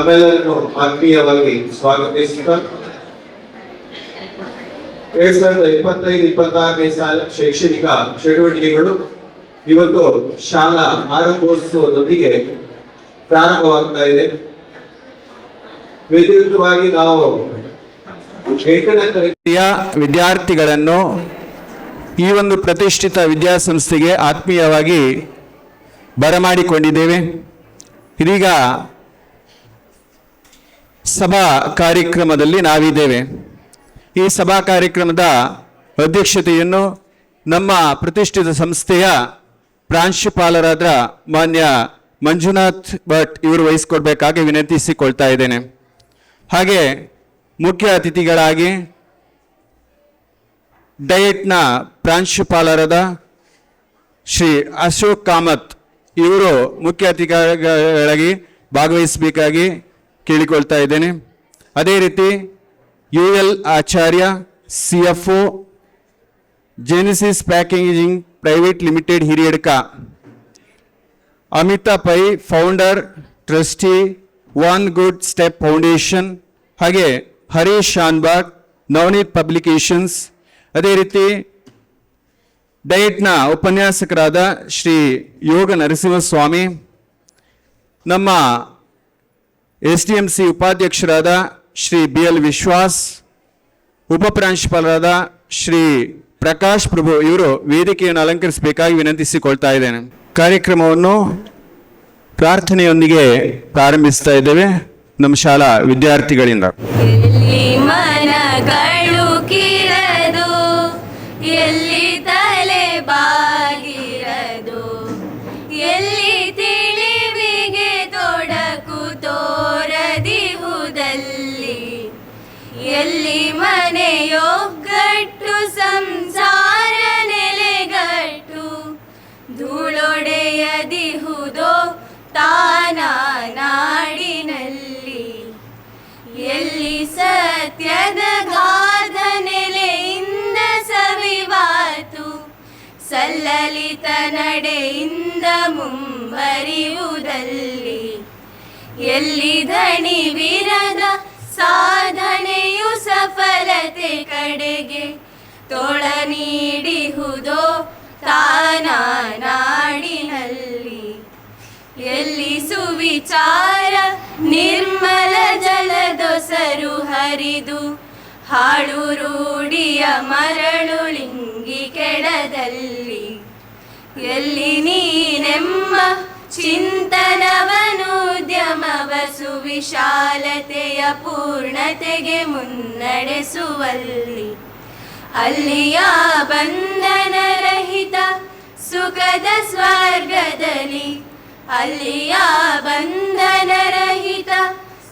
ತಮ್ಮೆಲ್ಲರನ್ನು ಆತ್ಮೀಯವಾಗಿ ಸ್ವಾಗತಿಸುತ್ತಾ 2025-26ನೇ ಸಾಲ ಶೈಕ್ಷಣಿಕ ಚಟುವಟಿಕೆಗಳು ಇವತ್ತು ಶಾಲಾ ಆರಂಭೋತ್ಸವದೊಂದಿಗೆ ಪ್ರಾರಂಭವಾಗ್ತಾ ಇದೆ. ವಿದ್ಯುಕ್ತವಾಗಿ ನಾವು 8ನೇ ತರಗತಿಯ ವಿದ್ಯಾರ್ಥಿಗಳನ್ನು ಈ ಒಂದು ಪ್ರತಿಷ್ಠಿತ ವಿದ್ಯಾಸಂಸ್ಥೆಗೆ ಆತ್ಮೀಯವಾಗಿ ಬರಮಾಡಿಕೊಂಡಿದ್ದೇವೆ. ಇದೀಗ ಸಭಾ ಕಾರ್ಯಕ್ರಮದಲ್ಲಿ ನಾವಿದ್ದೇವೆ. ಈ ಸಭಾ ಕಾರ್ಯಕ್ರಮದ ಅಧ್ಯಕ್ಷತೆಯನ್ನು ನಮ್ಮ ಪ್ರತಿಷ್ಠಿತ ಸಂಸ್ಥೆಯ ಪ್ರಾಂಶುಪಾಲರಾದ ಮಾನ್ಯ ಮಂಜುನಾಥ್ ಭಟ್ ಇವರು ವಹಿಸಿಕೊಡ್ಬೇಕಾಗಿ ವಿನಂತಿಸಿಕೊಳ್ತಾ ಇದ್ದೇನೆ. ಹಾಗೆ ಮುಖ್ಯ ಅತಿಥಿಗಳಾಗಿ ಡಯಟ್ನ ಪ್ರಾಂಶುಪಾಲರಾದ ಶ್ರೀ ಅಶೋಕ್ ಕಾಮತ್ ಇವರು ಮುಖ್ಯ ಅತಿಥಿಗಳಾಗಿ ಭಾಗವಹಿಸಬೇಕಾಗಿ ಕೇಳಿಕೊಳ್ತಾ ಇದ್ದೇನೆ. ಅದೇ ರೀತಿ UL Acharya CFO Genesis packaging private limited Hiriadka, Amita Pai founder trustee one good step foundation, ಹಾಗೆ ಹರೀಶ್ ಶಾನ್ಬಾಗ್ ನವನೀತ್ ಪಬ್ಲಿಕೇಶನ್ಸ್, ಅದೇ ರೀತಿ ಡಯಟ್ನ ಉಪನ್ಯಾಸಕರಾದ ಶ್ರೀ ಯೋಗ ನರಸಿಂಹಸ್ವಾಮಿ, ನಮ್ಮ SDMC ಉಪಾಧ್ಯಕ್ಷರಾದ ಶ್ರೀ BL ವಿಶ್ವಾಸ್, ಉಪಪ್ರಾಂಶುಪಾಲರಾದ ಶ್ರೀ ಪ್ರಕಾಶ್ ಪ್ರಭು ಇವರು ವೇದಿಕೆಯನ್ನು ಅಲಂಕರಿಸಬೇಕಾಗಿ ವಿನಂತಿಸಿಕೊಳ್ತಾ ಇದ್ದೇನೆ. ಕಾರ್ಯಕ್ರಮವನ್ನು ಪ್ರಾರ್ಥನೆಯೊಂದಿಗೆ ಪ್ರಾರಂಭಿಸ್ತಾ ಇದ್ದೇವೆ ನಮ್ಮ ಶಾಲಾ ವಿದ್ಯಾರ್ಥಿಗಳಿಂದ. ಎಲ್ಲಿ ತಲೆ ಬಾಗಿರದು, ಎಲ್ಲಿ ತಿಳಿವಿಗೆ ತೊಡಕು ತೋರದಿಹುದಲ್ಲಿ, ಎಲ್ಲಿ ಮನೆಯೊಗ್ಗಟ್ಟು ಸಂಸಾರ ನೆಲೆಗಟ್ಟು, ಧೂಳೊಡೆಯದಿಹುದೋ ತಾನ ನಾಡಿನಲ್ಲಿ, ಎಲ್ಲಿ ಸತ್ಯದ ಗಾಧ ನೆಲೆಯಿಂದ ಸವಿವಾತು, ಸಲ್ಲಲಿತ ನಡೆಯಿಂದ ಮುಂಬರಿಯುವುದಲ್ಲಿ, ಎಲ್ಲಿ ಧಣಿ ವಿರದ ಸಾಧನೆಯು ಸಫಲತೆ ಕಡೆಗೆ ತೋಳ ನೀಡಿಹುದೋ ತಾನ ನಾಡಿನಲ್ಲಿ, ಎಲ್ಲಿ ಸುವಿಚಾರ ನಿರ್ಮಲ ಜಲದೊಸರು ಹರಿದು ಹಾಳು ರೂಢಿಯ ಮರಳುಳಿಂಗಿ ಕೆಡದಲ್ಲಿ, ಎಲ್ಲಿ ನೀನೆಮ್ಮ ಚಿಂತನವನುದ್ಯಮವ ಸುವಿಶಾಲತೆಯ ಪೂರ್ಣತೆಗೆ ಮುನ್ನಡೆಸುವಲ್ಲಿ, ಅಲ್ಲಿಯ ಬಂಧನರಹಿತ ಸುಖದ ಸ್ವರ್ಗದಲ್ಲಿ, ಅಲ್ಲಿಯ ಬಂಧನರಹಿತ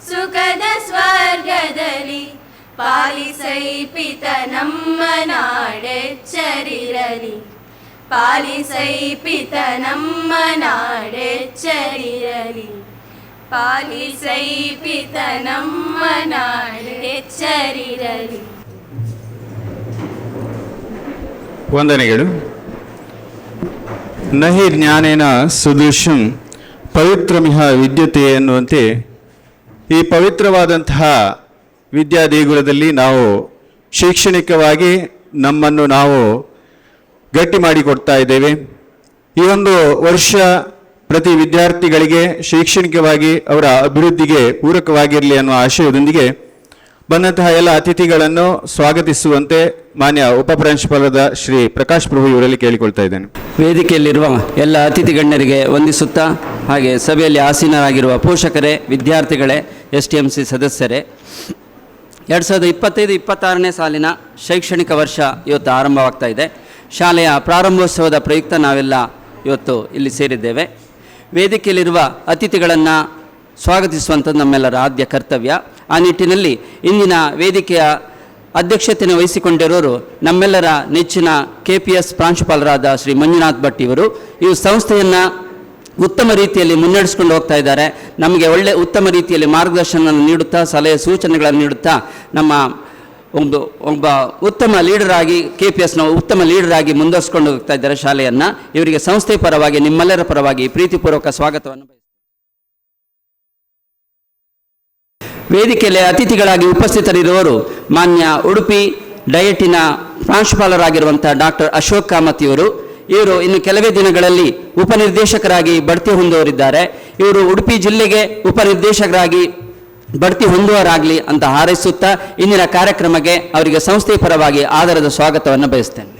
ಸುಖದ ಸ್ವರ್ಗದಲ್ಲಿ, ಪಾಲಿಸೈ ಪಿತ ನಮ್ಮ ನಾಡೆಚ್ಚರಿರಲಿ, ಪಾಲಿಸೈ ಪಿತ ನಮ್ಮ ನಾಡೆಚ್ಚರಿರಲಿ, ಪಾಲಿಸೈ ಪಿತ ನಮ್ಮ ನಾಡೆಚ್ಚರಿರಲಿ. ವಂದನೆಗಳು. ನಹಿ ಜ್ಞಾನೇನ ಸುದೃಶ್ಯಂ ಪವಿತ್ರಮಿಹ ವಿದ್ಯತೆ ಎನ್ನುವಂತೆ ಈ ಪವಿತ್ರವಾದಂತಹ ವಿದ್ಯಾ ದೇಗುಲದಲ್ಲಿ ನಾವು ಶೈಕ್ಷಣಿಕವಾಗಿ ನಮ್ಮನ್ನು ನಾವು ಗಟ್ಟಿ ಮಾಡಿಕೊಡ್ತಾ ಇದ್ದೇವೆ. ಈ ಒಂದು ವರ್ಷ ಪ್ರತಿ ವಿದ್ಯಾರ್ಥಿಗಳಿಗೆ ಶೈಕ್ಷಣಿಕವಾಗಿ ಅವರ ಅಭಿವೃದ್ಧಿಗೆ ಪೂರಕವಾಗಿರಲಿ ಅನ್ನುವ ಆಶಯದೊಂದಿಗೆ ಬಂದಂತಹ ಎಲ್ಲ ಅತಿಥಿಗಳನ್ನು ಸ್ವಾಗತಿಸುವಂತೆ ಮಾನ್ಯ ಉಪಪ್ರಾಂಶುಪಾಲರಾದ ಶ್ರೀ ಪ್ರಕಾಶ್ ಪ್ರಭು ಇವರಲ್ಲಿ ಕೇಳಿಕೊಳ್ತಾ ಇದ್ದೇನೆ. ವೇದಿಕೆಯಲ್ಲಿರುವ ಎಲ್ಲ ಅತಿಥಿ ಗಣ್ಯರಿಗೆ ವಂದಿಸುತ್ತಾ, ಹಾಗೆ ಸಭೆಯಲ್ಲಿ ಆಸೀನರಾಗಿರುವ ಪೋಷಕರೇ, ವಿದ್ಯಾರ್ಥಿಗಳೇ, STMC ಸದಸ್ಯರೇ, 2025-26ನೇ ಸಾಲಿನ ಶೈಕ್ಷಣಿಕ ವರ್ಷ ಇವತ್ತು ಆರಂಭವಾಗ್ತಾ ಇದೆ. ಶಾಲೆಯ ಪ್ರಾರಂಭೋತ್ಸವದ ಪ್ರಯುಕ್ತ ನಾವೆಲ್ಲ ಇವತ್ತು ಇಲ್ಲಿ ಸೇರಿದ್ದೇವೆ. ವೇದಿಕೆಯಲ್ಲಿರುವ ಅತಿಥಿಗಳನ್ನು ಸ್ವಾಗತಿಸುವಂಥದ್ದು ನಮ್ಮೆಲ್ಲರ ಆದ್ಯ ಕರ್ತವ್ಯ. ಆ ನಿಟ್ಟಿನಲ್ಲಿ ಇಂದಿನ ವೇದಿಕೆಯ ಅಧ್ಯಕ್ಷತೆಯನ್ನು ವಹಿಸಿಕೊಂಡಿರೋರು ನಮ್ಮೆಲ್ಲರ ನೆಚ್ಚಿನ KPS ಪ್ರಾಂಶುಪಾಲರಾದ ಶ್ರೀ ಮಂಜುನಾಥ್ ಭಟ್ ಇವರು. ಈ ಸಂಸ್ಥೆಯನ್ನು ಉತ್ತಮ ರೀತಿಯಲ್ಲಿ ಮುನ್ನಡೆಸ್ಕೊಂಡು ಹೋಗ್ತಾ ಇದ್ದಾರೆ. ನಮಗೆ ಉತ್ತಮ ರೀತಿಯಲ್ಲಿ ಮಾರ್ಗದರ್ಶನ ನೀಡುತ್ತಾ, ಸಲಹೆ ಸೂಚನೆಗಳನ್ನು ನೀಡುತ್ತಾ ನಮ್ಮ ಒಬ್ಬ ಉತ್ತಮ ಲೀಡರ್ ಆಗಿ KPSನ ಉತ್ತಮ ಲೀಡರ್ ಆಗಿ ಮುಂದುವರಿಸಿಕೊಂಡು ಹೋಗ್ತಾ ಇದ್ದಾರೆ ಶಾಲೆಯನ್ನು. ಇವರಿಗೆ ಸಂಸ್ಥೆ ಪರವಾಗಿ ನಿಮ್ಮೆಲ್ಲರ ಪರವಾಗಿ ಪ್ರೀತಿಪೂರ್ವಕ ಸ್ವಾಗತವನ್ನು ವೇದಿಕೆಯಲ್ಲಿ ಅತಿಥಿಗಳಾಗಿ ಉಪಸ್ಥಿತರಿರುವವರು ಮಾನ್ಯ ಉಡುಪಿ ಡಯಟಿನ ಪ್ರಾಂಶುಪಾಲರಾಗಿರುವಂಥ ಡಾಕ್ಟರ್ ಅಶೋಕ್ ಕಾಮತ್ ಇವರು ಇನ್ನು ಕೆಲವೇ ದಿನಗಳಲ್ಲಿ ಉಪನಿರ್ದೇಶಕರಾಗಿ ಬಡ್ತಿ ಹೊಂದುವರಿದ್ದಾರೆ. ಇವರು ಉಡುಪಿ ಜಿಲ್ಲೆಗೆ ಉಪನಿರ್ದೇಶಕರಾಗಿ ಬಡ್ತಿ ಹೊಂದುವರಾಗಲಿ ಅಂತ ಹಾರೈಸುತ್ತಾ ಇಂದಿನ ಕಾರ್ಯಕ್ರಮಕ್ಕೆ ಅವರಿಗೆ ಸಂಸ್ಥೆಯ ಪರವಾಗಿ ಆದರದ ಸ್ವಾಗತವನ್ನು ಬಯಸ್ತೇನೆ.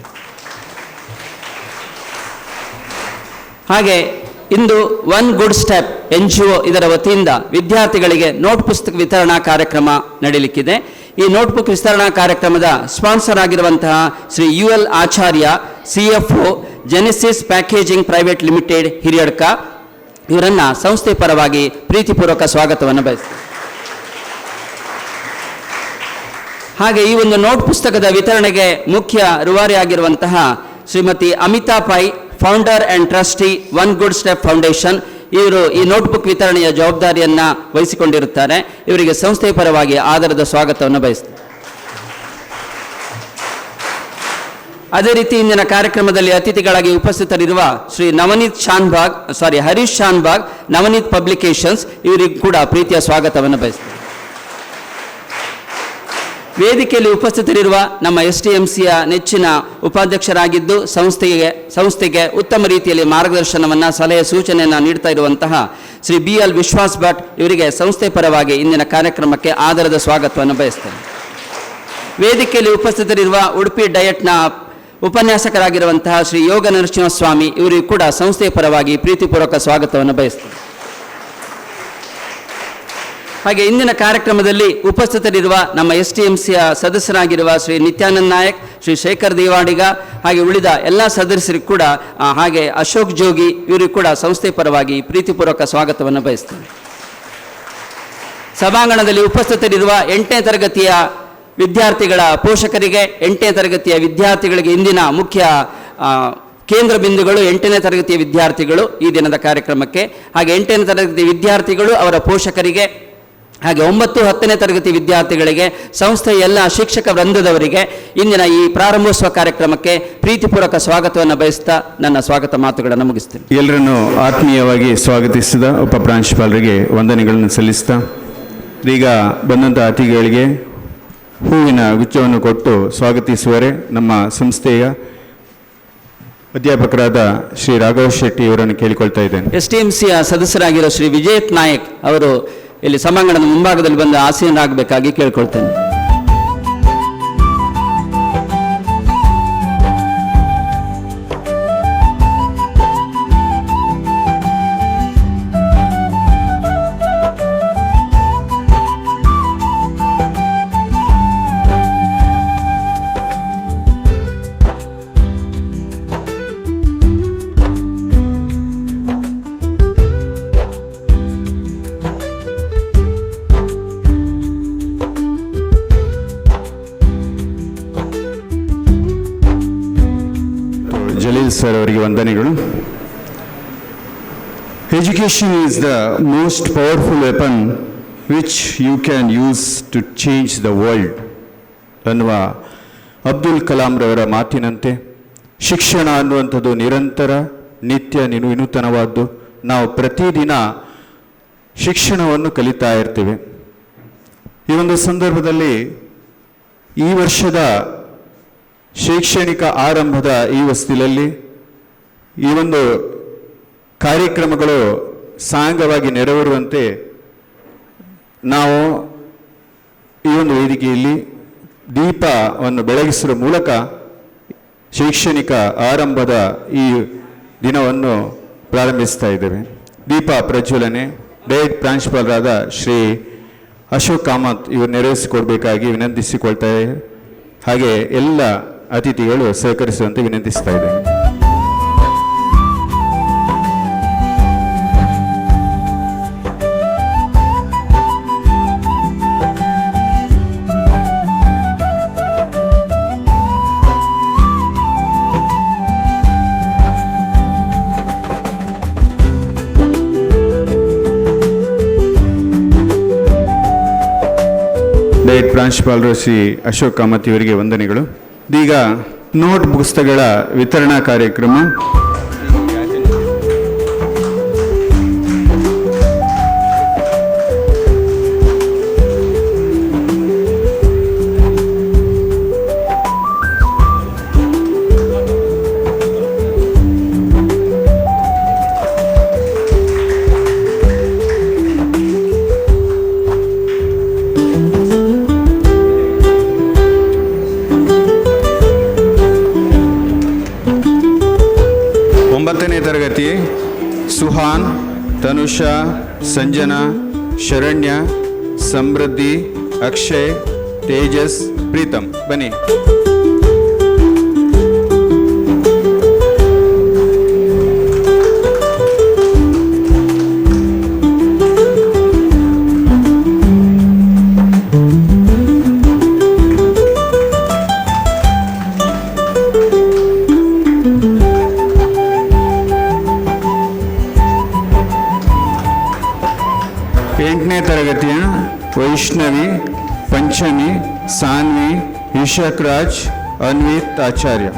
ಹಾಗೆ ಇಂದು ಒನ್ ಗುಡ್ ಸ್ಟೆಪ್ NGO ಇದರ ವತಿಯಿಂದ ವಿದ್ಯಾರ್ಥಿಗಳಿಗೆ ನೋಟ್ ಪುಸ್ತಕ ವಿತರಣಾ ಕಾರ್ಯಕ್ರಮ ನಡೆಯಲಿಕ್ಕಿದೆ. ಈ ನೋಟ್ಬುಕ್ ವಿಸ್ತರಣಾ ಕಾರ್ಯಕ್ರಮದ ಸ್ಪಾನ್ಸರ್ ಆಗಿರುವಂತಹ Shri UL Acharya CFO Genesis packaging private limited Hiriyadka ಇವರನ್ನ ಸಂಸ್ಥೆ ಪರವಾಗಿ ಪ್ರೀತಿಪೂರ್ವಕ ಸ್ವಾಗತವನ್ನು ಬಯಸ್ತಾರೆ. ಹಾಗೆ ಈ ಒಂದು ನೋಟ್ ಪುಸ್ತಕದ ವಿತರಣೆಗೆ ಮುಖ್ಯ ರೂವಾರಿಯಾಗಿರುವಂತಹ Shrimati Amita Pai, founder and trustee one good step foundation, ಇವರು ಈ ನೋಟ್ಬುಕ್ ವಿತರಣೆಯ ಜವಾಬ್ದಾರಿಯನ್ನು ವಹಿಸಿಕೊಂಡಿರುತ್ತಾರೆ. ಇವರಿಗೆ ಸಂಸ್ಥೆಯ ಪರವಾಗಿ ಆದರದ ಸ್ವಾಗತವನ್ನು ಬಯಸ್ತಾರೆ. ಅದೇ ರೀತಿ ಇಂದಿನ ಕಾರ್ಯಕ್ರಮದಲ್ಲಿ ಅತಿಥಿಗಳಾಗಿ ಉಪಸ್ಥಿತರಿರುವ ಶ್ರೀ ಹರೀಶ್ ಶಾನ್ಭಾಗ್, ನವನೀತ್ ಪಬ್ಲಿಕೇಶನ್ಸ್, ಇವರಿಗೂ ಕೂಡ ಪ್ರೀತಿಯ ಸ್ವಾಗತವನ್ನು ಬಯಸ್ತಾರೆ. ವೇದಿಕೆಯಲ್ಲಿ ಉಪಸ್ಥಿತರಿರುವ ನಮ್ಮ STMCಯ ನೆಚ್ಚಿನ ಉಪಾಧ್ಯಕ್ಷರಾಗಿದ್ದು ಸಂಸ್ಥೆಗೆ ಉತ್ತಮ ರೀತಿಯಲ್ಲಿ ಮಾರ್ಗದರ್ಶನವನ್ನು, ಸಲಹೆ ಸೂಚನೆಯನ್ನು ನೀಡ್ತಾ ಇರುವಂತಹ ಶ್ರೀ BL ವಿಶ್ವಾಸ್ ಭಟ್ ಇವರಿಗೆ ಸಂಸ್ಥೆ ಪರವಾಗಿ ಇಂದಿನ ಕಾರ್ಯಕ್ರಮಕ್ಕೆ ಆದರದ ಸ್ವಾಗತವನ್ನು ಬಯಸ್ತೇನೆ. ವೇದಿಕೆಯಲ್ಲಿ ಉಪಸ್ಥಿತರಿರುವ ಉಡುಪಿ ಡಯಟ್ನ ಉಪನ್ಯಾಸಕರಾಗಿರುವಂತಹ ಶ್ರೀ ಯೋಗ ನರಸಿಂಹಸ್ವಾಮಿ ಇವರಿಗೂ ಕೂಡ ಸಂಸ್ಥೆಯ ಪರವಾಗಿ ಪ್ರೀತಿಪೂರ್ವಕ ಸ್ವಾಗತವನ್ನು ಬಯಸ್ತೇನೆ. ಹಾಗೆ ಇಂದಿನ ಕಾರ್ಯಕ್ರಮದಲ್ಲಿ ಉಪಸ್ಥಿತರಿರುವ ನಮ್ಮ STMCಯ ಸದಸ್ಯರಾಗಿರುವ ಶ್ರೀ ನಿತ್ಯಾನಂದ್ ನಾಯಕ್, ಶ್ರೀ ಶೇಖರ್ ದೇವಾಡಿಗ, ಹಾಗೆ ಉಳಿದ ಎಲ್ಲ ಸದಸ್ಯರಿಗೂ ಕೂಡ ಹಾಗೆ ಅಶೋಕ್ ಜೋಗಿ ಇವರಿಗೂ ಕೂಡ ಸಂಸ್ಥೆ ಪರವಾಗಿ ಪ್ರೀತಿಪೂರ್ವಕ ಸ್ವಾಗತವನ್ನು ಬಯಸ್ತೇನೆ. ಸಭಾಂಗಣದಲ್ಲಿ ಉಪಸ್ಥಿತರಿರುವ 8ನೇ ತರಗತಿಯ ವಿದ್ಯಾರ್ಥಿಗಳ ಪೋಷಕರಿಗೆ, 8ನೇ ತರಗತಿಯ ವಿದ್ಯಾರ್ಥಿಗಳಿಗೆ ಇಂದಿನ ಮುಖ್ಯ ಕೇಂದ್ರ ಬಿಂದುಗಳು 8ನೇ ತರಗತಿಯ ವಿದ್ಯಾರ್ಥಿಗಳು ಈ ದಿನದ ಕಾರ್ಯಕ್ರಮಕ್ಕೆ, ಹಾಗೆ 8ನೇ ತರಗತಿ ವಿದ್ಯಾರ್ಥಿಗಳು ಅವರ ಪೋಷಕರಿಗೆ, ಹಾಗೆ 9, 10ನೇ ತರಗತಿ ವಿದ್ಯಾರ್ಥಿಗಳಿಗೆ, ಸಂಸ್ಥೆಯ ಎಲ್ಲ ಶಿಕ್ಷಕ ವೃಂದದವರಿಗೆ ಇಂದಿನ ಈ ಪ್ರಾರಂಭೋತ್ಸವ ಕಾರ್ಯಕ್ರಮಕ್ಕೆ ಪ್ರೀತಿಪೂರ್ವಕ ಸ್ವಾಗತವನ್ನು ಬಯಸ್ತಾ ನನ್ನ ಸ್ವಾಗತ ಮಾತುಗಳನ್ನು ಮುಗಿಸ್ತೇನೆ. ಎಲ್ಲರನ್ನು ಆತ್ಮೀಯವಾಗಿ ಸ್ವಾಗತಿಸಿದ ಉಪ ಪ್ರಾಂಶುಪಾಲರಿಗೆ ವಂದನೆಗಳನ್ನು ಸಲ್ಲಿಸ್ತಾ ಈಗ ಬಂದಂಥ ಅತಿಥಿಗಳಿಗೆ ಹೂವಿನ ಗುಚ್ಛವನ್ನು ಕೊಟ್ಟು ಸ್ವಾಗತಿಸುವರೆ ನಮ್ಮ ಸಂಸ್ಥೆಯ ಅಧ್ಯಾಪಕರಾದ ಶ್ರೀ ರಾಘವ್ ಶೆಟ್ಟಿ ಅವರನ್ನು ಕೇಳಿಕೊಳ್ತಾ ಇದ್ದೇನೆ. STMCಯ ಸದಸ್ಯರಾಗಿರೋ ಶ್ರೀ ವಿಜಯತ್ ನಾಯಕ್ ಅವರು ಇಲ್ಲಿ ಸಭಾಂಗಣದ ಮುಂಭಾಗದಲ್ಲಿ ಬಂದು ಆಸೀನರಾಗಬೇಕಾಗಿ ಕೇಳ್ಕೊಳ್ತೇನೆ. ಜಲೀಲ್ ಸರ್ ಅವರಿಗೆ ವಂದನೆಗಳು. Education is the most powerful weapon which you can use to change the world ಅನ್ನುವ ಅಬ್ದುಲ್ ಕಲಾಂ ರವರ ಮಾತಿನಂತೆ ಶಿಕ್ಷಣ ಅನ್ನುವಂಥದ್ದು ನಿರಂತರ, ನಿತ್ಯ, ವಿನೂತನವಾದ್ದು. ನಾವು ಪ್ರತಿದಿನ ಶಿಕ್ಷಣವನ್ನು ಕಲಿತಾ ಇರ್ತೀವಿ. ಈ ಒಂದು ಸಂದರ್ಭದಲ್ಲಿ ಈ ವರ್ಷದ ಶೈಕ್ಷಣಿಕ ಆರಂಭದ ಈ ಹೊಸ್ತಿಲಲ್ಲಿ ಈ ಒಂದು ಕಾರ್ಯಕ್ರಮಗಳು ಸಾಂಗವಾಗಿ ನೆರವೇರುವಂತೆ ನಾವು ಈ ಒಂದು ವೇದಿಕೆಯಲ್ಲಿ ದೀಪವನ್ನು ಬೆಳಗಿಸುವ ಮೂಲಕ ಶೈಕ್ಷಣಿಕ ಆರಂಭದ ಈ ದಿನವನ್ನು ಪ್ರಾರಂಭಿಸ್ತಾ ಇದ್ದೇವೆ. ದೀಪ ಪ್ರಜ್ವಲನೆ ಡಯಟ್ ಪ್ರಾಂಶುಪಾಲರಾದ ಶ್ರೀ ಅಶೋಕ್ ಕಾಮತ್ ಇವರು ನೆರವೇರಿಸಿಕೊಡ್ಬೇಕಾಗಿ ವಿನಂತಿಸಿಕೊಳ್ತಾ, ಹಾಗೆ ಎಲ್ಲ ಅತಿಥಿಗಳು ಸಹಕರಿಸುವಂತೆ ವಿನಂತಿಸ್ತಾ ಇದ್ದೇನೆ. ಡಯಟ್ ಪ್ರಾಂಶುಪಾಲರು ಶ್ರೀ ಅಶೋಕ್ ಕಾಮತ್ ಇವರಿಗೆ ವಂದನೆಗಳು. ಈಗ ನೋಟ್ ಪುಸ್ತಕಗಳ ವಿತರಣಾ ಕಾರ್ಯಕ್ರಮ. ತರಗತಿ ಸುಹಾನ್, ತನುಷಾ, ಸಂಜನಾ, ಶರಣ್ಯ, ಸಮೃದ್ಧಿ, ಅಕ್ಷಯ್, ತೇಜಸ್, ಪ್ರೀತಮ್. ಬನ್ನಿ. ಎಂಟನೇ ತರಗತಿಯ ವೈಷ್ಣವಿ, ಪಂಚಮಿ, ಸಾನ್ವಿ, ಇಶಕ್ ರಾಜ್, ಅನ್ವಿತ್ ಆಚಾರ್ಯ.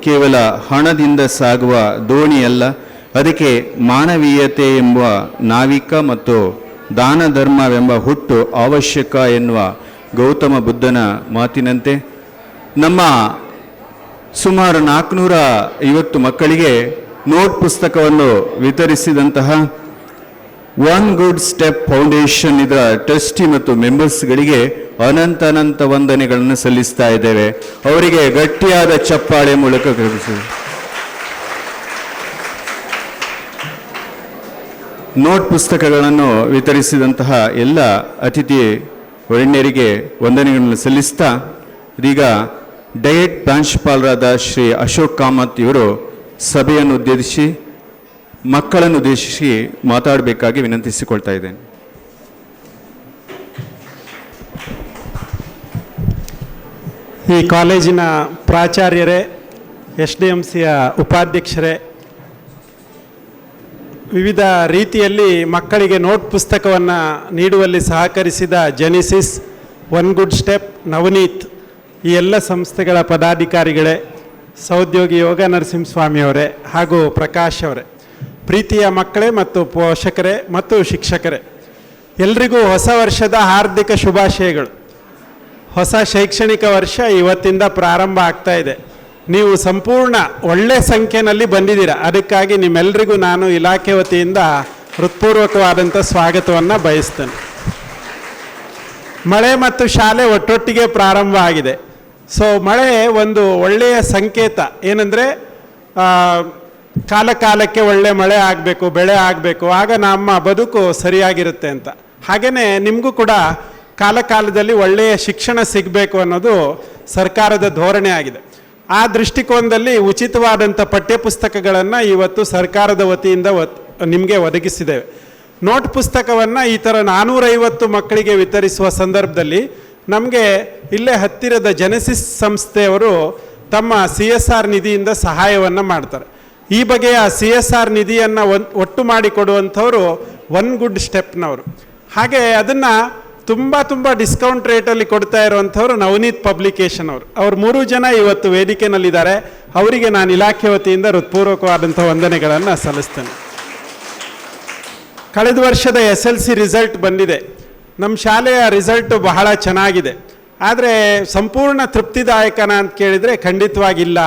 ಕೇವಲ ಹಣದಿಂದ ಸಾಗುವ ದೋಣಿಯಲ್ಲ, ಅದಕ್ಕೆ ಮಾನವೀಯತೆ ಎಂಬ ನಾವಿಕ ಮತ್ತು ದಾನ ಧರ್ಮವೆಂಬ ಹುಟ್ಟು ಅವಶ್ಯಕ ಎನ್ನುವ ಗೌತಮ ಬುದ್ಧನ ಮಾತಿನಂತೆ ನಮ್ಮ ಸುಮಾರು 450 ಮಕ್ಕಳಿಗೆ ನೋಟ್ ಪುಸ್ತಕವನ್ನು ವಿತರಿಸಿದಂತಹ ಒನ್ ಗುಡ್ ಸ್ಟೆಪ್ ಫೌಂಡೇಶನ್ ಇದರ ಟ್ರಸ್ಟಿ ಮತ್ತು ಮೆಂಬರ್ಸ್ಗಳಿಗೆ ಅನಂತ ವಂದನೆಗಳನ್ನು ಸಲ್ಲಿಸ್ತಾ ಇದ್ದೇವೆ. ಅವರಿಗೆ ಗಟ್ಟಿಯಾದ ಚಪ್ಪಾಳೆ ಮೂಲಕ ಕರೆಸಿ. ನೋಟ್ ಪುಸ್ತಕಗಳನ್ನು ವಿತರಿಸಿದಂತಹ ಎಲ್ಲ ಅತಿಥಿ ವರಿಣ್ಯರಿಗೆ ವಂದನೆಗಳನ್ನು ಸಲ್ಲಿಸ್ತಾ ಇದೀಗ ಡಯಟ್ ಪ್ರಾಂಶುಪಾಲರಾದ ಶ್ರೀ ಅಶೋಕ್ ಕಾಮತ್ ಇವರು ಸಭೆಯನ್ನು ಉದ್ದೇಶಿಸಿ ಮಕ್ಕಳನ್ನು ಉದ್ದೇಶಿಸಿ ಮಾತಾಡಬೇಕಾಗಿ ವಿನಂತಿಸಿಕೊಳ್ತಾ ಇದ್ದೇನೆ. ಈ ಕಾಲೇಜಿನ ಪ್ರಾಚಾರ್ಯರೇ, SDMCಯ ಉಪಾಧ್ಯಕ್ಷರೇ, ವಿವಿಧ ರೀತಿಯಲ್ಲಿ ಮಕ್ಕಳಿಗೆ ನೋಟ್ ಪುಸ್ತಕವನ್ನು ನೀಡುವಲ್ಲಿ ಸಹಕರಿಸಿದ Genesis, one good step, Navneet ಈ ಎಲ್ಲ ಸಂಸ್ಥೆಗಳ ಪದಾಧಿಕಾರಿಗಳೇ, ಸಹೋದ್ಯೋಗಿ ಯೋಗ ನರಸಿಂಹಸ್ವಾಮಿಯವರೇ ಹಾಗೂ ಪ್ರಕಾಶ್ ಅವರೇ, ಪ್ರೀತಿಯ ಮಕ್ಕಳೇ ಮತ್ತು ಪೋಷಕರೇ ಮತ್ತು ಶಿಕ್ಷಕರೇ, ಎಲ್ರಿಗೂ ಹೊಸ ವರ್ಷದ ಹಾರ್ದಿಕ ಶುಭಾಶಯಗಳು. ಹೊಸ ಶೈಕ್ಷಣಿಕ ವರ್ಷ ಇವತ್ತಿಂದ ಪ್ರಾರಂಭ ಆಗ್ತಾ ಇದೆ. ನೀವು ಸಂಪೂರ್ಣ ಒಳ್ಳೆ ಸಂಖ್ಯೆಯಲ್ಲಿ ಬಂದಿದ್ದೀರಾ. ಅದಕ್ಕಾಗಿ ನಿಮ್ಮೆಲ್ಲರಿಗೂ ನಾನು ಇಲಾಖೆ ವತಿಯಿಂದ ಹೃತ್ಪೂರ್ವಕವಾದಂಥ ಸ್ವಾಗತವನ್ನು ಬಯಸ್ತೇನೆ. ಮಳೆ ಮತ್ತು ಶಾಲೆ ಒಟ್ಟೊಟ್ಟಿಗೆ ಪ್ರಾರಂಭ ಆಗಿದೆ. ಸೊ ಮಳೆ ಒಂದು ಒಳ್ಳೆಯ ಸಂಕೇತ. ಏನಂದರೆ ಕಾಲಕ್ಕೆ ಒಳ್ಳೆ ಮಳೆ ಆಗಬೇಕು, ಬೆಳೆ ಆಗಬೇಕು, ಆಗ ನಮ್ಮ ಬದುಕು ಸರಿಯಾಗಿರುತ್ತೆ ಅಂತ. ಹಾಗೆಯೇ ನಿಮಗೂ ಕೂಡ ಕಾಲದಲ್ಲಿ ಒಳ್ಳೆಯ ಶಿಕ್ಷಣ ಸಿಗಬೇಕು ಅನ್ನೋದು ಸರ್ಕಾರದ ಧೋರಣೆ ಆಗಿದೆ. ಆ ದೃಷ್ಟಿಕೋನದಲ್ಲಿ ಉಚಿತವಾದಂಥ ಪಠ್ಯಪುಸ್ತಕಗಳನ್ನು ಇವತ್ತು ಸರ್ಕಾರದ ವತಿಯಿಂದ ನಿಮಗೆ ಒದಗಿಸಿದ್ದೇವೆ. ನೋಟ್ ಪುಸ್ತಕವನ್ನು ಈ ಥರ 450 ಮಕ್ಕಳಿಗೆ ವಿತರಿಸುವ ಸಂದರ್ಭದಲ್ಲಿ ನಮಗೆ ಇಲ್ಲೇ ಹತ್ತಿರದ ಜೆನೆಸಿಸ್ ಸಂಸ್ಥೆಯವರು ತಮ್ಮ CSR ನಿಧಿಯಿಂದ ಸಹಾಯವನ್ನು ಮಾಡ್ತಾರೆ. ಈ ಬಗೆಯ CSR ನಿಧಿಯನ್ನು ಒಟ್ಟು ಮಾಡಿಕೊಡುವಂಥವರು ಒನ್ ಗುಡ್ ಸ್ಟೆಪ್ನವರು. ಹಾಗೆ ಅದನ್ನು ತುಂಬ ಡಿಸ್ಕೌಂಟ್ ರೇಟಲ್ಲಿ ಕೊಡ್ತಾ ಇರುವಂಥವ್ರು ನವನೀತ್ ಪಬ್ಲಿಕೇಶನ್ ಅವರು 3 ಜನ ಇವತ್ತು ವೇದಿಕೆಯಲ್ಲಿದ್ದಾರೆ. ಅವರಿಗೆ ನಾನು ಇಲಾಖೆ ವತಿಯಿಂದ ಹೃತ್ಪೂರ್ವಕವಾದಂಥ ವಂದನೆಗಳನ್ನು ಸಲ್ಲಿಸ್ತೇನೆ. ಕಳೆದ ವರ್ಷದ SLC ರಿಸಲ್ಟ್ ಬಂದಿದೆ. ನಮ್ಮ ಶಾಲೆಯ ರಿಸಲ್ಟು ಬಹಳ ಚೆನ್ನಾಗಿದೆ. ಆದರೆ ಸಂಪೂರ್ಣ ತೃಪ್ತಿದಾಯಕನ ಅಂತ ಕೇಳಿದರೆ ಖಂಡಿತವಾಗಿಲ್ಲ.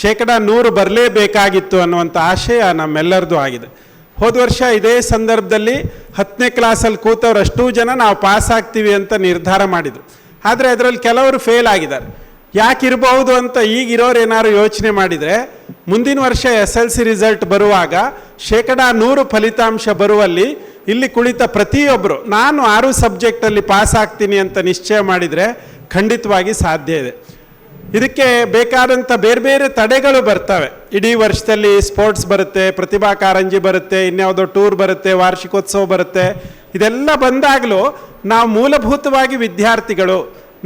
100% ಬರಲೇಬೇಕಾಗಿತ್ತು ಅನ್ನುವಂಥ ಆಶಯ ನಮ್ಮೆಲ್ಲರದು ಆಗಿದೆ. ಹೋದ ವರ್ಷ ಇದೇ ಸಂದರ್ಭದಲ್ಲಿ 10ನೇ ಕ್ಲಾಸಲ್ಲಿ ಕೂತವ್ರು ಅಷ್ಟೂ ಜನ ನಾವು ಪಾಸ್ ಆಗ್ತೀವಿ ಅಂತ ನಿರ್ಧಾರ ಮಾಡಿದರು. ಆದರೆ ಅದರಲ್ಲಿ ಕೆಲವರು ಫೇಲ್ ಆಗಿದ್ದಾರೆ. ಯಾಕಿರಬಹುದು ಅಂತ ಈಗಿರೋರು ಏನಾದ್ರು ಯೋಚನೆ ಮಾಡಿದರೆ, ಮುಂದಿನ ವರ್ಷ SLC ರಿಸಲ್ಟ್ ಬರುವಾಗ 100% ಫಲಿತಾಂಶ ಬರುವಲ್ಲಿ ಇಲ್ಲಿ ಕುಳಿತ ಪ್ರತಿಯೊಬ್ಬರು ನಾನು 6 ಸಬ್ಜೆಕ್ಟಲ್ಲಿ ಪಾಸ್ ಆಗ್ತೀನಿ ಅಂತ ನಿಶ್ಚಯ ಮಾಡಿದರೆ ಖಂಡಿತವಾಗಿ ಸಾಧ್ಯ ಇದೆ. ಇದಕ್ಕೆ ಬೇಕಾದಂಥ ಬೇರೆ ತಡೆಗಳು ಬರ್ತವೆ. ಇಡೀ ವರ್ಷದಲ್ಲಿ ಸ್ಪೋರ್ಟ್ಸ್ ಬರುತ್ತೆ, ಪ್ರತಿಭಾ ಕಾರಂಜಿ ಬರುತ್ತೆ, ಇನ್ಯಾವುದೋ ಟೂರ್ ಬರುತ್ತೆ, ವಾರ್ಷಿಕೋತ್ಸವ ಬರುತ್ತೆ. ಇದೆಲ್ಲ ಬಂದಾಗಲೂ ನಾವು ಮೂಲಭೂತವಾಗಿ ವಿದ್ಯಾರ್ಥಿಗಳು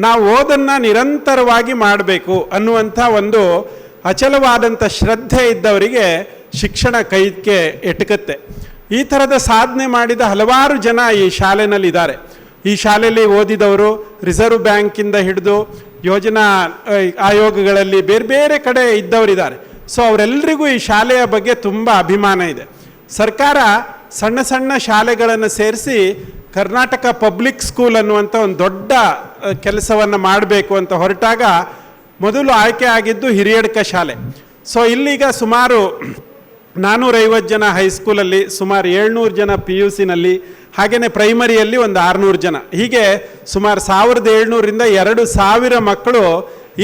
ನಾವು ಓದನ್ನು ನಿರಂತರವಾಗಿ ಮಾಡಬೇಕು ಅನ್ನುವಂಥ ಒಂದು ಅಚಲವಾದಂಥ ಶ್ರದ್ಧೆ ಇದ್ದವರಿಗೆ ಶಿಕ್ಷಣ ಕೈಗೆ ಎಟಕತ್ತೆ. ಈ ಥರದ ಸಾಧನೆ ಮಾಡಿದ ಹಲವಾರು ಜನ ಈ ಶಾಲೆನಲ್ಲಿದ್ದಾರೆ. ಈ ಶಾಲೆಯಲ್ಲಿ ಓದಿದವರು ರಿಸರ್ವ್ ಬ್ಯಾಂಕಿಂದ ಹಿಡಿದು ಯೋಜನಾ ಆಯೋಗಗಳಲ್ಲಿ ಬೇರೆ ಬೇರೆ ಕಡೆ ಇದ್ದವರಿದ್ದಾರೆ. ಸೊ ಅವರೆಲ್ಲರಿಗೂ ಈ ಶಾಲೆಯ ಬಗ್ಗೆ ತುಂಬ ಅಭಿಮಾನ ಇದೆ. ಸರ್ಕಾರ ಸಣ್ಣ ಸಣ್ಣ ಶಾಲೆಗಳನ್ನು ಸೇರಿಸಿ ಕರ್ನಾಟಕ ಪಬ್ಲಿಕ್ ಸ್ಕೂಲ್ ಅನ್ನುವಂಥ ಒಂದು ದೊಡ್ಡ ಕೆಲಸವನ್ನು ಮಾಡಬೇಕು ಅಂತ ಹೊರಟಾಗ ಮೊದಲು ಆಯ್ಕೆ ಆಗಿದ್ದು ಹಿರಿಯಡ್ಕ ಶಾಲೆ. ಸೊ ಇಲ್ಲೀಗ ಸುಮಾರು 450 ಜನ ಹೈಸ್ಕೂಲಲ್ಲಿ, ಸುಮಾರು 700 ಜನ PUCನಲ್ಲಿ, ಹಾಗೆಯೇ ಪ್ರೈಮರಿಯಲ್ಲಿ ಒಂದು 600 ಜನ, ಹೀಗೆ ಸುಮಾರು 1700ರಿಂದ 2000 ಮಕ್ಕಳು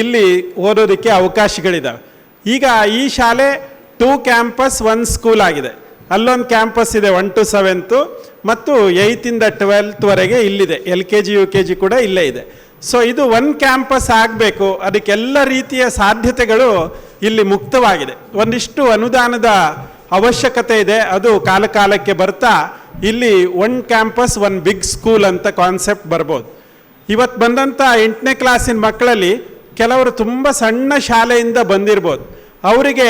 ಇಲ್ಲಿ ಓದೋದಕ್ಕೆ ಅವಕಾಶಗಳಿದ್ದಾವೆ. ಈಗ ಈ ಶಾಲೆ 2 ಕ್ಯಾಂಪಸ್ 1 ಸ್ಕೂಲ್ ಆಗಿದೆ. ಅಲ್ಲೊಂದು ಕ್ಯಾಂಪಸ್ ಇದೆ 1 to 7 ಮತ್ತು 8ರಿಂದ 12ವರೆಗೆ ಇಲ್ಲಿದೆ. LKG UKG ಕೂಡ ಇಲ್ಲೇ ಇದೆ. ಸೊ ಇದು 1 ಕ್ಯಾಂಪಸ್ ಆಗಬೇಕು, ಅದಕ್ಕೆಲ್ಲ ರೀತಿಯ ಸಾಧ್ಯತೆಗಳು ಇಲ್ಲಿ ಮುಕ್ತವಾಗಿದೆ. ಒಂದಿಷ್ಟು ಅನುದಾನದ ಅವಶ್ಯಕತೆ ಇದೆ, ಅದು ಕಾಲಕ್ಕೆ ಬರ್ತಾ ಇಲ್ಲಿ 1 ಕ್ಯಾಂಪಸ್ 1 ಬಿಗ್ ಸ್ಕೂಲ್ ಅಂತ ಕಾನ್ಸೆಪ್ಟ್ ಬರ್ಬೋದು. ಇವತ್ತು ಬಂದಂಥ 8ನೇ ಕ್ಲಾಸಿನ ಮಕ್ಕಳಲ್ಲಿ ಕೆಲವರು ತುಂಬ ಸಣ್ಣ ಶಾಲೆಯಿಂದ ಬಂದಿರ್ಬೋದು. ಅವರಿಗೆ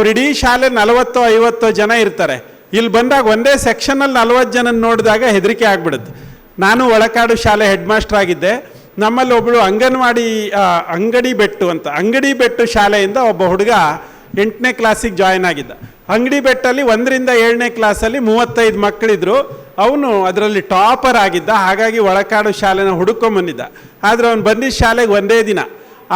ಇಡೀ ಶಾಲೆ 40-50 ಜನ ಇರ್ತಾರೆ. ಇಲ್ಲಿ ಬಂದಾಗ ಒಂದೇ ಸೆಕ್ಷನಲ್ಲಿ 40 ಜನ ನೋಡಿದಾಗ ಹೆದರಿಕೆ ಆಗ್ಬಿಡುತ್ತೆ. ನಾನು ಒಳಕಾಡು ಶಾಲೆ ಹೆಡ್ ಮಾಸ್ಟರ್ ಆಗಿದ್ದೆ. ನಮ್ಮಲ್ಲಿ ಒಬ್ಬಳು ಅಂಗಡಿ ಬೆಟ್ಟು ಶಾಲೆಯಿಂದ ಒಬ್ಬ ಹುಡುಗ 8ನೇ ಕ್ಲಾಸಿಗೆ ಜಾಯ್ನ್ ಆಗಿದ್ದ. ಅಂಗಡಿ ಬೆಟ್ಟಲ್ಲಿ 1ರಿಂದ 7ನೇ ಕ್ಲಾಸಲ್ಲಿ 35 ಮಕ್ಕಳಿದ್ರು. ಅವನು ಅದರಲ್ಲಿ ಟಾಪರ್ ಆಗಿದ್ದ. ಹಾಗಾಗಿ ಒಳಕಾಡು ಶಾಲೆನ ಹುಡುಕೊಂಬಂದಿದ್ದ. ಆದರೆ ಅವನು ಬಂದಿದ್ದ ಶಾಲೆಗೆ ಒಂದೇ ದಿನ.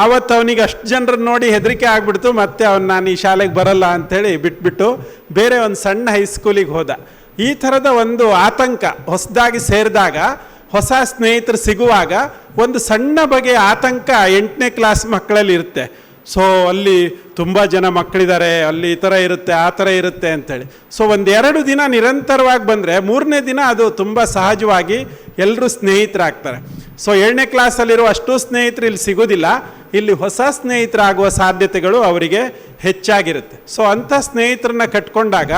ಆವತ್ತು ಅವನಿಗೆ ಅಷ್ಟು ಜನರನ್ನು ನೋಡಿ ಹೆದರಿಕೆ ಆಗಿಬಿಡ್ತು. ಮತ್ತೆ ನಾನು ಈ ಶಾಲೆಗೆ ಬರಲ್ಲ ಅಂಥೇಳಿ ಬಿಟ್ಬಿಟ್ಟು ಬೇರೆ ಒಂದು ಸಣ್ಣ ಹೈಸ್ಕೂಲಿಗೆ ಹೋದ. ಈ ಥರದ ಒಂದು ಆತಂಕ ಹೊಸದಾಗಿ ಸೇರಿದಾಗ, ಹೊಸ ಸ್ನೇಹಿತರು ಸಿಗುವಾಗ ಒಂದು ಸಣ್ಣ ಬಗೆಯ ಆತಂಕ 8ನೇ ಕ್ಲಾಸ್ ಮಕ್ಕಳಲ್ಲಿ ಇರುತ್ತೆ. ಸೊ ಅಲ್ಲಿ ತುಂಬ ಜನ ಮಕ್ಕಳಿದ್ದಾರೆ, ಅಲ್ಲಿ ಈ ಥರ ಇರುತ್ತೆ, ಆ ಥರ ಇರುತ್ತೆ ಅಂಥೇಳಿ. ಸೊ 1-2 ದಿನ ನಿರಂತರವಾಗಿ ಬಂದರೆ 3ನೇ ದಿನ ಅದು ತುಂಬ ಸಹಜವಾಗಿ ಎಲ್ಲರೂ ಸ್ನೇಹಿತರಾಗ್ತಾರೆ. ಸೊ 7ನೇ ಕ್ಲಾಸಲ್ಲಿರೋ ಅಷ್ಟು ಸ್ನೇಹಿತರು ಇಲ್ಲಿ ಸಿಗೋದಿಲ್ಲ. ಇಲ್ಲಿ ಹೊಸ ಸ್ನೇಹಿತರಾಗುವ ಸಾಧ್ಯತೆಗಳು ಅವರಿಗೆ ಹೆಚ್ಚಾಗಿರುತ್ತೆ. ಸೊ ಅಂಥ ಸ್ನೇಹಿತರನ್ನ ಕಟ್ಕೊಂಡಾಗ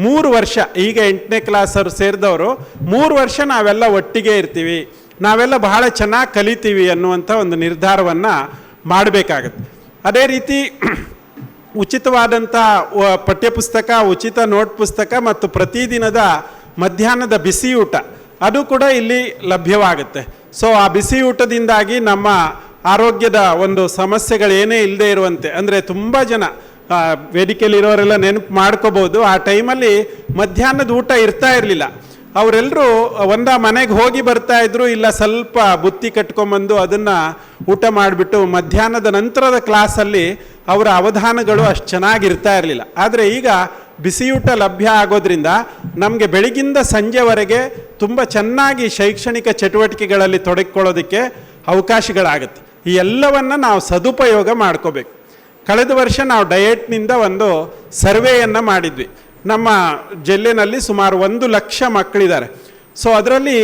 3 ವರ್ಷ, ಈಗ 8ನೇ ಕ್ಲಾಸ್ ಅವ್ರು ಸೇರಿದವರು 3 ವರ್ಷ ನಾವೆಲ್ಲ ಒಟ್ಟಿಗೆ ಇರ್ತೀವಿ, ನಾವೆಲ್ಲ ಬಹಳ ಚೆನ್ನಾಗಿ ಕಲಿತೀವಿ ಅನ್ನುವಂಥ ಒಂದು ನಿರ್ಧಾರವನ್ನು ಮಾಡಬೇಕಾಗತ್ತೆ. ಅದೇ ರೀತಿ ಉಚಿತವಾದಂಥ ಪಠ್ಯಪುಸ್ತಕ, ಉಚಿತ ನೋಟ್ ಪುಸ್ತಕ ಮತ್ತು ಪ್ರತಿದಿನದ ಮಧ್ಯಾಹ್ನದ ಬಿಸಿ ಊಟ ಅದು ಕೂಡ ಇಲ್ಲಿ ಲಭ್ಯವಾಗುತ್ತೆ. ಸೊ ಆ ಬಿಸಿ ಊಟದಿಂದಾಗಿ ನಮ್ಮ ಆರೋಗ್ಯದ ಒಂದು ಸಮಸ್ಯೆಗಳೇನೇ ಇಲ್ಲದೆ ಇರುವಂತೆ, ಅಂದರೆ ತುಂಬ ಜನ ವೇದಿಕೆಯಲ್ಲಿರೋರೆಲ್ಲ ನೆನಪು ಮಾಡ್ಕೋಬೋದು, ಆ ಟೈಮಲ್ಲಿ ಮಧ್ಯಾಹ್ನದ ಊಟ ಇರ್ತಾ ಇರಲಿಲ್ಲ. ಅವರೆಲ್ಲರೂ ಮನೆಗೆ ಹೋಗಿ ಬರ್ತಾಯಿದ್ರು, ಇಲ್ಲ ಸ್ವಲ್ಪ ಬುತ್ತಿ ಕಟ್ಕೊಂಬಂದು ಅದನ್ನು ಊಟ ಮಾಡಿಬಿಟ್ಟು ಮಧ್ಯಾಹ್ನದ ನಂತರದ ಕ್ಲಾಸಲ್ಲಿ ಅವರ ಅವಧಾನಗಳು ಅಷ್ಟು ಚೆನ್ನಾಗಿರ್ತಾ ಇರಲಿಲ್ಲ. ಆದರೆ ಈಗ ಬಿಸಿಯೂಟ ಲಭ್ಯ ಆಗೋದ್ರಿಂದ ನಮಗೆ ಬೆಳಗಿಂದ ಸಂಜೆವರೆಗೆ ತುಂಬ ಚೆನ್ನಾಗಿ ಶೈಕ್ಷಣಿಕ ಚಟುವಟಿಕೆಗಳಲ್ಲಿ ತೊಡಗಿಕೊಳ್ಳೋದಕ್ಕೆ ಅವಕಾಶಗಳಾಗುತ್ತೆ. ಈ ಎಲ್ಲವನ್ನು ನಾವು ಸದುಪಯೋಗ ಮಾಡ್ಕೋಬೇಕು. ಕಳೆದ ವರ್ಷ ನಾವು ಡಯಟ್ನಿಂದ ಒಂದು ಸರ್ವೆಯನ್ನು ಮಾಡಿದ್ವಿ. ನಮ್ಮ ಜಿಲ್ಲೆಯಲ್ಲಿ ಸುಮಾರು 1 ಲಕ್ಷ ಮಕ್ಕಳಿದ್ದಾರೆ. ಸೊ ಅದರಲ್ಲಿ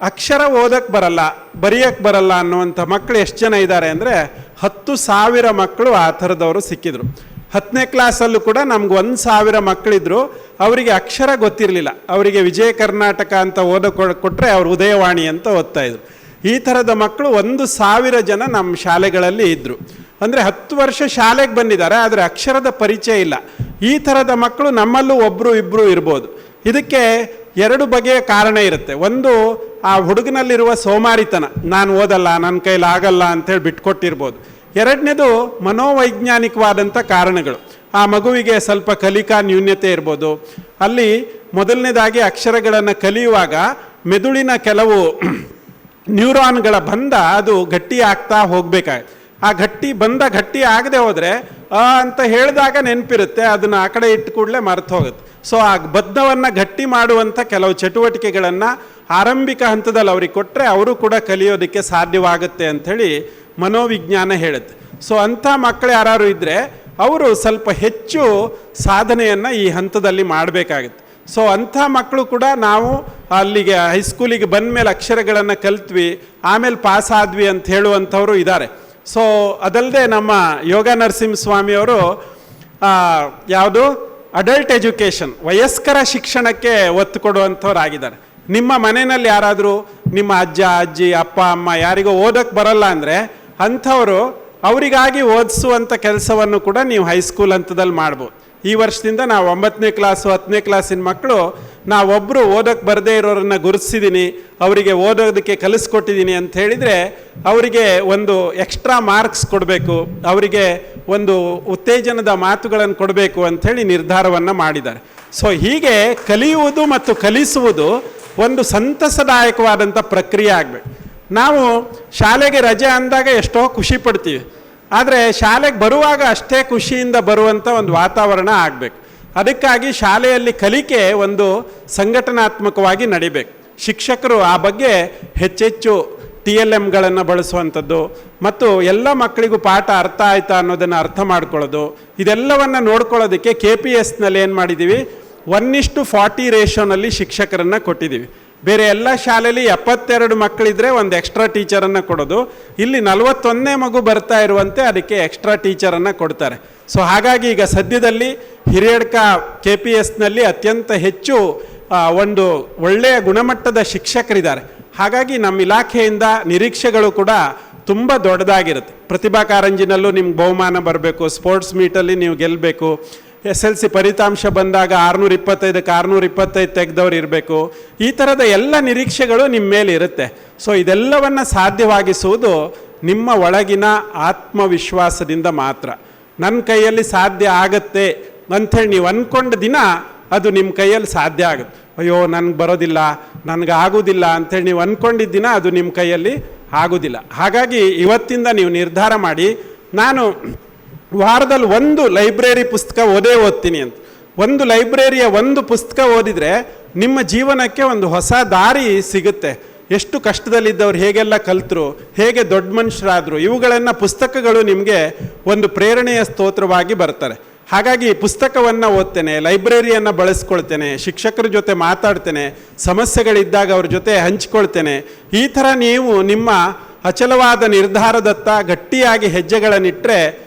ಅಕ್ಷರ ಓದಕ್ಕೆ ಬರಲ್ಲ, ಬರೆಯೋಕ್ಕೆ ಬರಲ್ಲ ಅನ್ನುವಂಥ ಮಕ್ಕಳು ಎಷ್ಟು ಜನ ಇದ್ದಾರೆ ಅಂದರೆ 10,000 ಮಕ್ಕಳು ಆ ಥರದವರು ಸಿಕ್ಕಿದ್ರು. 10ನೇ ಕ್ಲಾಸಲ್ಲೂ ಕೂಡ ನಮ್ಗೆ 1,000 ಮಕ್ಕಳಿದ್ರು. ಅವರಿಗೆ ಅಕ್ಷರ ಗೊತ್ತಿರಲಿಲ್ಲ. ಅವರಿಗೆ ವಿಜಯ ಕರ್ನಾಟಕ ಅಂತ ಕೊಟ್ಟರೆ ಅವರು ಉದಯವಾಣಿ ಅಂತ ಓದ್ತಾಯಿದ್ರು. ಈ ಥರದ ಮಕ್ಕಳು 1,000 ಜನ ನಮ್ಮ ಶಾಲೆಗಳಲ್ಲಿ ಇದ್ದರು. ಅಂದರೆ 10 ವರ್ಷ ಶಾಲೆಗೆ ಬಂದಿದ್ದಾರೆ, ಆದರೆ ಅಕ್ಷರದ ಪರಿಚಯ ಇಲ್ಲ. ಈ ಥರದ ಮಕ್ಕಳು ನಮ್ಮಲ್ಲೂ 1-2 ಇರ್ಬೋದು. ಇದಕ್ಕೆ 2 ಬಗೆಯ ಕಾರಣ ಇರುತ್ತೆ. ಒಂದು, ಆ ಹುಡುಗನಲ್ಲಿರುವ ಸೋಮಾರಿತನ, ನಾನು ಓದಲ್ಲ, ನನ್ನ ಕೈಲಾಗಲ್ಲ ಅಂಥೇಳಿ ಬಿಟ್ಕೊಟ್ಟಿರ್ಬೋದು. 2ನೇದು ಮನೋವೈಜ್ಞಾನಿಕವಾದಂಥ ಕಾರಣಗಳು. ಆ ಮಗುವಿಗೆ ಸ್ವಲ್ಪ ಕಲಿಕಾ ನ್ಯೂನ್ಯತೆ ಇರ್ಬೋದು. ಅಲ್ಲಿ ಮೊದಲನೇದಾಗಿ ಅಕ್ಷರಗಳನ್ನು ಕಲಿಯುವಾಗ ಮೆದುಳಿನ ಕೆಲವು ನ್ಯೂರಾನ್ಗಳ ಬಂಧ ಅದು ಗಟ್ಟಿ ಆಗ್ತಾ ಹೋಗಬೇಕಾಗುತ್ತೆ. ಆ ಗಟ್ಟಿ ಆಗದೆ ಹೋದರೆ ಅಂತ ಹೇಳಿದಾಗ ನೆನಪಿರುತ್ತೆ, ಅದನ್ನು ಆ ಕಡೆ ಇಟ್ಟು ಕೂಡಲೇ ಮರೆತು ಹೋಗುತ್ತೆ. ಸೊ ಆ ಬದ್ಧವನ್ನು ಗಟ್ಟಿ ಮಾಡುವಂಥ ಕೆಲವು ಚಟುವಟಿಕೆಗಳನ್ನು ಆರಂಭಿಕ ಹಂತದಲ್ಲಿ ಅವ್ರಿಗೆ ಕೊಟ್ಟರೆ ಅವರು ಕೂಡ ಕಲಿಯೋದಕ್ಕೆ ಸಾಧ್ಯವಾಗುತ್ತೆ ಅಂಥೇಳಿ ಮನೋವಿಜ್ಞಾನ ಹೇಳುತ್ತೆ. ಸೊ ಅಂಥ ಮಕ್ಕಳು ಯಾರು ಇದ್ದರೆ ಅವರು ಸ್ವಲ್ಪ ಹೆಚ್ಚು ಸಾಧನೆಯನ್ನು ಈ ಹಂತದಲ್ಲಿ ಮಾಡಬೇಕಾಗುತ್ತೆ. ಸೊ ಅಂಥ ಮಕ್ಕಳು ಕೂಡ ನಾವು ಅಲ್ಲಿಗೆ ಹೈಸ್ಕೂಲಿಗೆ ಬಂದ ಮೇಲೆ ಅಕ್ಷರಗಳನ್ನು ಕಲ್ತ್ವಿ, ಆಮೇಲೆ ಪಾಸ್ ಆದ್ವಿ ಅಂತ ಹೇಳುವಂಥವರು ಇದ್ದಾರೆ. ಸೊ ಅದಲ್ಲದೆ ನಮ್ಮ ಯೋಗ ನರಸಿಂಹಸ್ವಾಮಿಯವರು ಯಾವುದು ಅಡಲ್ಟ್ ಎಜುಕೇಷನ್, ವಯಸ್ಕರ ಶಿಕ್ಷಣಕ್ಕೆ ಒತ್ತು ಕೊಡುವಂಥವ್ರಾಗಿದ್ದಾರೆ. ನಿಮ್ಮ ಮನೆಯಲ್ಲಿ ಯಾರಾದರೂ ನಿಮ್ಮ ಅಜ್ಜ ಅಜ್ಜಿ ಅಪ್ಪ ಅಮ್ಮ ಯಾರಿಗೋ ಓದೋಕ್ಕೆ ಬರಲ್ಲ ಅಂದರೆ ಅಂಥವರು ಅವರಿಗಾಗಿ ಓದಿಸುವಂಥ ಕೆಲಸವನ್ನು ಕೂಡ ನೀವು ಹೈಸ್ಕೂಲ್ ಹಂತದಲ್ಲಿ ಮಾಡ್ಬೋದು. ಈ ವರ್ಷದಿಂದ ನಾವು 9ನೇ ಕ್ಲಾಸು 10ನೇ ಕ್ಲಾಸಿನ ಮಕ್ಕಳು ನಾವೊಬ್ಬರು ಓದೋಕ್ಕೆ ಬರದೇ ಇರೋರನ್ನ ಗುರುತಿಸಿದ್ದೀನಿ, ಅವರಿಗೆ ಓದೋದಕ್ಕೆ ಕಲಿಸ್ಕೊಟ್ಟಿದ್ದೀನಿ ಅಂತ ಹೇಳಿದರೆ ಅವರಿಗೆ ಒಂದು ಎಕ್ಸ್ಟ್ರಾ ಮಾರ್ಕ್ಸ್ ಕೊಡಬೇಕು, ಅವರಿಗೆ ಒಂದು ಉತ್ತೇಜನದ ಮಾತುಗಳನ್ನು ಕೊಡಬೇಕು ಅಂಥೇಳಿ ನಿರ್ಧಾರವನ್ನು ಮಾಡಿದ್ದಾರೆ. ಸೊ ಹೀಗೆ ಕಲಿಯುವುದು ಮತ್ತು ಕಲಿಸುವುದು ಒಂದು ಸಂತಸದಾಯಕವಾದಂಥ ಪ್ರಕ್ರಿಯೆ ಆಗಬೇಕು. ನಾವು ಶಾಲೆಗೆ ರಜೆ ಅಂದಾಗ ಎಷ್ಟೋ ಖುಷಿ ಪಡ್ತೀವಿ, ಆದರೆ ಶಾಲೆಗೆ ಬರುವಾಗ ಅಷ್ಟೇ ಖುಷಿಯಿಂದ ಬರುವಂಥ ಒಂದು ವಾತಾವರಣ ಆಗಬೇಕು. ಅದಕ್ಕಾಗಿ ಶಾಲೆಯಲ್ಲಿ ಕಲಿಕೆ ಒಂದು ಸಂಘಟನಾತ್ಮಕವಾಗಿ ನಡಿಬೇಕು. ಶಿಕ್ಷಕರು ಆ ಬಗ್ಗೆ ಹೆಚ್ಚೆಚ್ಚು TLMಗಳನ್ನು ಬಳಸುವಂಥದ್ದು ಮತ್ತು ಎಲ್ಲ ಮಕ್ಕಳಿಗೂ ಪಾಠ ಅರ್ಥ ಆಯ್ತಾ ಅನ್ನೋದನ್ನು ಅರ್ಥ ಮಾಡ್ಕೊಳ್ಳೋದು, ಇದೆಲ್ಲವನ್ನು ನೋಡ್ಕೊಳ್ಳೋದಕ್ಕೆ KPSನಲ್ಲಿ ಏನು ಮಾಡಿದ್ದೀವಿ, 1:40 ರೇಷೋನಲ್ಲಿ ಶಿಕ್ಷಕರನ್ನು ಕೊಟ್ಟಿದ್ದೀವಿ. ಬೇರೆ ಎಲ್ಲ ಶಾಲೆಯಲ್ಲಿ 72 ಮಕ್ಕಳಿದ್ರೆ ಒಂದು ಎಕ್ಸ್ಟ್ರಾ ಟೀಚರನ್ನು ಕೊಡೋದು, ಇಲ್ಲಿ 41ನೇ ಮಗು ಬರ್ತಾ ಇರುವಂತೆ ಅದಕ್ಕೆ ಎಕ್ಸ್ಟ್ರಾ ಟೀಚರನ್ನು ಕೊಡ್ತಾರೆ. ಸೊ ಹಾಗಾಗಿ ಈಗ ಸದ್ಯದಲ್ಲಿ ಹಿರಿಯಡ್ಕ KPSನಲ್ಲಿ ಅತ್ಯಂತ ಹೆಚ್ಚು ಒಂದು ಒಳ್ಳೆಯ ಗುಣಮಟ್ಟದ ಶಿಕ್ಷಕರಿದ್ದಾರೆ. ಹಾಗಾಗಿ ನಮ್ಮ ಇಲಾಖೆಯಿಂದ ನಿರೀಕ್ಷೆಗಳು ಕೂಡ ತುಂಬ ದೊಡ್ಡದಾಗಿರುತ್ತೆ. ಪ್ರತಿಭಾ ಕಾರಂಜಿನಲ್ಲೂ ನಿಮ್ಗೆ ಬಹುಮಾನ ಬರಬೇಕು, ಸ್ಪೋರ್ಟ್ಸ್ ಮೀಟಲ್ಲಿ ನೀವು ಗೆಲ್ಲಬೇಕು, SLC ಫಲಿತಾಂಶ ಬಂದಾಗ 625ಕ್ಕೆ 625 ತೆಗೆದವ್ರು ಇರಬೇಕು. ಈ ಥರದ ಎಲ್ಲ ನಿರೀಕ್ಷೆಗಳು ನಿಮ್ಮ ಮೇಲೆ ಇರುತ್ತೆ. ಸೊ ಇದೆಲ್ಲವನ್ನು ಸಾಧ್ಯವಾಗಿಸುವುದು ನಿಮ್ಮ ಒಳಗಿನ ಆತ್ಮವಿಶ್ವಾಸದಿಂದ ಮಾತ್ರ. ನನ್ನ ಕೈಯಲ್ಲಿ ಸಾಧ್ಯ ಆಗತ್ತೆ ಅಂಥೇಳಿ ನೀವು ಅಂದ್ಕೊಂಡ ದಿನ ಅದು ನಿಮ್ಮ ಕೈಯಲ್ಲಿ ಸಾಧ್ಯ ಆಗುತ್ತೆ. ಅಯ್ಯೋ ನನಗೆ ಬರೋದಿಲ್ಲ, ನನಗೆ ಆಗೋದಿಲ್ಲ ಅಂಥೇಳಿ ನೀವು ಅಂದ್ಕೊಂಡಿದ್ದ ದಿನ ಅದು ನಿಮ್ಮ ಕೈಯಲ್ಲಿ ಆಗೋದಿಲ್ಲ. ಹಾಗಾಗಿ ಇವತ್ತಿಂದ ನೀವು ನಿರ್ಧಾರ ಮಾಡಿ, ನಾನು ವಾರದಲ್ಲಿ ಒಂದು ಲೈಬ್ರರಿ ಪುಸ್ತಕ ಓದ್ತೀನಿ ಅಂತ. ಒಂದು ಲೈಬ್ರರಿಯ ಒಂದು ಪುಸ್ತಕ ಓದಿದರೆ ನಿಮ್ಮ ಜೀವನಕ್ಕೆ ಒಂದು ಹೊಸ ದಾರಿ ಸಿಗುತ್ತೆ. ಎಷ್ಟು ಕಷ್ಟದಲ್ಲಿದ್ದವ್ರು ಹೇಗೆಲ್ಲ ಕಲ್ತರು, ಹೇಗೆ ದೊಡ್ಡ ಮನುಷ್ಯರಾದರು, ಇವುಗಳನ್ನು ಪುಸ್ತಕಗಳು ನಿಮಗೆ ಒಂದು ಪ್ರೇರಣೆಯ ಸ್ತೋತ್ರವಾಗಿ ಬರ್ತಾರೆ. ಹಾಗಾಗಿ ಪುಸ್ತಕವನ್ನು ಓದ್ತೇನೆ, ಲೈಬ್ರರಿಯನ್ನು ಬಳಸ್ಕೊಳ್ತೇನೆ, ಶಿಕ್ಷಕರ ಜೊತೆ ಮಾತಾಡ್ತೇನೆ, ಸಮಸ್ಯೆಗಳಿದ್ದಾಗ ಅವ್ರ ಜೊತೆ ಹಂಚ್ಕೊಳ್ತೇನೆ. ಈ ಥರ ನೀವು ನಿಮ್ಮ ಅಚಲವಾದ ನಿರ್ಧಾರದತ್ತ ಗಟ್ಟಿಯಾಗಿ ಹೆಜ್ಜೆಗಳನ್ನಿಟ್ಟರೆ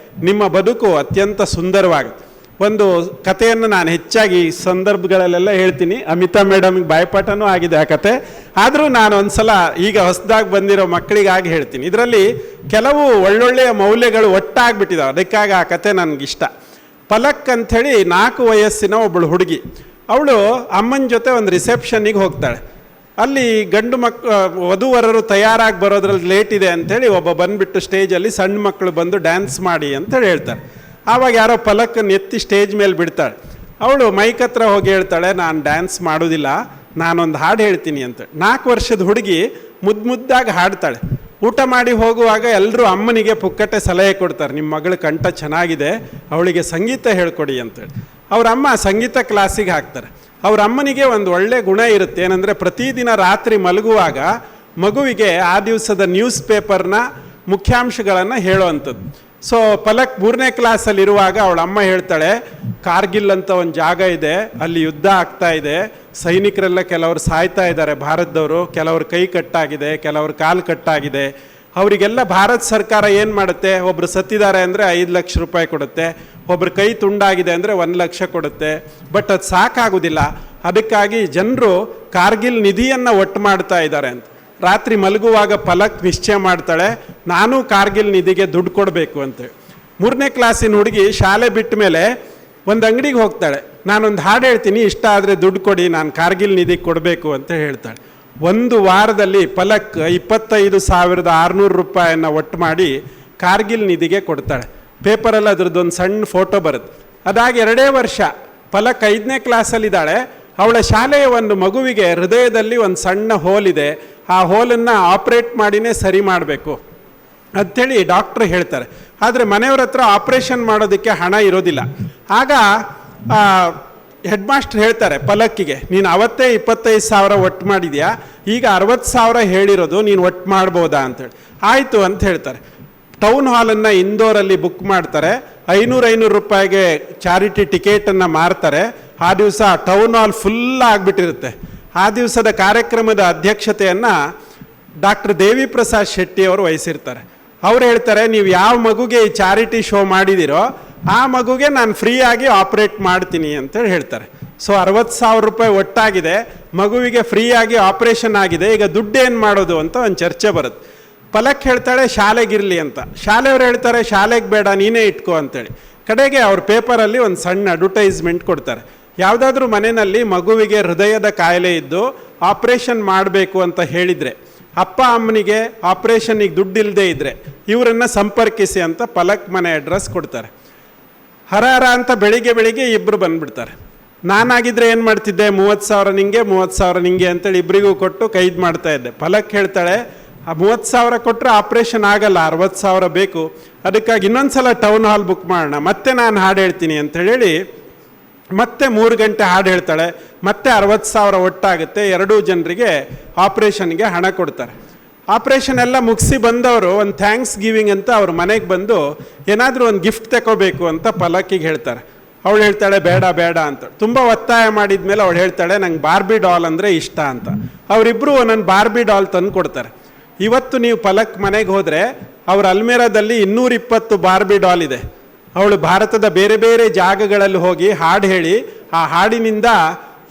ನಿಮ್ಮ ಬದುಕು ಅತ್ಯಂತ ಸುಂದರವಾಗುತ್ತೆ. ಒಂದು ಕಥೆಯನ್ನು ನಾನು ಹೆಚ್ಚಾಗಿ ಈ ಸಂದರ್ಭಗಳಲ್ಲೆಲ್ಲ ಹೇಳ್ತೀನಿ. ಅಮಿತಾ ಮೇಡಮ್ಗೆ ಬಾಯ್ಪಾಠನೂ ಆಗಿದೆ ಆ ಕತೆ, ಆದರೂ ನಾನು ಒಂದು ಸಲ ಈಗ ಹೊಸದಾಗಿ ಬಂದಿರೋ ಮಕ್ಕಳಿಗಾಗಿ ಹೇಳ್ತೀನಿ. ಇದರಲ್ಲಿ ಕೆಲವು ಒಳ್ಳೊಳ್ಳೆಯ ಮೌಲ್ಯಗಳು ಒಟ್ಟಾಗ್ಬಿಟ್ಟಿದ್ದಾವೆ, ಅದಕ್ಕಾಗಿ ಆ ಕತೆ ನನಗಿಷ್ಟ. ಪಲಕ್ ಅಂಥೇಳಿ 4 ವಯಸ್ಸಿನ ಒಬ್ಬಳು ಹುಡುಗಿ, ಅವಳು ಅಮ್ಮನ ಜೊತೆ ಒಂದು ರಿಸೆಪ್ಷನ್ನಿಗೆ ಹೋಗ್ತಾಳೆ. ಅಲ್ಲಿ ಗಂಡು ವಧುವರರು ತಯಾರಾಗಿ ಬರೋದ್ರಲ್ಲಿ ಲೇಟ್ ಇದೆ ಅಂಥೇಳಿ ಒಬ್ಬ ಬಂದುಬಿಟ್ಟು ಸ್ಟೇಜಲ್ಲಿ ಸಣ್ಣ ಮಕ್ಕಳು ಬಂದು ಡ್ಯಾನ್ಸ್ ಮಾಡಿ ಅಂತೇಳಿ ಹೇಳ್ತಾರೆ. ಆವಾಗ ಯಾರೋ ಪಲಕ್ಕನ್ನು ಎತ್ತಿ ಸ್ಟೇಜ್ ಮೇಲೆ ಬಿಡ್ತಾಳೆ. ಅವಳು ಮೈಕ್ ಹತ್ರ ಹೋಗಿ ಹೇಳ್ತಾಳೆ, ನಾನು ಡ್ಯಾನ್ಸ್ ಮಾಡೋದಿಲ್ಲ, ನಾನೊಂದು ಹಾಡು ಹೇಳ್ತೀನಿ ಅಂತ. 4 ವರ್ಷದ ಹುಡುಗಿ ಮುದ್ದಾಗಿ ಹಾಡ್ತಾಳೆ. ಊಟ ಮಾಡಿ ಹೋಗುವಾಗ ಎಲ್ಲರೂ ಅಮ್ಮನಿಗೆ ಪುಕ್ಕಟ್ಟೆ ಸಲಹೆ ಕೊಡ್ತಾರೆ, ನಿಮ್ಮ ಮಗಳ ಕಂಠ ಚೆನ್ನಾಗಿದೆ, ಅವಳಿಗೆ ಸಂಗೀತ ಹೇಳ್ಕೊಡಿ ಅಂತೇಳಿ. ಅವ್ರ ಅಮ್ಮ ಸಂಗೀತ ಕ್ಲಾಸಿಗೆ ಹಾಕ್ತಾರೆ. ಅವ್ರ ಅಮ್ಮನಿಗೆ ಒಂದು ಒಳ್ಳೆ ಗುಣ ಇರುತ್ತೆ, ಏನಂದರೆ ಪ್ರತಿದಿನ ರಾತ್ರಿ ಮಲಗುವಾಗ ಮಗುವಿಗೆ ಆ ದಿವಸದ ನ್ಯೂಸ್ ಪೇಪರ್ನ ಮುಖ್ಯಾಂಶಗಳನ್ನು ಹೇಳೋವಂಥದ್ದು. ಸೊ ಪಲಕ್ 3ನೇ ಕ್ಲಾಸಲ್ಲಿರುವಾಗ ಅವಳ ಅಮ್ಮ ಹೇಳ್ತಾಳೆ, ಕಾರ್ಗಿಲ್ ಅಂತ ಒಂದು ಜಾಗ ಇದೆ, ಅಲ್ಲಿ ಯುದ್ಧ ಆಗ್ತಾ ಇದೆ, ಸೈನಿಕರೆಲ್ಲ ಕೆಲವರು ಸಾಯ್ತಾ ಇದ್ದಾರೆ ಭಾರತದವರು, ಕೆಲವ್ರ ಕೈ ಕಟ್ಟಾಗಿದೆ, ಕೆಲವ್ರ ಕಾಲು ಕಟ್ಟಾಗಿದೆ. ಅವರಿಗೆಲ್ಲ ಭಾರತ ಸರ್ಕಾರ ಏನು ಮಾಡುತ್ತೆ, ಒಬ್ಬರು ಸತ್ತಿದ್ದಾರೆ ಅಂದರೆ 5 ಲಕ್ಷ ರೂಪಾಯಿ ಕೊಡುತ್ತೆ, ಒಬ್ಬರ ಕೈ ತುಂಡಾಗಿದೆ ಅಂದರೆ 1 ಲಕ್ಷ ಕೊಡುತ್ತೆ. ಬಟ್ ಅದು ಸಾಕಾಗೋದಿಲ್ಲ, ಅದಕ್ಕಾಗಿ ಜನರು ಕಾರ್ಗಿಲ್ ನಿಧಿಯನ್ನು ಒಟ್ಟು ಮಾಡ್ತಾ ಇದ್ದಾರೆ ಅಂತ. ರಾತ್ರಿ ಮಲಗುವಾಗ ಪಲಕ್ ನಿಶ್ಚಯ ಮಾಡ್ತಾಳೆ, ನಾನು ಕಾರ್ಗಿಲ್ ನಿಧಿಗೆ ದುಡ್ಡು ಕೊಡಬೇಕು ಅಂತೇಳಿ. 3ನೇ ಕ್ಲಾಸಿನ ಹುಡುಗಿ ಶಾಲೆ ಬಿಟ್ಟ ಮೇಲೆ ಒಂದು ಅಂಗಡಿಗೆ ಹೋಗ್ತಾಳೆ, ನಾನೊಂದು ಹಾಡು ಹೇಳ್ತೀನಿ, ಇಷ್ಟ ಆದರೆ ದುಡ್ಡು ಕೊಡಿ, ನಾನು ಕಾರ್ಗಿಲ್ ನಿಧಿಗೆ ಕೊಡಬೇಕು ಅಂತ ಹೇಳ್ತಾಳೆ. 1 ವಾರದಲ್ಲಿ ಪಲಕ್ 25,600 ರೂಪಾಯಿಯನ್ನು ಒಟ್ಟು ಮಾಡಿ ಕಾರ್ಗಿಲ್ ನಿಧಿಗೆ ಕೊಡ್ತಾಳೆ. ಪೇಪರಲ್ಲಿ ಅದ್ರದ್ದೊಂದು ಸಣ್ಣ ಫೋಟೋ ಬರುತ್ತೆ. ಅದಾಗಿ 2 ವರ್ಷ ಪಲಕ್ 5ನೇ ಕ್ಲಾಸಲ್ಲಿದ್ದಾಳೆ. ಅವಳ ಶಾಲೆಯ ಒಂದು ಮಗುವಿಗೆ ಹೃದಯದಲ್ಲಿ ಒಂದು ಸಣ್ಣ ಹೋಲಿದೆ, ಆ ಹೋಲನ್ನು ಆಪ್ರೇಟ್ ಮಾಡಿನೇ ಸರಿ ಮಾಡಬೇಕು ಅಂಥೇಳಿ ಡಾಕ್ಟ್ರು ಹೇಳ್ತಾರೆ. ಆದರೆ ಮನೆಯವ್ರ ಹತ್ರ ಆಪ್ರೇಷನ್ ಮಾಡೋದಕ್ಕೆ ಹಣ ಇರೋದಿಲ್ಲ. ಆಗ ಹೆಡ್ ಮಾಸ್ಟರ್ ಹೇಳ್ತಾರೆ ಪಲಕ್ಕಿಗೆ, ನೀನು ಅವತ್ತೇ 25,000 ಒಟ್ಟು ಮಾಡಿದ್ಯಾ, ಈಗ 60,000 ಹೇಳಿರೋದು, ನೀನು ಒಟ್ಟು ಮಾಡ್ಬೋದಾ ಅಂತೇಳಿ. ಆಯಿತು ಅಂತ ಹೇಳ್ತಾರೆ. ಟೌನ್ ಹಾಲನ್ನು ಇಂದೋರಲ್ಲಿ ಬುಕ್ ಮಾಡ್ತಾರೆ, 500 ರೂಪಾಯಿಗೆ ಚಾರಿಟಿ ಟಿಕೆಟನ್ನು ಮಾರ್ತಾರೆ. ಆ ದಿವಸ ಟೌನ್ ಹಾಲ್ ಫುಲ್ ಆಗಿಬಿಟ್ಟಿರುತ್ತೆ. ಆ ದಿವಸದ ಕಾರ್ಯಕ್ರಮದ ಅಧ್ಯಕ್ಷತೆಯನ್ನು ಡಾಕ್ಟರ್ ದೇವಿ ಪ್ರಸಾದ್ ಶೆಟ್ಟಿ ಅವರು ವಹಿಸಿರ್ತಾರೆ. ಅವ್ರು ಹೇಳ್ತಾರೆ, ನೀವು ಯಾವ ಮಗುಗೆ ಈ ಚಾರಿಟಿ ಶೋ ಮಾಡಿದಿರೋ ಆ ಮಗುಗೆ ನಾನು ಫ್ರೀಯಾಗಿ ಆಪ್ರೇಟ್ ಮಾಡ್ತೀನಿ ಅಂತೇಳಿ ಹೇಳ್ತಾರೆ. ಸೊ 60,000 ರೂಪಾಯಿ ಒಟ್ಟಾಗಿದೆ, ಮಗುವಿಗೆ ಫ್ರೀಯಾಗಿ ಆಪ್ರೇಷನ್ ಆಗಿದೆ, ಈಗ ದುಡ್ಡು ಏನು ಮಾಡೋದು ಅಂತ ಒಂದು ಚರ್ಚೆ ಬರುತ್ತೆ. ಪಲಕ್ ಹೇಳ್ತಾಳೆ ಶಾಲೆಗಿರಲಿ ಅಂತ. ಶಾಲೆಯವ್ರು ಹೇಳ್ತಾರೆ ಶಾಲೆಗೆ ಬೇಡ, ನೀನೇ ಇಟ್ಕೋ ಅಂತೇಳಿ. ಕಡೆಗೆ ಅವ್ರ ಪೇಪರಲ್ಲಿ ಒಂದು ಸಣ್ಣ ಅಡ್ವರ್ಟೈಸ್ಮೆಂಟ್ ಕೊಡ್ತಾರೆ. ಯಾವುದಾದ್ರೂ ಮನೆಯಲ್ಲಿ ಮಗುವಿಗೆ ಹೃದಯದ ಕಾಯಿಲೆ ಇದ್ದು ಆಪ್ರೇಷನ್ ಮಾಡಬೇಕು ಅಂತ ಹೇಳಿದರೆ, ಅಪ್ಪ ಅಮ್ಮನಿಗೆ ಆಪ್ರೇಷನ್ನಿಗೆ ದುಡ್ಡಿಲ್ಲದೆ ಇದ್ದರೆ ಇವರನ್ನು ಸಂಪರ್ಕಿಸಿ ಅಂತ ಫಲಕ್ ಮನೆ ಅಡ್ರೆಸ್ ಕೊಡ್ತಾರೆ. ಹರ ಅಂತ ಬೆಳಿಗ್ಗೆ ಇಬ್ಬರು ಬಂದುಬಿಡ್ತಾರೆ. ನಾನಾಗಿದ್ದರೆ ಏನು ಮಾಡ್ತಿದ್ದೆ, 30,000 ನಿಂಗೆ 30,000 ನಿಂಗೆ ಅಂತೇಳಿ ಇಬ್ಬರಿಗೂ ಕೊಟ್ಟು ಕೈದು ಮಾಡ್ತಾಯಿದ್ದೆ. ಫಲಕ್ ಹೇಳ್ತಾಳೆ, ಆ 30,000 ಕೊಟ್ಟರೆ ಆಪ್ರೇಷನ್ ಆಗಲ್ಲ, 60,000 ಬೇಕು, ಅದಕ್ಕಾಗಿ ಇನ್ನೊಂದು ಸಲ ಟೌನ್ ಹಾಲ್ ಬುಕ್ ಮಾಡೋಣ, ಮತ್ತೆ ನಾನು ಹಾಡು ಹೇಳ್ತೀನಿ ಅಂತೇಳಿ ಮತ್ತೆ 3 ಗಂಟೆ ಹಾಡು ಹೇಳ್ತಾಳೆ. ಮತ್ತೆ 60,000 ಒಟ್ಟಾಗುತ್ತೆ. 2 ಜನರಿಗೆ ಆಪ್ರೇಷನ್ಗೆ ಹಣ ಕೊಡ್ತಾರೆ. ಆಪ್ರೇಷನ್ ಎಲ್ಲ ಮುಗಿಸಿ ಬಂದವರು ಒಂದು ಥ್ಯಾಂಕ್ಸ್ ಗಿವಿಂಗ್ ಅಂತ ಅವ್ರ ಮನೆಗೆ ಬಂದು ಏನಾದರೂ ಒಂದು ಗಿಫ್ಟ್ ತಗೋಬೇಕು ಅಂತ ಫಲಕ್ಕಿಗೆ ಹೇಳ್ತಾರೆ. ಅವಳು ಹೇಳ್ತಾಳೆ ಬೇಡ ಬೇಡ ಅಂತ. ತುಂಬ ಒತ್ತಾಯ ಮಾಡಿದ ಮೇಲೆ ಅವಳು ಹೇಳ್ತಾಳೆ ನಂಗೆ ಬಾರ್ಬಿ ಡಾಲ್ ಅಂದರೆ ಇಷ್ಟ ಅಂತ. ಅವರಿಬ್ಬರು ಒಂದೊಂದು ಬಾರ್ಬಿ ಡಾಲ್ ತಂದು ಕೊಡ್ತಾರೆ. ಇವತ್ತು ನೀವು ಫಲಕ್ ಮನೆಗೆ ಹೋದರೆ ಅವ್ರ ಅಲ್ಮೇರಾದಲ್ಲಿ 220 ಬಾರ್ಬಿ ಡಾಲ್ ಇದೆ. ಅವಳು ಭಾರತದ ಬೇರೆ ಬೇರೆ ಜಾಗಗಳಲ್ಲಿ ಹೋಗಿ ಹಾಡು ಹೇಳಿ ಆ ಹಾಡಿನಿಂದ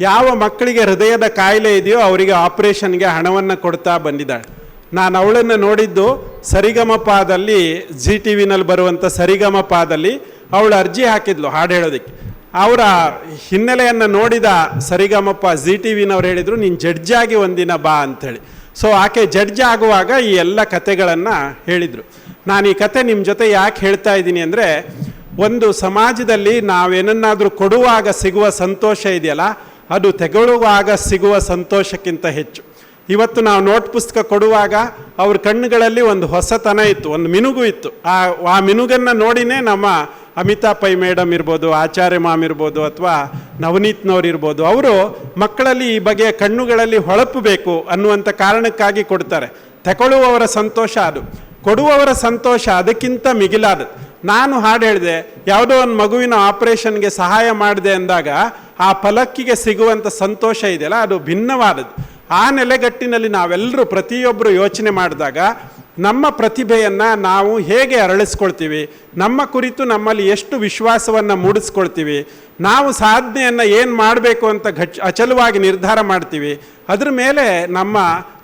ಯಾವ ಮಕ್ಕಳಿಗೆ ಹೃದಯದ ಕಾಯಿಲೆ ಇದೆಯೋ ಅವರಿಗೆ ಆಪ್ರೇಷನ್ಗೆ ಹಣವನ್ನು ಕೊಡ್ತಾ ಬಂದಿದ್ದಾಳೆ. ನಾನು ಅವಳನ್ನು ನೋಡಿದ್ದು ಸರಿಗಮಪದಲ್ಲಿ, ಜಿ ಟಿ ವಿನಲ್ಲಿ ಬರುವಂಥ ಸರಿಗಮಪದಲ್ಲಿ ಅವಳು ಅರ್ಜಿ ಹಾಕಿದ್ಲು ಹಾಡು ಹೇಳೋದಕ್ಕೆ. ಅವರ ಹಿನ್ನೆಲೆಯನ್ನು ನೋಡಿದ ಸರಿಗಮಪ ಜಿ ಟಿ ವಿನವ್ರು ಹೇಳಿದರು ನೀನು ಜಡ್ಜಾಗಿ ಒಂದಿನ ಬಾ ಅಂಥೇಳಿ. ಸೊ ಆಕೆ ಜಡ್ಜ್ ಆಗುವಾಗ ಈ ಎಲ್ಲ ಕತೆಗಳನ್ನು ಹೇಳಿದರು. ನಾನು ಈ ಕತೆ ನಿಮ್ಮ ಜೊತೆ ಯಾಕೆ ಹೇಳ್ತಾ ಇದ್ದೀನಿ ಅಂದರೆ, ಒಂದು ಸಮಾಜದಲ್ಲಿ ನಾವೇನನ್ನಾದರೂ ಕೊಡುವಾಗ ಸಿಗುವ ಸಂತೋಷ ಇದೆಯಲ್ಲ, ಅದು ತೆಗೊಳ್ಳುವಾಗ ಸಿಗುವ ಸಂತೋಷಕ್ಕಿಂತ ಹೆಚ್ಚು. ಇವತ್ತು ನಾವು ನೋಟ್ ಪುಸ್ತಕ ಕೊಡುವಾಗ ಅವ್ರ ಕಣ್ಣುಗಳಲ್ಲಿ ಒಂದು ಹೊಸತನ ಇತ್ತು, ಒಂದು ಮಿನುಗು ಇತ್ತು. ಆ ಮಿನುಗನ್ನು ನೋಡಿನೇ ನಮ್ಮ ಅಮಿತಾ ಪೈ ಮೇಡಮ್ ಇರ್ಬೋದು, ಆಚಾರ್ಯ ಮಾಮ್ ಇರ್ಬೋದು, ಅಥವಾ ನವನೀತ್ನವ್ರು ಇರ್ಬೋದು, ಅವರು ಮಕ್ಕಳಲ್ಲಿ ಈ ಬಗೆಯ ಕಣ್ಣುಗಳಲ್ಲಿ ಹೊಳಪು ಬೇಕು ಅನ್ನುವಂಥ ಕಾರಣಕ್ಕಾಗಿ ಕೊಡ್ತಾರೆ. ತಗೊಳ್ಳುವವರ ಸಂತೋಷ ಅದು, ಕೊಡುವವರ ಸಂತೋಷ ಅದಕ್ಕಿಂತ ಮಿಗಿಲಾದ. ನಾನು ಹಾಡು ಹೇಳಿದೆ, ಯಾವುದೋ ಒಂದು ಮಗುವಿನ ಆಪ್ರೇಷನ್ಗೆ ಸಹಾಯ ಮಾಡಿದೆ ಅಂದಾಗ ಆ ಫಲಕ್ಕಿಗೆ ಸಿಗುವಂಥ ಸಂತೋಷ ಇದೆಯಲ್ಲ, ಅದು ಭಿನ್ನವಾದದ್ದು. ಆ ನೆಲೆಗಟ್ಟಿನಲ್ಲಿ ನಾವೆಲ್ಲರೂ ಪ್ರತಿಯೊಬ್ಬರು ಯೋಚನೆ ಮಾಡಿದಾಗ ನಮ್ಮ ಪ್ರತಿಭೆಯನ್ನು ನಾವು ಹೇಗೆ ಅರಳಿಸ್ಕೊಳ್ತೀವಿ, ನಮ್ಮ ಕುರಿತು ನಮ್ಮಲ್ಲಿ ಎಷ್ಟು ವಿಶ್ವಾಸವನ್ನು ಮೂಡಿಸ್ಕೊಳ್ತೀವಿ, ನಾವು ಸಾಧನೆಯನ್ನು ಏನು ಮಾಡಬೇಕು ಅಂತ ಅಚಲವಾಗಿ ನಿರ್ಧಾರ ಮಾಡ್ತೀವಿ, ಅದ್ರ ಮೇಲೆ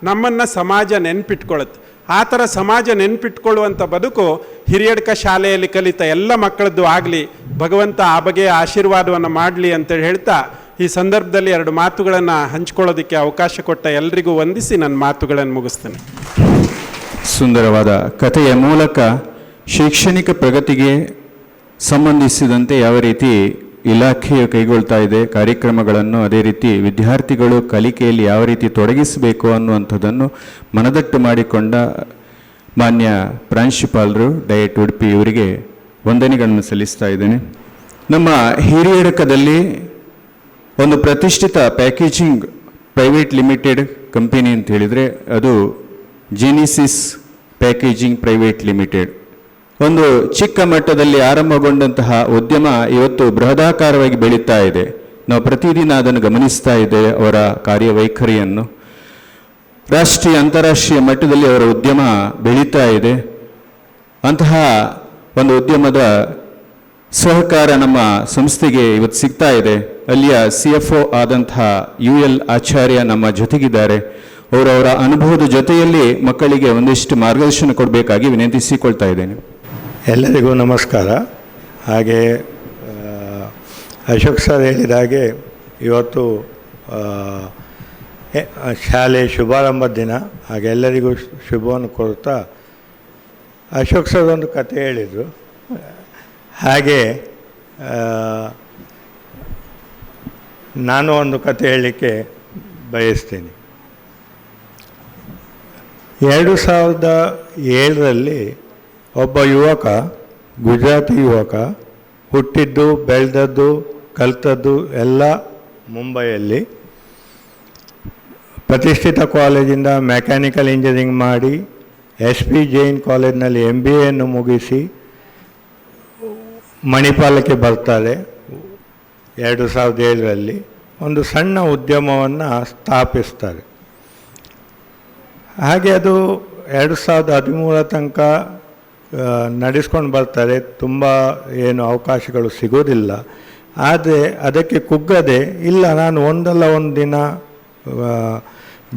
ನಮ್ಮನ್ನು ಸಮಾಜ ನೆನ್ಪಿಟ್ಕೊಳ್ಳುತ್ತೆ. ಆ ಥರ ಸಮಾಜ ನೆನ್ಪಿಟ್ಕೊಳ್ಳುವಂಥ ಬದುಕು ಹಿರಿಯಡ್ಕ ಶಾಲೆಯಲ್ಲಿ ಕಲಿತ ಎಲ್ಲ ಮಕ್ಕಳದ್ದು ಆಗಲಿ, ಭಗವಂತ ಆ ಬಗೆಯ ಆಶೀರ್ವಾದವನ್ನು ಮಾಡಲಿ ಅಂತೇಳಿ ಹೇಳ್ತಾ ಈ ಸಂದರ್ಭದಲ್ಲಿ 2 ಮಾತುಗಳನ್ನು ಹಂಚ್ಕೊಳ್ಳೋದಕ್ಕೆ ಅವಕಾಶ ಕೊಟ್ಟ ಎಲ್ರಿಗೂ ವಂದಿಸಿ ನನ್ನ ಮಾತುಗಳನ್ನು ಮುಗಿಸ್ತೇನೆ. ಸುಂದರವಾದ ಕಥೆಯ ಮೂಲಕ ಶೈಕ್ಷಣಿಕ ಪ್ರಗತಿಗೆ ಸಂಬಂಧಿಸಿದಂತೆ ಯಾವ ರೀತಿ ಇಲಾಖೆಯು ಕೈಗೊಳ್ತಾ ಇದೆ ಕಾರ್ಯಕ್ರಮಗಳನ್ನು, ಅದೇ ರೀತಿ ವಿದ್ಯಾರ್ಥಿಗಳು ಕಲಿಕೆಯಲ್ಲಿ ಯಾವ ರೀತಿ ತೊಡಗಿಸಬೇಕು ಅನ್ನುವಂಥದ್ದನ್ನು ಮನದಟ್ಟು ಮಾಡಿಕೊಂಡ ಮಾನ್ಯ ಪ್ರಾಂಶುಪಾಲರು ಡಯಟ್ ಉಡುಪಿ ಇವರಿಗೆ ವಂದನೆಗಳನ್ನು ಸಲ್ಲಿಸ್ತಾ ಇದ್ದೇನೆ. ನಮ್ಮ ಹಿರಿಯಡಕದಲ್ಲಿ ಒಂದು ಪ್ರತಿಷ್ಠಿತ ಪ್ಯಾಕೇಜಿಂಗ್ ಪ್ರೈವೇಟ್ ಲಿಮಿಟೆಡ್ ಕಂಪನಿ ಅಂತ ಹೇಳಿದರೆ ಅದು ಜೆನಿಸಿಸ್ ಪ್ಯಾಕೇಜಿಂಗ್ ಪ್ರೈವೇಟ್ ಲಿಮಿಟೆಡ್. ಒಂದು ಚಿಕ್ಕ ಮಟ್ಟದಲ್ಲಿ ಆರಂಭಗೊಂಡಂತಹ ಉದ್ಯಮ ಇವತ್ತು ಬೃಹದಾಕಾರವಾಗಿ ಬೆಳೀತಾ ಇದೆ. ನಾವು ಪ್ರತಿದಿನ ಅದನ್ನು ಗಮನಿಸ್ತಾ ಇದ್ದೇವೆ. ಅವರ ಕಾರ್ಯವೈಖರಿಯನ್ನು ರಾಷ್ಟ್ರೀಯ ಅಂತಾರಾಷ್ಟ್ರೀಯ ಮಟ್ಟದಲ್ಲಿ ಅವರ ಉದ್ಯಮ ಬೆಳೀತಾ ಇದೆ. ಅಂತಹ ಒಂದು ಉದ್ಯಮದ ಸಹಕಾರ ನಮ್ಮ ಸಂಸ್ಥೆಗೆ ಇವತ್ತು ಸಿಗ್ತಾ ಇದೆ. ಅಲ್ಲಿಯ CFO ಆದಂತಹ UL ಆಚಾರ್ಯ ನಮ್ಮ ಜೊತೆಗಿದ್ದಾರೆ. ಅವರವರ ಅನುಭವದ ಜೊತೆಯಲ್ಲಿ ಮಕ್ಕಳಿಗೆ ಒಂದಿಷ್ಟು ಮಾರ್ಗದರ್ಶನ ಕೊಡಬೇಕಾಗಿ ವಿನಂತಿಸಿಕೊಳ್ತಾ ಇದ್ದೇನೆ. ಎಲ್ಲರಿಗೂ ನಮಸ್ಕಾರ. ಹಾಗೆ ಅಶೋಕ್ ಸರ್ ಹೇಳಿದ ಹಾಗೆ ಇವತ್ತು ಶಾಲೆ ಶುಭಾರಂಭದ ದಿನ. ಹಾಗೆ ಎಲ್ಲರಿಗೂ ಶುಭವನ್ನು ಕೊಡ್ತಾ ಅಶೋಕ್ ಸರ್ ಒಂದು ಕತೆ ಹೇಳಿದರು. ಹಾಗೆ ನಾನು ಒಂದು ಕತೆ ಹೇಳಲಿಕ್ಕೆ ಬಯಸ್ತೀನಿ. 2007ರಲ್ಲಿ ಒಬ್ಬ ಯುವಕ, ಗುಜರಾತಿ ಯುವಕ, ಹುಟ್ಟಿದ್ದು ಬೆಳೆದದ್ದು ಕಲಿತದ್ದು ಎಲ್ಲ ಮುಂಬೈಯಲ್ಲಿ, ಪ್ರತಿಷ್ಠಿತ ಕಾಲೇಜಿಂದ ಮೆಕ್ಯಾನಿಕಲ್ ಇಂಜಿನಿಯರಿಂಗ್ ಮಾಡಿ SP ಜೈನ್ ಕಾಲೇಜಿನಲ್ಲಿ MBAಯನ್ನು ಮುಗಿಸಿ ಮಣಿಪಾಲಕ್ಕೆ ಬರ್ತಾರೆ. 2007ರಲ್ಲಿ ಒಂದು ಸಣ್ಣ ಉದ್ಯಮವನ್ನು ಸ್ಥಾಪಿಸ್ತಾರೆ. ಹಾಗೆ ಅದು 2013 ತನಕ ನಡೆಸ್ಕೊಂಡು ಬರ್ತಾರೆ. ತುಂಬ ಏನು ಅವಕಾಶಗಳು ಸಿಗೋದಿಲ್ಲ. ಆದರೆ ಅದಕ್ಕೆ ಕುಗ್ಗದೆ, ಇಲ್ಲ ನಾನು ಒಂದಲ್ಲ ಒಂದು ದಿನ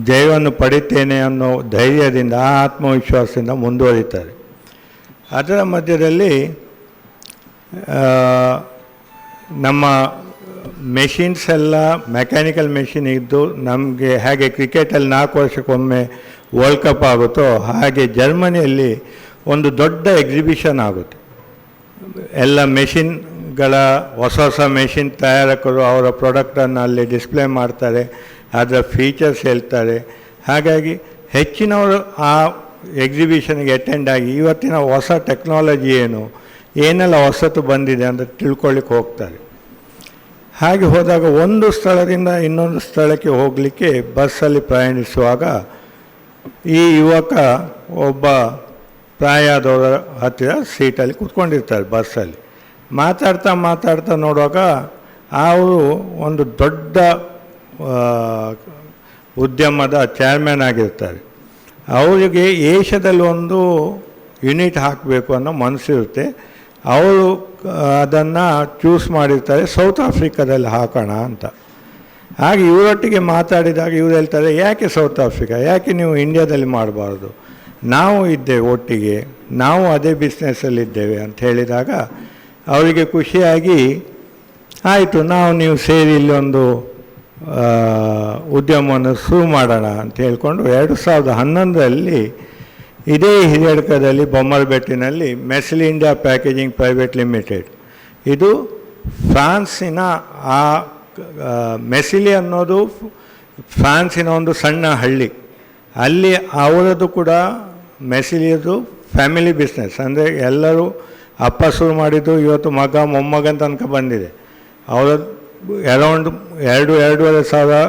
ಜಯವನ್ನು ಪಡಿತೇನೆ ಅನ್ನೋ ಧೈರ್ಯದಿಂದ, ಆ ಆತ್ಮವಿಶ್ವಾಸದಿಂದ ಮುಂದುವರಿತಾರೆ. ಅದರ ಮಧ್ಯದಲ್ಲಿ ನಮ್ಮ ಮೆಷಿನ್ಸ್ ಎಲ್ಲ ಮೆಕ್ಯಾನಿಕಲ್ ಮೆಷಿನ್ ಇದ್ದು ನಮಗೆ ಹೇಗೆ ಕ್ರಿಕೆಟಲ್ಲಿ 4 ವರ್ಷಕ್ಕೊಮ್ಮೆ ವರ್ಲ್ಡ್ ಕಪ್ ಆಗುತ್ತೋ ಹಾಗೆ ಜರ್ಮನಿಯಲ್ಲಿ ಒಂದು ದೊಡ್ಡ ಎಕ್ಸಿಬಿಷನ್ ಆಗುತ್ತೆ. ಎಲ್ಲ ಮೆಷಿನ್ಗಳ ಹೊಸ ಮೆಷಿನ್ ತಯಾರಕರು ಅವರ ಪ್ರಾಡಕ್ಟನ್ನು ಅಲ್ಲಿ ಡಿಸ್ಪ್ಲೇ ಮಾಡ್ತಾರೆ, ಅದರ ಫೀಚರ್ಸ್ ಹೇಳ್ತಾರೆ. ಹಾಗಾಗಿ ಹೆಚ್ಚಿನವರು ಆ ಎಕ್ಸಿಬಿಷನ್ಗೆ ಅಟೆಂಡ್ ಆಗಿ ಇವತ್ತಿನ ಹೊಸ ಟೆಕ್ನಾಲಜಿ ಏನೆಲ್ಲ ಹೊಸತು ಬಂದಿದೆ ಅಂತ ತಿಳ್ಕೊಳ್ಳಿಕ್ಕೆ ಹೋಗ್ತಾರೆ. ಹಾಗೆ ಹೋದಾಗ ಒಂದು ಸ್ಥಳದಿಂದ ಇನ್ನೊಂದು ಸ್ಥಳಕ್ಕೆ ಹೋಗಲಿಕ್ಕೆ ಬಸ್ಸಲ್ಲಿ ಪ್ರಯಾಣಿಸುವಾಗ ಈ ಯುವಕ ಒಬ್ಬ ಪ್ರಾಯದವರ ಹತ್ತಿರ ಸೀಟಲ್ಲಿ ಕೂತ್ಕೊಂಡಿರ್ತಾರೆ ಬಸ್ಸಲ್ಲಿ. ಮಾತಾಡ್ತಾ ನೋಡುವಾಗ ಅವರು ಒಂದು ದೊಡ್ಡ ಉದ್ಯಮದ ಚೇರ್ಮನ್ ಆಗಿರ್ತಾರೆ. ಅವರಿಗೆ ಏಷ್ಯಾದಲ್ಲಿ ಒಂದು ಯೂನಿಟ್ ಹಾಕಬೇಕು ಅನ್ನೋ ಮನಸ್ಸಿರುತ್ತೆ. ಅವರು ಅದನ್ನು ಚೂಸ್ ಮಾಡಿರ್ತಾರೆ, ಸೌತ್ ಆಫ್ರಿಕಾದಲ್ಲಿ ಹಾಕೋಣ ಅಂತ. ಹಾಗೆ ಇವರೊಟ್ಟಿಗೆ ಮಾತಾಡಿದಾಗ ಇವ್ರು ಹೇಳ್ತಾರೆ, ಯಾಕೆ ಸೌತ್ ಆಫ್ರಿಕಾ, ಯಾಕೆ ನೀವು ಇಂಡಿಯಾದಲ್ಲಿ ಮಾಡಬಾರ್ದು, ನಾವು ಇದ್ದೇವೆ ಒಟ್ಟಿಗೆ, ನಾವು ಅದೇ ಬಿಸ್ನೆಸ್ಸಲ್ಲಿದ್ದೇವೆ ಅಂತ ಹೇಳಿದಾಗ ಅವರಿಗೆ ಖುಷಿಯಾಗಿ ಆಯಿತು, ನೀವು ಸೇರಿ ಇಲ್ಲೊಂದು ಉದ್ಯಮವನ್ನು ಶುರು ಮಾಡೋಣ ಅಂತ ಹೇಳ್ಕೊಂಡು 2011ರಲ್ಲಿ ಇದೇ ಹಿರಿಯಡ್ಕದಲ್ಲಿ ಬೊಮ್ಮರಬೆಟ್ಟಿನಲ್ಲಿ Messi India packaging private limited, ಇದು ಫ್ರಾನ್ಸಿನ ಆ ಮೆಸಿಲಿ ಅನ್ನೋದು ಫ್ರಾನ್ಸಿನ ಒಂದು ಸಣ್ಣ ಹಳ್ಳಿ, ಅಲ್ಲಿ ಅವರದ್ದು ಕೂಡ ಮೆಸಿಲಿಯದು ಫ್ಯಾಮಿಲಿ ಬಿಸ್ನೆಸ್. ಅಂದರೆ ಎಲ್ಲರೂ ಅಪ್ಪ ಶುರು ಮಾಡಿದ್ದು ಇವತ್ತು ಮಗ ಮೊಮ್ಮಗನ ತನಕ ಬಂದಿದೆ. ಅವರ ಅರೌಂಡ್ $2,500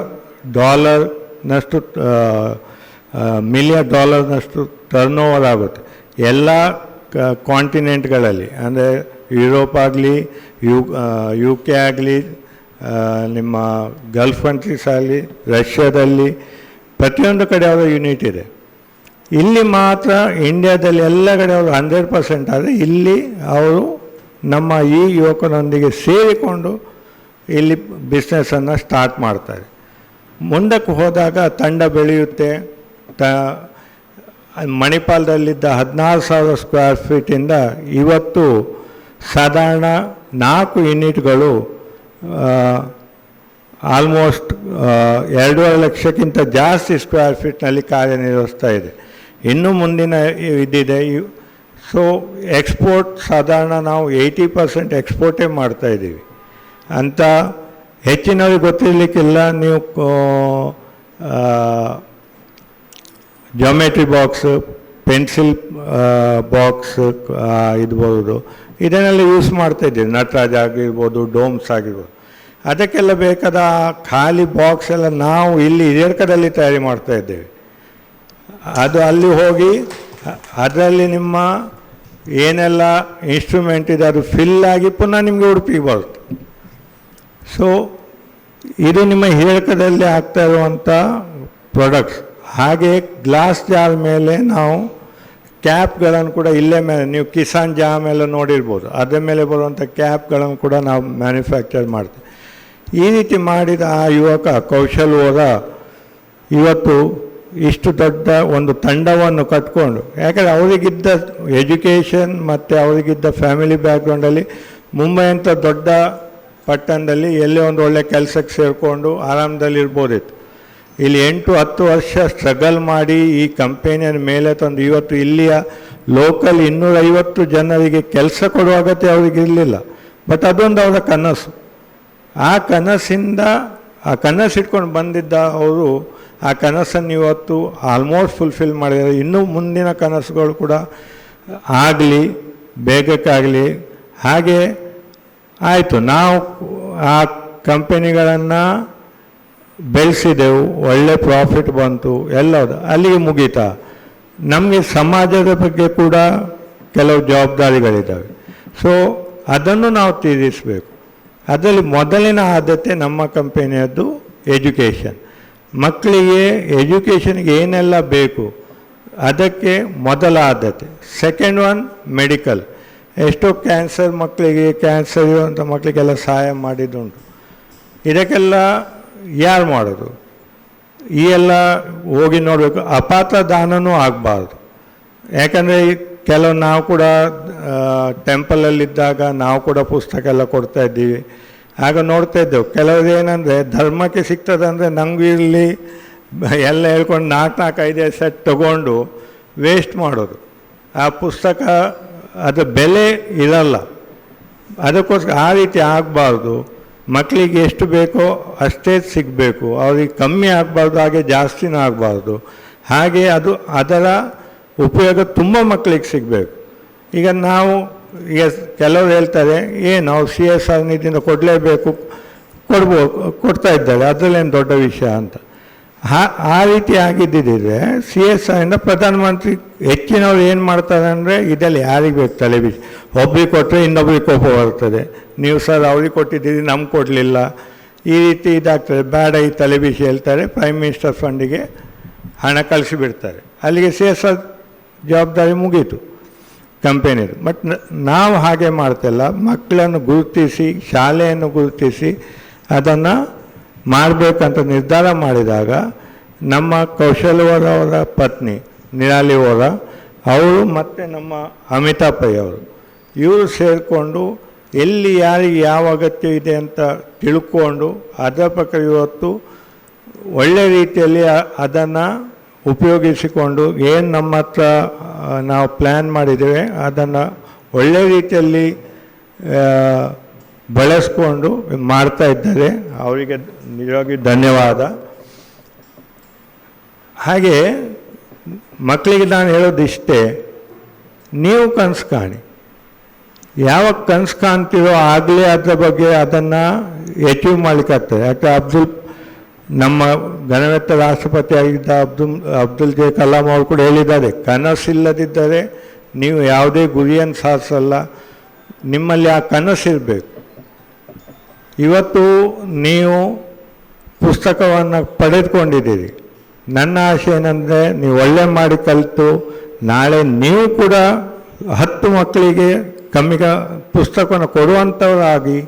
$1,000,000 ಟರ್ನ್ ಓವರ್ ಆಗುತ್ತೆ ಎಲ್ಲ ಕಾಂಟಿನೆಂಟ್ಗಳಲ್ಲಿ. ಅಂದರೆ ಯುರೋಪ್ ಆಗಲಿ, ಯು ಕೆ ಆಗಲಿ, ನಿಮ್ಮ ಗಲ್ಫ್ ಕಂಟ್ರೀಸ್ ಆಗಲಿ, ರಷ್ಯಾದಲ್ಲಿ ಪ್ರತಿಯೊಂದು ಕಡೆ ಅವರ ಯೂನಿಟ್ ಇದೆ. ಇಲ್ಲಿ ಮಾತ್ರ ಇಂಡಿಯಾದಲ್ಲಿ ಎಲ್ಲ ಕಡೆ ಅವರು 100% ಆದರೆ ಇಲ್ಲಿ ಅವರು ನಮ್ಮ ಈ ಯುವಕನೊಂದಿಗೆ ಸೇರಿಕೊಂಡು ಇಲ್ಲಿ ಬಿಸ್ನೆಸ್ಸನ್ನು ಸ್ಟಾರ್ಟ್ ಮಾಡ್ತಾರೆ. ಮುಂದಕ್ಕೆ ಹೋದಾಗ ತಂಡ ಬೆಳೆಯುತ್ತೆ. ಮಣಿಪಾಲದಲ್ಲಿದ್ದ 16,000 ಸ್ಕ್ವೇರ್ ಫೀಟಿಂದ ಇವತ್ತು ಸಾಧಾರಣ 4 ಯೂನಿಟ್ಗಳು ಆಲ್ಮೋಸ್ಟ್ 2.5 ಲಕ್ಷಕ್ಕಿಂತ ಜಾಸ್ತಿ ಸ್ಕ್ವೇರ್ ಫೀಟ್ನಲ್ಲಿ ಕಾರ್ಯನಿರ್ವಹಿಸ್ತಾ ಇದೆ. ಇನ್ನೂ ಮುಂದಿನ ಇದಿದೆ. ಸೊ ಎಕ್ಸ್ಪೋರ್ಟ್ ಸಾಧಾರಣ ನಾವು 80% ಎಕ್ಸ್ಪೋರ್ಟೇ ಮಾಡ್ತಾಯಿದ್ದೀವಿ ಅಂತ ಹೆಚ್ಚಿನವ್ರಿಗೆ ಗೊತ್ತಿರಲಿಕ್ಕಿಲ್ಲ. ನೀವು ಜಾಮೆಟ್ರಿ ಬಾಕ್ಸ್, ಪೆನ್ಸಿಲ್ ಬಾಕ್ಸ್ ಇರ್ಬೋದು, ಇದನ್ನೆಲ್ಲ ಯೂಸ್ ಮಾಡ್ತಾಯಿದ್ದೀವಿ. ನಟರಾಜ್ ಆಗಿರ್ಬೋದು, ಡೋಮ್ಸ್ ಆಗಿರ್ಬೋದು, ಅದಕ್ಕೆಲ್ಲ ಬೇಕಾದ ಖಾಲಿ ಬಾಕ್ಸ್ ಎಲ್ಲ ನಾವು ಇಲ್ಲಿ ಹಿರಿಯಡ್ಕದಲ್ಲಿ ತಯಾರಿ ಮಾಡ್ತಾಯಿದ್ದೇವೆ. ಅದು ಅಲ್ಲಿ ಹೋಗಿ ಅದರಲ್ಲಿ ನಿಮ್ಮ ಏನೆಲ್ಲ ಇನ್ಸ್ಟ್ರೂಮೆಂಟ್ ಇದೆ ಅದು ಫಿಲ್ ಆಗಿ ಪುನಃ ನಿಮಗೆ ಉಡುಪಿಗೆ ಬರುತ್ತೆ. ಸೊ ಇದು ನಿಮ್ಮ ಹಿರಿಯಡ್ಕದಲ್ಲಿ ಆಗ್ತಾ ಇರುವಂಥ ಪ್ರಾಡಕ್ಟ್ಸ್. ಹಾಗೆ ಗ್ಲಾಸ್ ಜಾರ್ ಮೇಲೆ ನಾವು ಕ್ಯಾಪ್ಗಳನ್ನು ಕೂಡ ಇಲ್ಲೇ ಮೇಲೆ, ನೀವು ಕಿಸಾನ್ ಜಾಮ್ ಎಲ್ಲ ನೋಡಿರ್ಬೋದು, ಅದರ ಮೇಲೆ ಬರುವಂಥ ಕ್ಯಾಪ್ಗಳನ್ನು ಕೂಡ ನಾವು ಮ್ಯಾನುಫ್ಯಾಕ್ಚರ್ ಮಾಡ್ತೀವಿ. ಈ ರೀತಿ ಮಾಡಿದ ಆ ಯುವಕ ಕೌಶಲ್ ಹೋದ ಇವತ್ತು ಇಷ್ಟು ದೊಡ್ಡ ಒಂದು ತಂಡವನ್ನು ಕಟ್ಕೊಂಡು, ಯಾಕಂದರೆ ಅವರಿಗಿದ್ದ ಎಜುಕೇಷನ್ ಮತ್ತು ಅವರಿಗಿದ್ದ ಫ್ಯಾಮಿಲಿ ಬ್ಯಾಕ್ಗ್ರೌಂಡಲ್ಲಿ ಮುಂಬೈ ಅಂತ ದೊಡ್ಡ ಪಟ್ಟಣದಲ್ಲಿ ಎಲ್ಲೇ ಒಂದು ಒಳ್ಳೆ ಕೆಲಸಕ್ಕೆ ಸೇರಿಕೊಂಡು ಆರಾಮದಲ್ಲಿರ್ಬೋದಿತ್ತು. ಇಲ್ಲಿ 8-10 ವರ್ಷ ಸ್ಟ್ರಗಲ್ ಮಾಡಿ ಈ ಕಂಪೆನಿಯನ್ನು ಮೇಲೆ ತಂದು ಇವತ್ತು ಇಲ್ಲಿಯ ಲೋಕಲ್ 250 ಜನರಿಗೆ ಕೆಲಸ ಕೊಡುವ ಅಗತ್ಯ ಅವ್ರಿಗೆ ಇರಲಿಲ್ಲ. ಬಟ್ ಅದೊಂದು ಅವರ ಕನಸು. ಆ ಕನಸಿಟ್ಕೊಂಡು ಬಂದಿದ್ದ ಅವರು ಆ ಕನಸನ್ನು ಇವತ್ತು ಆಲ್ಮೋಸ್ಟ್ ಫುಲ್ಫಿಲ್ ಮಾಡಿದ್ದಾರೆ. ಇನ್ನೂ ಮುಂದಿನ ಕನಸುಗಳು ಕೂಡ ಆಗಲಿ, ಬೇಗಕ್ಕಾಗಲಿ. ಹಾಗೆ ಆಯಿತು, ನಾವು ಆ ಕಂಪೆನಿಗಳನ್ನು ಬೆಳೆಸಿದೆವು, ಒಳ್ಳೆ ಪ್ರಾಫಿಟ್ ಬಂತು, ಎಲ್ಲದು ಅಲ್ಲಿಗೆ ಮುಗೀತಾ. ನಮಗೆ ಸಮಾಜದ ಬಗ್ಗೆ ಕೂಡ ಕೆಲವು ಜವಾಬ್ದಾರಿಗಳಿದ್ದಾವೆ. ಸೊ ಅದನ್ನು ನಾವು ತೀರಿಸಬೇಕು. ಅದರಲ್ಲಿ ಮೊದಲಿನ ಆದ್ಯತೆ ನಮ್ಮ ಕಂಪೆನಿಯದ್ದು ಎಜುಕೇಷನ್. ಮಕ್ಕಳಿಗೆ ಎಜುಕೇಷನ್ಗೆ ಏನೆಲ್ಲ ಬೇಕು ಅದಕ್ಕೆ ಮೊದಲ ಆದ್ಯತೆ. Second one medical. ಎಷ್ಟೋ ಕ್ಯಾನ್ಸರ್ ಮಕ್ಕಳಿಗೆ, ಕ್ಯಾನ್ಸರ್ ಇರುವಂಥ ಮಕ್ಕಳಿಗೆಲ್ಲ ಸಹಾಯ ಮಾಡಿದ್ದುಂಟು. ಇದಕ್ಕೆಲ್ಲ ಯಾರು ಮಾಡೋದು? ಈ ಎಲ್ಲ ಹೋಗಿ ನೋಡಬೇಕು. ಅಪಾತ್ರ ದಾನವೂ ಆಗಬಾರ್ದು. ಯಾಕಂದರೆ ಕೆಲವು ನಾವು ಕೂಡ ಟೆಂಪಲಲ್ಲಿದ್ದಾಗ ನಾವು ಕೂಡ ಪುಸ್ತಕ ಎಲ್ಲ ಕೊಡ್ತಾ ಇದ್ದೀವಿ. ಆಗ ನೋಡ್ತಾ ಇದ್ದೆವು ಕೆಲವರು ಏನಂದರೆ ಧರ್ಮಕ್ಕೆ ಸಿಗ್ತದಂದರೆ ನಂಗೂ ಇಲ್ಲಿ ಎಲ್ಲ ಹೇಳ್ಕೊಂಡು 4-5 ಸೆಟ್ ತೊಗೊಂಡು ವೇಸ್ಟ್ ಮಾಡೋದು. ಆ ಪುಸ್ತಕ ಅದು ಬೆಲೆ ಇರಲ್ಲ. ಅದಕ್ಕೋಸ್ಕರ ಆ ರೀತಿ ಆಗಬಾರ್ದು. ಮಕ್ಕಳಿಗೆ ಎಷ್ಟು ಬೇಕೋ ಅಷ್ಟೇ ಸಿಗಬೇಕು, ಅವ್ರಿಗೆ ಕಮ್ಮಿ ಆಗಬಾರ್ದು, ಹಾಗೆ ಜಾಸ್ತಿನೂ ಆಗಬಾರ್ದು. ಹಾಗೆ ಅದರ ಉಪಯೋಗ ತುಂಬ ಮಕ್ಕಳಿಗೆ ಸಿಗಬೇಕು. ಈಗ ಕೆಲವರು ಹೇಳ್ತಾರೆ ನಾವು CSR ನಿಧಿಯಿಂದ ಕೊಡಲೇಬೇಕು, ಕೊಡ್ತಾ ಇದ್ದಾರೆ, ಅದರಲ್ಲೇನು ದೊಡ್ಡ ವಿಷಯ ಅಂತ. ಆ ರೀತಿ ಆಗಿದ್ದಿದ್ರೆ CSRಯಿಂದ ಪ್ರಧಾನಮಂತ್ರಿ ಹೆಚ್ಚಿನವ್ರು ಏನು ಮಾಡ್ತಾರೆ ಅಂದರೆ ಇದರಲ್ಲಿ ಯಾರಿಗೆ ಬೇಕು ತಲೆಬಿಸಿ, ಒಬ್ರಿಗೆ ಕೊಟ್ಟರೆ ಇನ್ನೊಬ್ರಿಗೆ ಕೋಪ ಬರ್ತದೆ, ನೀವು ಸರ್ ಅವ್ರಿಗೆ ಕೊಟ್ಟಿದ್ದೀರಿ ನಮ್ಗೆ ಕೊಡಲಿಲ್ಲ, ಈ ರೀತಿ ಇದಾಗ್ತದೆ, ಬೇಡ ಈ ತಲೆಬಿಸಿ ಹೇಳ್ತಾರೆ. ಪ್ರೈಮ್ ಮಿನಿಸ್ಟರ್ ಫಂಡಿಗೆ ಹಣ ಕಳಿಸಿಬಿಡ್ತಾರೆ, ಅಲ್ಲಿಗೆ CSR ಜವಾಬ್ದಾರಿ ಮುಗೀತು ಕಂಪೆನಿದು. ಬಟ್ ನಾವು ಹಾಗೆ ಮಾಡ್ತಿಲ್ಲ. ಮಕ್ಕಳನ್ನು ಗುರುತಿಸಿ, ಶಾಲೆಯನ್ನು ಗುರುತಿಸಿ ಅದನ್ನು ಮಾಡಬೇಕಂತ ನಿರ್ಧಾರ ಮಾಡಿದಾಗ ನಮ್ಮ ಕೌಶಲ್ ಅವರ ಪತ್ನಿ ನಿರಾಲಿ ಅವರ ಅವರು ಮತ್ತು ನಮ್ಮ ಅಮಿತಾ ಪೈ ಅವರು ಇವರು ಸೇರಿಕೊಂಡು ಎಲ್ಲಿ ಯಾರಿಗೆ ಯಾವ ಅಗತ್ಯ ಇದೆ ಅಂತ ತಿಳ್ಕೊಂಡು ಅದರ ಪ್ರಕಾರ ಇವತ್ತು ಒಳ್ಳೆಯ ರೀತಿಯಲ್ಲಿ ಅದನ್ನು ಉಪಯೋಗಿಸಿಕೊಂಡು ಏನು ನಮ್ಮ ಹತ್ರ ನಾವು ಪ್ಲ್ಯಾನ್ ಮಾಡಿದ್ದೇವೆ ಅದನ್ನು ಒಳ್ಳೆಯ ರೀತಿಯಲ್ಲಿ ಬಳಸ್ಕೊಂಡು ಮಾಡ್ತಾ ಇದ್ದಾರೆ. ಅವರಿಗೆ ನಿಜವಾಗಿ ಧನ್ಯವಾದ. ಹಾಗೆ ಮಕ್ಕಳಿಗೆ ನಾನು ಹೇಳೋದಿಷ್ಟೇ, ನೀವು ಕನಸು ಕಾಣಿ. ಯಾವಾಗ ಕನಸು ಕಾಣ್ತೀರೋ ಆಗಲೇ ಅದರ ಬಗ್ಗೆ ಅದನ್ನು ಅಚೀವ್ ಮಾಡಲಿಕ್ಕಾಗ್ತದೆ. ಯಾಕೆ ನಮ್ಮ ಘನವೆತ್ತ ರಾಷ್ಟ್ರಪತಿ ಆಗಿದ್ದ ಅಬ್ದುಲ್ ಜೆ ಕಲಾಂ ಅವರು ಕೂಡ ಹೇಳಿದ್ದಾರೆ, ಕನಸಿಲ್ಲದಿದ್ದರೆ ನೀವು ಯಾವುದೇ ಗುರಿಯನ್ನು ಸಾಧಿಸಲ್ಲ, ನಿಮ್ಮಲ್ಲಿ ಆ ಕನಸಿರಬೇಕು. ಇವತ್ತು ನೀವು ಪುಸ್ತಕವನ್ನು ಪಡೆದುಕೊಂಡಿದ್ದೀರಿ. ನನ್ನ ಆಸೆ ಏನಂದರೆ ನೀವು ಒಳ್ಳೆ ಮಾಡಿ ಕಲಿತು ನಾಳೆ ನೀವು ಕೂಡ 10 ಮಕ್ಕಳಿಗೆ ಪುಸ್ತಕವನ್ನು ಕೊಡುವಂಥವರಾಗಿ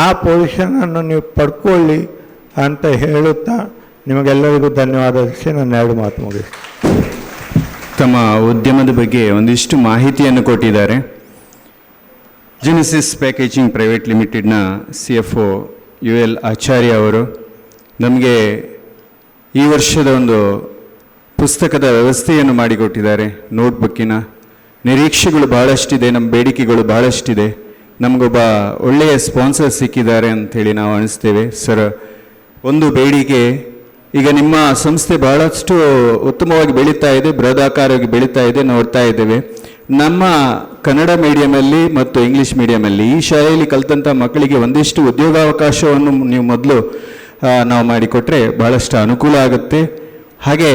ಆ ಪೊಸಿಷನನ್ನು ನೀವು ಪಡ್ಕೊಳ್ಳಿ ಅಂತ ಹೇಳುತ್ತಾ ನಿಮಗೆಲ್ಲರಿಗೂ ಧನ್ಯವಾದ ತಿಳಿಸಿ ನನ್ನ 2 ಮಾತು ಮುಗಿಸ್ತೀನಿ. ತಮ್ಮ ಉದ್ಯಮದ ಬಗ್ಗೆ ಒಂದಿಷ್ಟು ಮಾಹಿತಿಯನ್ನು ಕೊಟ್ಟಿದ್ದಾರೆ. ಜೆನೆಸಿಸ್ ಪ್ಯಾಕೇಜಿಂಗ್ ಪ್ರೈವೇಟ್ ಲಿಮಿಟೆಡ್ನ CFO UL ಆಚಾರ್ಯ ಅವರು ನಮಗೆ ಈ ವರ್ಷದ ಒಂದು ಪುಸ್ತಕದ ವ್ಯವಸ್ಥೆಯನ್ನು ಮಾಡಿಕೊಟ್ಟಿದ್ದಾರೆ. ನೋಟ್ಬುಕ್ಕಿನ ನಿರೀಕ್ಷೆಗಳು ಬಹಳಷ್ಟಿದೆ, ನಮ್ಮ ಬೇಡಿಕೆಗಳು ಬಹಳಷ್ಟಿದೆ. ನಮಗೊಬ್ಬ ಒಳ್ಳೆಯ ಸ್ಪಾನ್ಸರ್ ಸಿಕ್ಕಿದ್ದಾರೆ ಅಂಥೇಳಿ ನಾವು ಅನಿಸ್ತೇವೆ. ಸರ್, ಒಂದು ಬೇಡಿಕೆ, ಈಗ ನಿಮ್ಮ ಸಂಸ್ಥೆ ಬಹಳಷ್ಟು ಉತ್ತಮವಾಗಿ ಬೆಳೀತಾ ಇದೆ, ಬೃಹದಾಕಾರವಾಗಿ ಬೆಳೀತಾ ಇದೆ, ನೋಡ್ತಾ ಇದ್ದೇವೆ. ನಮ್ಮ ಕನ್ನಡ ಮೀಡಿಯಮಲ್ಲಿ ಮತ್ತು ಇಂಗ್ಲೀಷ್ ಮೀಡಿಯಮಲ್ಲಿ ಈ ಶಾಲೆಯಲ್ಲಿ ಕಲಿತಂಥ ಮಕ್ಕಳಿಗೆ ಒಂದಿಷ್ಟು ಉದ್ಯೋಗಾವಕಾಶವನ್ನು ನೀವು ಮೊದಲು ನಾವು ಮಾಡಿಕೊಟ್ರೆ ಬಹಳಷ್ಟು ಅನುಕೂಲ ಆಗುತ್ತೆ. ಹಾಗೆ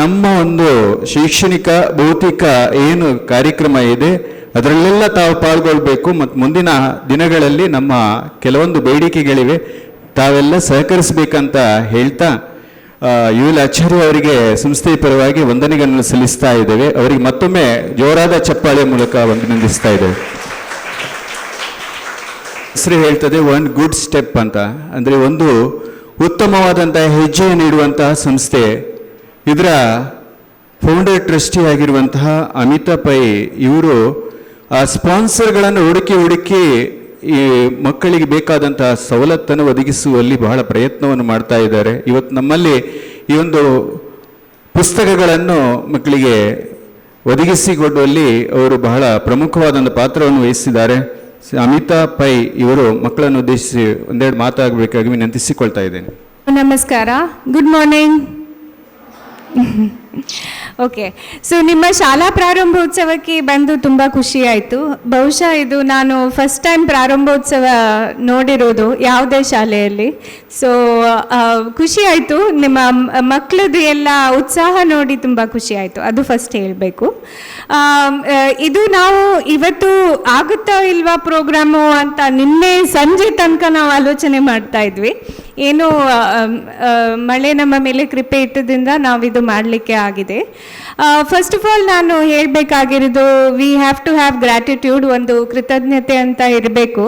ನಮ್ಮ ಒಂದು ಶೈಕ್ಷಣಿಕ ಭೌತಿಕ ಏನು ಕಾರ್ಯಕ್ರಮ ಇದೆ ಅದರಲ್ಲೆಲ್ಲ ತಾವು ಪಾಲ್ಗೊಳ್ಬೇಕು. ಮತ್ತು ಮುಂದಿನ ದಿನಗಳಲ್ಲಿ ನಮ್ಮ ಕೆಲವೊಂದು ಬೇಡಿಕೆಗಳಿವೆ, ತಾವೆಲ್ಲ ಸಹಕರಿಸಬೇಕಂತ ಹೇಳ್ತಾ UL ಆಚಾರ್ಯ ಅವರಿಗೆ ಸಂಸ್ಥೆಯ ಪರವಾಗಿ ವಂದನೆಗಳನ್ನು ಸಲ್ಲಿಸ್ತಾ ಇದ್ದೇವೆ. ಅವರಿಗೆ ಮತ್ತೊಮ್ಮೆ ಜೋರಾದ ಚಪ್ಪಾಳೆಯ ಮೂಲಕ ವಂದನಿಸ್ತಾ ಇದ್ದೇವೆ. ಹೆಸರು ಹೇಳ್ತದೆ ಒನ್ ಗುಡ್ ಸ್ಟೆಪ್ ಅಂತ, ಅಂದರೆ ಒಂದು ಉತ್ತಮವಾದಂತಹ ಹೆಜ್ಜೆಯನ್ನು ಇಡುವಂತಹ ಸಂಸ್ಥೆ. ಇದರ ಫೌಂಡರ್ ಟ್ರಸ್ಟಿ ಆಗಿರುವಂತಹ ಅಮಿತಾ ಪೈ ಇವರು ಆ ಸ್ಪಾನ್ಸರ್ಗಳನ್ನು ಹುಡುಕಿ ಈ ಮಕ್ಕಳಿಗೆ ಬೇಕಾದಂತಹ ಸವಲತ್ತನ್ನು ಒದಗಿಸುವಲ್ಲಿ ಬಹಳ ಪ್ರಯತ್ನವನ್ನು ಮಾಡ್ತಾ ಇದ್ದಾರೆ. ಇವತ್ತು ನಮ್ಮಲ್ಲಿ ಈ ಒಂದು ಪುಸ್ತಕಗಳನ್ನು ಮಕ್ಕಳಿಗೆ ಒದಗಿಸಿಕೊಡುವಲ್ಲಿ ಅವರು ಬಹಳ ಪ್ರಮುಖವಾದಂಥ ಪಾತ್ರವನ್ನು ವಹಿಸಿದ್ದಾರೆ. ಅಮಿತಾ ಪೈ ಇವರು ಮಕ್ಕಳನ್ನು ಉದ್ದೇಶಿಸಿ ಒಂದೆರಡು ಮಾತಾಗಬೇಕಾಗಿ ವಿನಂತಿಸಿಕೊಳ್ತಾ ಇದ್ದೇನೆ. ನಮಸ್ಕಾರ, ಗುಡ್ ಮಾರ್ನಿಂಗ್. ಓಕೆ, ಸೊ ನಿಮ್ಮ ಶಾಲಾ ಪ್ರಾರಂಭೋತ್ಸವಕ್ಕೆ ಬಂದು ತುಂಬ ಖುಷಿ ಆಯಿತು. ಬಹುಶಃ ಇದು ನಾನು ಫಸ್ಟ್ ಟೈಮ್ ಪ್ರಾರಂಭೋತ್ಸವ ನೋಡಿರೋದು ಯಾವುದೇ ಶಾಲೆಯಲ್ಲಿ. ಸೊ ಖುಷಿ ಆಯಿತು. ನಿಮ್ಮ ಮಕ್ಕಳದ್ದು ಎಲ್ಲ ಉತ್ಸಾಹ ನೋಡಿ ತುಂಬ ಖುಷಿ ಆಯಿತು, ಅದು ಫಸ್ಟ್ ಹೇಳಬೇಕು. ಇದು ನಾವು ಇವತ್ತು ಆಗುತ್ತಾ ಇಲ್ವಾ ಪ್ರೋಗ್ರಾಮು ಅಂತ ನಿನ್ನೆ ಸಂಜೆ ತನಕ ನಾವು ಆಲೋಚನೆ ಮಾಡ್ತಾ ಇದ್ವಿ. ಏನು ಮಳೆ ನಮ್ಮ ಮೇಲೆ ಕೃಪೆ ಇಟ್ಟದಿಂದ ನಾವಿದು ಮಾಡಲಿಕ್ಕೆ ಆಗಿದೆ. ಫಸ್ಟ್ ಆಫ್ ಆಲ್ ನಾನು ಹೇಳಬೇಕಾಗಿರೋದು, we have to have gratitude, ಒಂದು ಕೃತಜ್ಞತೆ ಅಂತ ಇರಬೇಕು.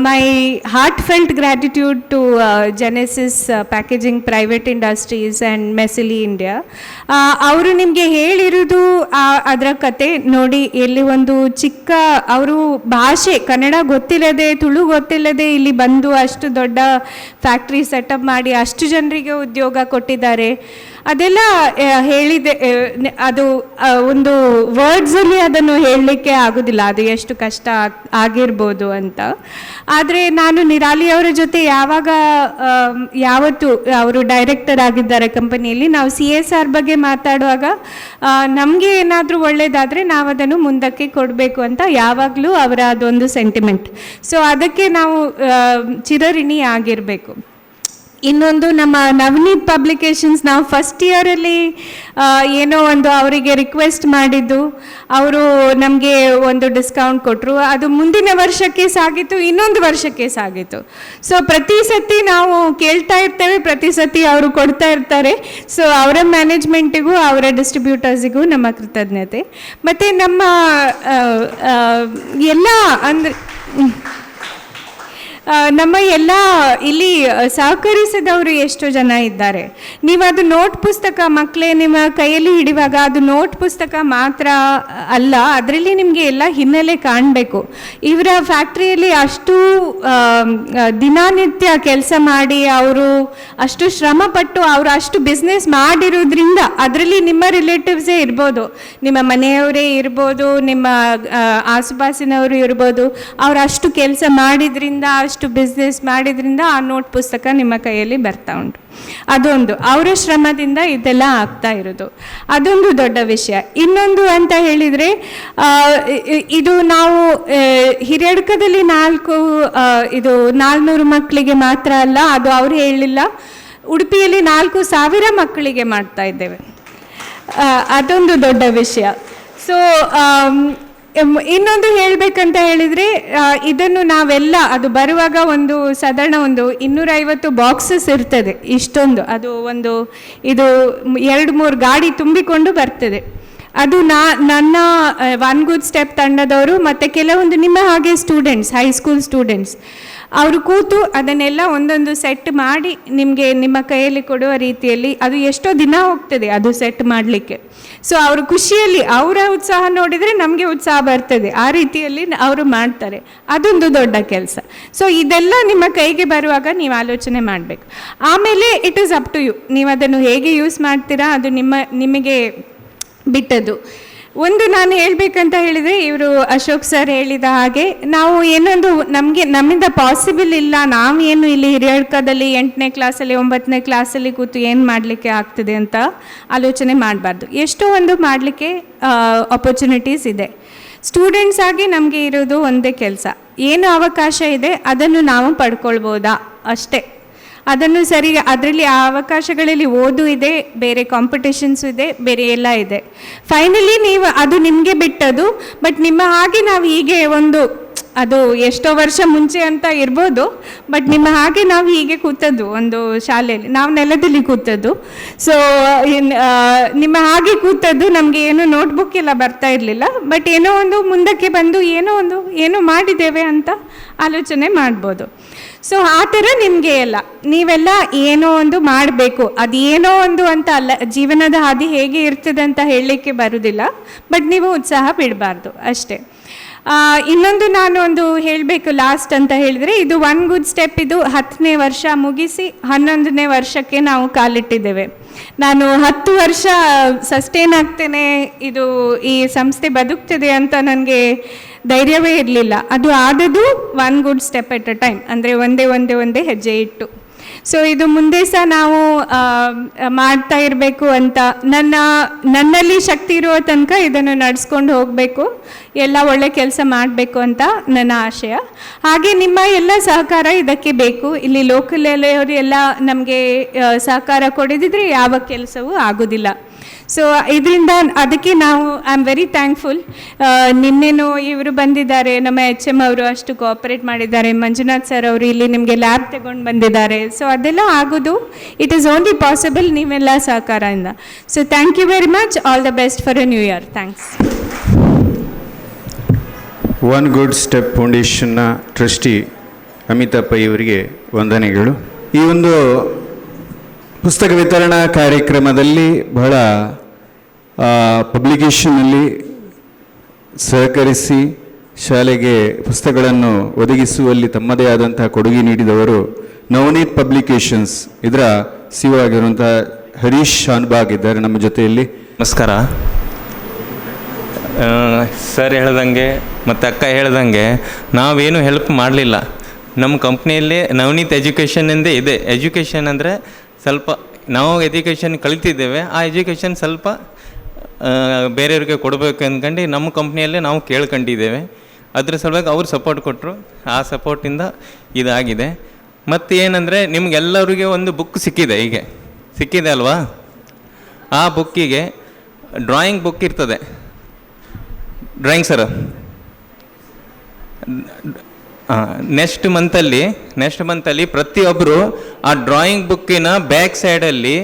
ಮೈ heartfelt gratitude to Genesis Packaging Private Industries and Mesili India. ಅವರು ನಿಮಗೆ ಹೇಳಿರೋದು ಅದರ ಕತೆ ನೋಡಿ. ಇಲ್ಲಿ ಒಂದು ಚಿಕ್ಕ ಅವರು ಭಾಷೆ ಕನ್ನಡ ಗೊತ್ತಿಲ್ಲದೆ, ತುಳು ಗೊತ್ತಿಲ್ಲದೆ ಇಲ್ಲಿ ಬಂದು ಅಷ್ಟು ದೊಡ್ಡ ಫ್ಯಾಕ್ಟ್ರಿ ಸೆಟಪ್ ಮಾಡಿ ಅಷ್ಟು ಜನರಿಗೆ ಉದ್ಯೋಗ ಕೊಟ್ಟಿದ್ದಾರೆ. ಅದೆಲ್ಲ ಹೇಳಿದೆ, ಅದು ಒಂದು ವರ್ಡ್ಸಲ್ಲಿ ಅದನ್ನು ಹೇಳಲಿಕ್ಕೆ ಆಗೋದಿಲ್ಲ, ಅದು ಎಷ್ಟು ಕಷ್ಟ ಆಗಿರ್ಬೋದು ಅಂತ. ಆದರೆ ನಾನು ನಿರಾಲಿ ಅವರ ಜೊತೆ ಯಾವತ್ತು ಅವರು ಡೈರೆಕ್ಟರ್ ಆಗಿದ್ದಾರೆ ಕಂಪನಿಯಲ್ಲಿ, ನಾವು CSR ಬಗ್ಗೆ ಮಾತಾಡುವಾಗ ನಮಗೆ ಏನಾದರೂ ಒಳ್ಳೆಯದಾದರೆ ನಾವು ಅದನ್ನು ಮುಂದಕ್ಕೆ ಕೊಡಬೇಕು ಅಂತ ಯಾವಾಗಲೂ ಅವರ ಅದೊಂದು ಸೆಂಟಿಮೆಂಟ್. ಸೊ ಅದಕ್ಕೆ ನಾವು ಚಿರಋಣಿ ಆಗಿರಬೇಕು. ಇನ್ನೊಂದು ನಮ್ಮ ನವನೀತ್ ಪಬ್ಲಿಕೇಶನ್ಸ್, ನಾವು ಫಸ್ಟ್ ಇಯರಲ್ಲಿ ಏನೋ ಒಂದು ಅವರಿಗೆ ರಿಕ್ವೆಸ್ಟ್ ಮಾಡಿದ್ದು, ಅವರು ನಮಗೆ ಒಂದು ಡಿಸ್ಕೌಂಟ್ ಕೊಟ್ಟರು. ಅದು ಮುಂದಿನ ವರ್ಷಕ್ಕೆ ಸಾಗಿತು, ಇನ್ನೊಂದು ವರ್ಷಕ್ಕೆ ಸಾಗಿತು. ಸೊ ಪ್ರತಿ ಸತಿ ನಾವು ಕೇಳ್ತಾ ಇರ್ತೇವೆ, ಪ್ರತಿ ಸತಿ ಅವರು ಕೊಡ್ತಾ ಇರ್ತಾರೆ. ಸೊ ಅವರ ಮ್ಯಾನೇಜ್ಮೆಂಟಿಗೂ ಅವರ ಡಿಸ್ಟ್ರಿಬ್ಯೂಟರ್ಸಿಗೂ ನಮ್ಮ ಕೃತಜ್ಞತೆ. ಮತ್ತು ನಮ್ಮ ಎಲ್ಲ ಅಂದರೆ ನಮ್ಮ ಎಲ್ಲ ಇಲ್ಲಿ ಸಹಕರಿಸಿದವರು ಎಷ್ಟು ಜನ ಇದ್ದಾರೆ. ನೀವು ಅದು ನೋಟ್ ಪುಸ್ತಕ ಮಕ್ಕಳೇ ನಿಮ್ಮ ಕೈಯಲ್ಲಿ ಹಿಡಿಯುವಾಗ ಅದು ನೋಟ್ ಪುಸ್ತಕ ಮಾತ್ರ ಅಲ್ಲ, ಅದರಲ್ಲಿ ನಿಮಗೆ ಎಲ್ಲ ಹಿನ್ನೆಲೆ ಕಾಣಬೇಕು. ಇವರ ಫ್ಯಾಕ್ಟ್ರಿಯಲ್ಲಿ ಅಷ್ಟು ದಿನನಿತ್ಯ ಕೆಲಸ ಮಾಡಿ ಅವರು ಅಷ್ಟು ಶ್ರಮಪಟ್ಟು ಅವರು ಅಷ್ಟು ಬಿಸ್ನೆಸ್ ಮಾಡಿರೋದ್ರಿಂದ, ಅದರಲ್ಲಿ ನಿಮ್ಮ ರಿಲೇಟಿವ್ಸೇ ಇರ್ಬೋದು, ನಿಮ್ಮ ಮನೆಯವರೇ ಇರ್ಬೋದು, ನಿಮ್ಮ ಆಸುಪಾಸಿನವರು ಇರ್ಬೋದು, ಅವರು ಅಷ್ಟು ಕೆಲಸ ಮಾಡಿದ್ರಿಂದ, ಅಷ್ಟು ಬಿಸ್ನೆಸ್ ಮಾಡಿದ್ರಿಂದ ಆ ನೋಟ್ ಪುಸ್ತಕ ನಿಮ್ಮ ಕೈಯಲ್ಲಿ ಬರ್ತಾ ಉಂಟು. ಅದೊಂದು ಅವರ ಶ್ರಮದಿಂದ ಇದೆಲ್ಲ ಆಗ್ತಾ ಇರೋದು, ಅದೊಂದು ದೊಡ್ಡ ವಿಷಯ. ಇನ್ನೊಂದು ಅಂತ ಹೇಳಿದರೆ, ಇದು ನಾವು ಹಿರಿಯಡ್ಕದಲ್ಲಿ 400 ಮಕ್ಕಳಿಗೆ ಮಾತ್ರ ಅಲ್ಲ, ಅದು ಅವ್ರು ಹೇಳಿಲ್ಲ, ಉಡುಪಿಯಲ್ಲಿ 4,000 ಮಕ್ಕಳಿಗೆ ಮಾಡ್ತಾ ಇದ್ದೇವೆ. ಅದೊಂದು ದೊಡ್ಡ ವಿಷಯ. ಸೊ ಇನ್ನೊಂದು ಹೇಳಬೇಕಂತ ಹೇಳಿದರೆ, ಇದನ್ನು ನಾವೆಲ್ಲ ಅದು ಬರುವಾಗ ಒಂದು ಸಾಧಾರಣ ಒಂದು 250 ಬಾಕ್ಸಸ್ ಇರ್ತದೆ, ಇಷ್ಟೊಂದು ಅದು ಒಂದು ಇದು 2-3 ಗಾಡಿ ತುಂಬಿಕೊಂಡು ಬರ್ತದೆ. ಅದು ನನ್ನ ಒನ್ ಗುಡ್ ಸ್ಟೆಪ್ ತಂಡದವರು ಮತ್ತು ಕೆಲವೊಂದು ನಿಮ್ಮ ಹಾಗೆ ಸ್ಟೂಡೆಂಟ್ಸ್, ಹೈಸ್ಕೂಲ್ ಸ್ಟೂಡೆಂಟ್ಸ್, ಅವರು ಕೂತು ಅದನ್ನೆಲ್ಲ ಒಂದೊಂದು ಸೆಟ್ ಮಾಡಿ ನಿಮಗೆ ನಿಮ್ಮ ಕೈಯಲ್ಲಿ ಕೊಡುವ ರೀತಿಯಲ್ಲಿ, ಅದು ಎಷ್ಟೋ ದಿನ ಹೋಗ್ತದೆ ಅದು ಸೆಟ್ ಮಾಡಲಿಕ್ಕೆ. ಸೊ ಅವರು ಖುಷಿಯಲ್ಲಿ, ಅವರ ಉತ್ಸಾಹ ನೋಡಿದರೆ ನಮಗೆ ಉತ್ಸಾಹ ಬರ್ತದೆ, ಆ ರೀತಿಯಲ್ಲಿ ಅವರು ಮಾಡ್ತಾರೆ. ಅದೊಂದು ದೊಡ್ಡ ಕೆಲಸ. ಸೊ ಇದೆಲ್ಲ ನಿಮ್ಮ ಕೈಗೆ ಬರುವಾಗ ನೀವು ಆಲೋಚನೆ ಮಾಡಬೇಕು. ಆಮೇಲೆ it is up to you, ನೀವು ಅದನ್ನು ಹೇಗೆ ಯೂಸ್ ಮಾಡ್ತೀರಾ ಅದು ನಿಮಗೆ ಬಿಟ್ಟದ್ದು. ಒಂದು ನಾನು ಹೇಳಬೇಕಂತ ಹೇಳಿದರೆ, ಇವರು ಅಶೋಕ್ ಸರ್ ಹೇಳಿದ ಹಾಗೆ, ನಾವು ಏನೊಂದು ನಮ್ಮಿಂದ ಪಾಸಿಬಲ್ ಇಲ್ಲ, ನಾವೇನು ಇಲ್ಲಿ ಹಿರಿಯಡ್ಕದಲ್ಲಿ 8ನೇ ಕ್ಲಾಸಲ್ಲಿ 9ನೇ ಕ್ಲಾಸಲ್ಲಿ ಕೂತು ಏನು ಮಾಡಲಿಕ್ಕೆ ಆಗ್ತದೆ ಅಂತ ಆಲೋಚನೆ ಮಾಡಬಾರ್ದು. ಎಷ್ಟೋ ಒಂದು ಮಾಡಲಿಕ್ಕೆ ಆಪರ್ಚುನಿಟೀಸ್ ಇದೆ. ಸ್ಟೂಡೆಂಟ್ಸ್ ಆಗಿ ನಮಗೆ ಇರೋದು ಒಂದೇ ಕೆಲಸ, ಏನು ಅವಕಾಶ ಇದೆ ಅದನ್ನು ನಾವು ಪಡ್ಕೊಳ್ಬೋದಾ ಅಷ್ಟೇ. ಅದನ್ನು ಸರಿ, ಅದರಲ್ಲಿ ಆ ಅವಕಾಶಗಳಲ್ಲಿ ಓದು ಇದೆ, ಬೇರೆ ಕಾಂಪಿಟೇಷನ್ಸು ಇದೆ, ಬೇರೆ ಎಲ್ಲ ಇದೆ. ಫೈನಲಿ ನೀವು ಅದು ನಿಮಗೆ ಬಿಟ್ಟದು. ಬಟ್ ನಿಮ್ಮ ಹಾಗೆ ನಾವು ಹೀಗೆ ಒಂದು, ಅದು ಎಷ್ಟೋ ವರ್ಷ ಮುಂಚೆ ಅಂತ ಇರ್ಬೋದು, ಬಟ್ ನಿಮ್ಮ ಹಾಗೆ ನಾವು ಹೀಗೆ ಕೂತದ್ದು ಒಂದು ಶಾಲೆಯಲ್ಲಿ, ನಾವು ನೆಲದಲ್ಲಿ ಕೂತದ್ದು. ಸೊ ನಿಮ್ಮ ಹಾಗೆ ಕೂತದ್ದು, ನಮಗೆ ಏನೋ ನೋಟ್ಬುಕ್ ಎಲ್ಲ ಬರ್ತಾ ಇರಲಿಲ್ಲ, ಬಟ್ ಏನೋ ಒಂದು ಮುಂದಕ್ಕೆ ಬಂದು ಏನೋ ಮಾಡಿದ್ದೇವೆ ಅಂತ ಆಲೋಚನೆ ಮಾಡ್ಬೋದು. ಸೊ ಆ ಥರ ನಿಮಗೆ ಎಲ್ಲ ನೀವೆಲ್ಲ ಏನೋ ಒಂದು ಮಾಡಬೇಕು, ಅದು ಏನೋ ಒಂದು ಅಂತ ಅಲ್ಲ, ಜೀವನದ ಹಾದಿ ಹೇಗೆ ಇರ್ತದೆ ಅಂತ ಹೇಳಲಿಕ್ಕೆ ಬರೋದಿಲ್ಲ, ಬಟ್ ನೀವು ಉತ್ಸಾಹ ಬಿಡಬಾರ್ದು ಅಷ್ಟೇ. ಇನ್ನೊಂದು ನಾನು ಒಂದು ಹೇಳಬೇಕು ಲಾಸ್ಟ್ ಅಂತ ಹೇಳಿದರೆ, ಇದು ಒನ್ ಗುಡ್ ಸ್ಟೆಪ್. ಇದು 10ನೇ ವರ್ಷ ಮುಗಿಸಿ 11ನೇ ವರ್ಷಕ್ಕೆ ನಾವು ಕಾಲಿಟ್ಟಿದ್ದೇವೆ. ನಾನು 10 ವರ್ಷ ಸಸ್ಟೇನ್ ಆಗ್ತೇನೆ, ಇದು ಈ ಸಂಸ್ಥೆ ಬದುಕ್ತದೆ ಅಂತ ನನಗೆ ಧೈರ್ಯವೇ ಇರಲಿಲ್ಲ. ಅದು ಆದದ್ದು ಒನ್ ಗುಡ್ ಸ್ಟೆಪ್ ಎಟ್ ಅ ಟೈಮ್, ಅಂದರೆ ಒಂದೇ ಹೆಜ್ಜೆ ಇಟ್ಟು. ಸೊ ಇದು ಮುಂದೆ ಸಹ ನಾವು ಮಾಡ್ತಾ ಇರಬೇಕು ಅಂತ, ನನ್ನಲ್ಲಿ ಶಕ್ತಿ ಇರುವ ತನಕ ಇದನ್ನು ನಡೆಸ್ಕೊಂಡು ಹೋಗಬೇಕು, ಎಲ್ಲ ಒಳ್ಳೆ ಕೆಲಸ ಮಾಡಬೇಕು ಅಂತ ನನ್ನ ಆಶಯ. ಹಾಗೆ ನಿಮ್ಮ ಎಲ್ಲ ಸಹಕಾರ ಇದಕ್ಕೆ ಬೇಕು. ಇಲ್ಲಿ ಲೋಕಲಲ್ಲಿಯವರು ಎಲ್ಲ ನಮಗೆ ಸಹಕಾರ ಕೊಡದಿದ್ರೆ ಯಾವ ಕೆಲಸವೂ ಆಗೋದಿಲ್ಲ. ಸೊ ಇದರಿಂದ ಅದಕ್ಕೆ ನಾವು ಐ ಆಮ್ ವೆರಿ ಥ್ಯಾಂಕ್ಫುಲ್. ನಿನ್ನೆನೂ ಇವರು ಬಂದಿದ್ದಾರೆ, ನಮ್ಮ HM ಅವರು ಅಷ್ಟು ಕೋಆಪರೇಟ್ ಮಾಡಿದ್ದಾರೆ, ಮಂಜುನಾಥ್ ಸರ್ ಅವರು ಇಲ್ಲಿ ನಿಮಗೆ ಲ್ಯಾಬ್ ತಗೊಂಡು ಬಂದಿದ್ದಾರೆ. ಸೊ ಅದೆಲ್ಲ ಆಗೋದು ಇಟ್ ಈಸ್ ಓನ್ಲಿ ಪಾಸಿಬಲ್ ನೀವೆಲ್ಲ ಸಹಕಾರದಿಂದ. So thank you very much. All the best for a new year. Thanks. One good step ಫೌಂಡೇಶನ್ನ ಟ್ರಸ್ಟಿ ಅಮಿತಾ ಪೈ ಅವರಿಗೆ ವಂದನೆಗಳು. ಈ ಒಂದು ಪುಸ್ತಕ ವಿತರಣಾ ಕಾರ್ಯಕ್ರಮದಲ್ಲಿ ಬಹಳ ಪಬ್ಲಿಕೇಷನ್ನಲ್ಲಿ ಸಹಕರಿಸಿ ಶಾಲೆಗೆ ಪುಸ್ತಕಗಳನ್ನು ಒದಗಿಸುವಲ್ಲಿ ತಮ್ಮದೇ ಆದಂತಹ ಕೊಡುಗೆ ನೀಡಿದವರು ನವನೀತ್ ಪಬ್ಲಿಕೇಶನ್ಸ್ ಇದರ ಸಿಒ ಆಗಿರುವಂಥ ಹರೀಶ್ ಶಾನ್ಬಾಗ್ ಇದ್ದಾರೆ ನಮ್ಮ ಜೊತೆಯಲ್ಲಿ. ನಮಸ್ಕಾರ. ಸರ್ ಹೇಳ್ದಂಗೆ ಮತ್ತು ಅಕ್ಕ ಹೇಳ್ದಂಗೆ ನಾವೇನು ಹೆಲ್ಪ್ ಮಾಡಲಿಲ್ಲ. ನಮ್ಮ ಕಂಪ್ನಿಯಲ್ಲಿ ನವನೀತ್ ಎಜುಕೇಷನಿಂದ ಇದೆ. ಎಜುಕೇಷನ್ ಅಂದರೆ ಸ್ವಲ್ಪ ನಾವು ಎಜುಕೇಷನ್ ಕಲಿತಿದ್ದೇವೆ, ಆ ಎಜುಕೇಷನ್ ಸ್ವಲ್ಪ ಬೇರೆಯವ್ರಿಗೆ ಕೊಡಬೇಕು ಅಂದ್ಕೊಂಡು ನಮ್ಮ ಕಂಪ್ನಿಯಲ್ಲೇ ನಾವು ಕೇಳ್ಕೊಂಡಿದ್ದೇವೆ. ಅದ್ರ ಸಲುವಾಗಿ ಅವ್ರು ಸಪೋರ್ಟ್ ಕೊಟ್ಟರು, ಆ ಸಪೋರ್ಟಿಂದ ಇದಾಗಿದೆ. ಮತ್ತು ಏನಂದರೆ ನಿಮಗೆಲ್ಲರಿಗೆ ಒಂದು ಬುಕ್ ಸಿಕ್ಕಿದೆ ಅಲ್ವಾ? ಆ ಬುಕ್ಕಿಗೆ ಡ್ರಾಯಿಂಗ್ ಬುಕ್ ಇರ್ತದೆ. ಡ್ರಾಯಿಂಗ್ ಸರ್ ನೆಕ್ಸ್ಟ್ ಮಂತಲ್ಲಿ ಪ್ರತಿಯೊಬ್ಬರು ಆ ಡ್ರಾಯಿಂಗ್ ಬುಕ್ಕಿನ ಬ್ಯಾಕ್ ಸೈಡಲ್ಲಿ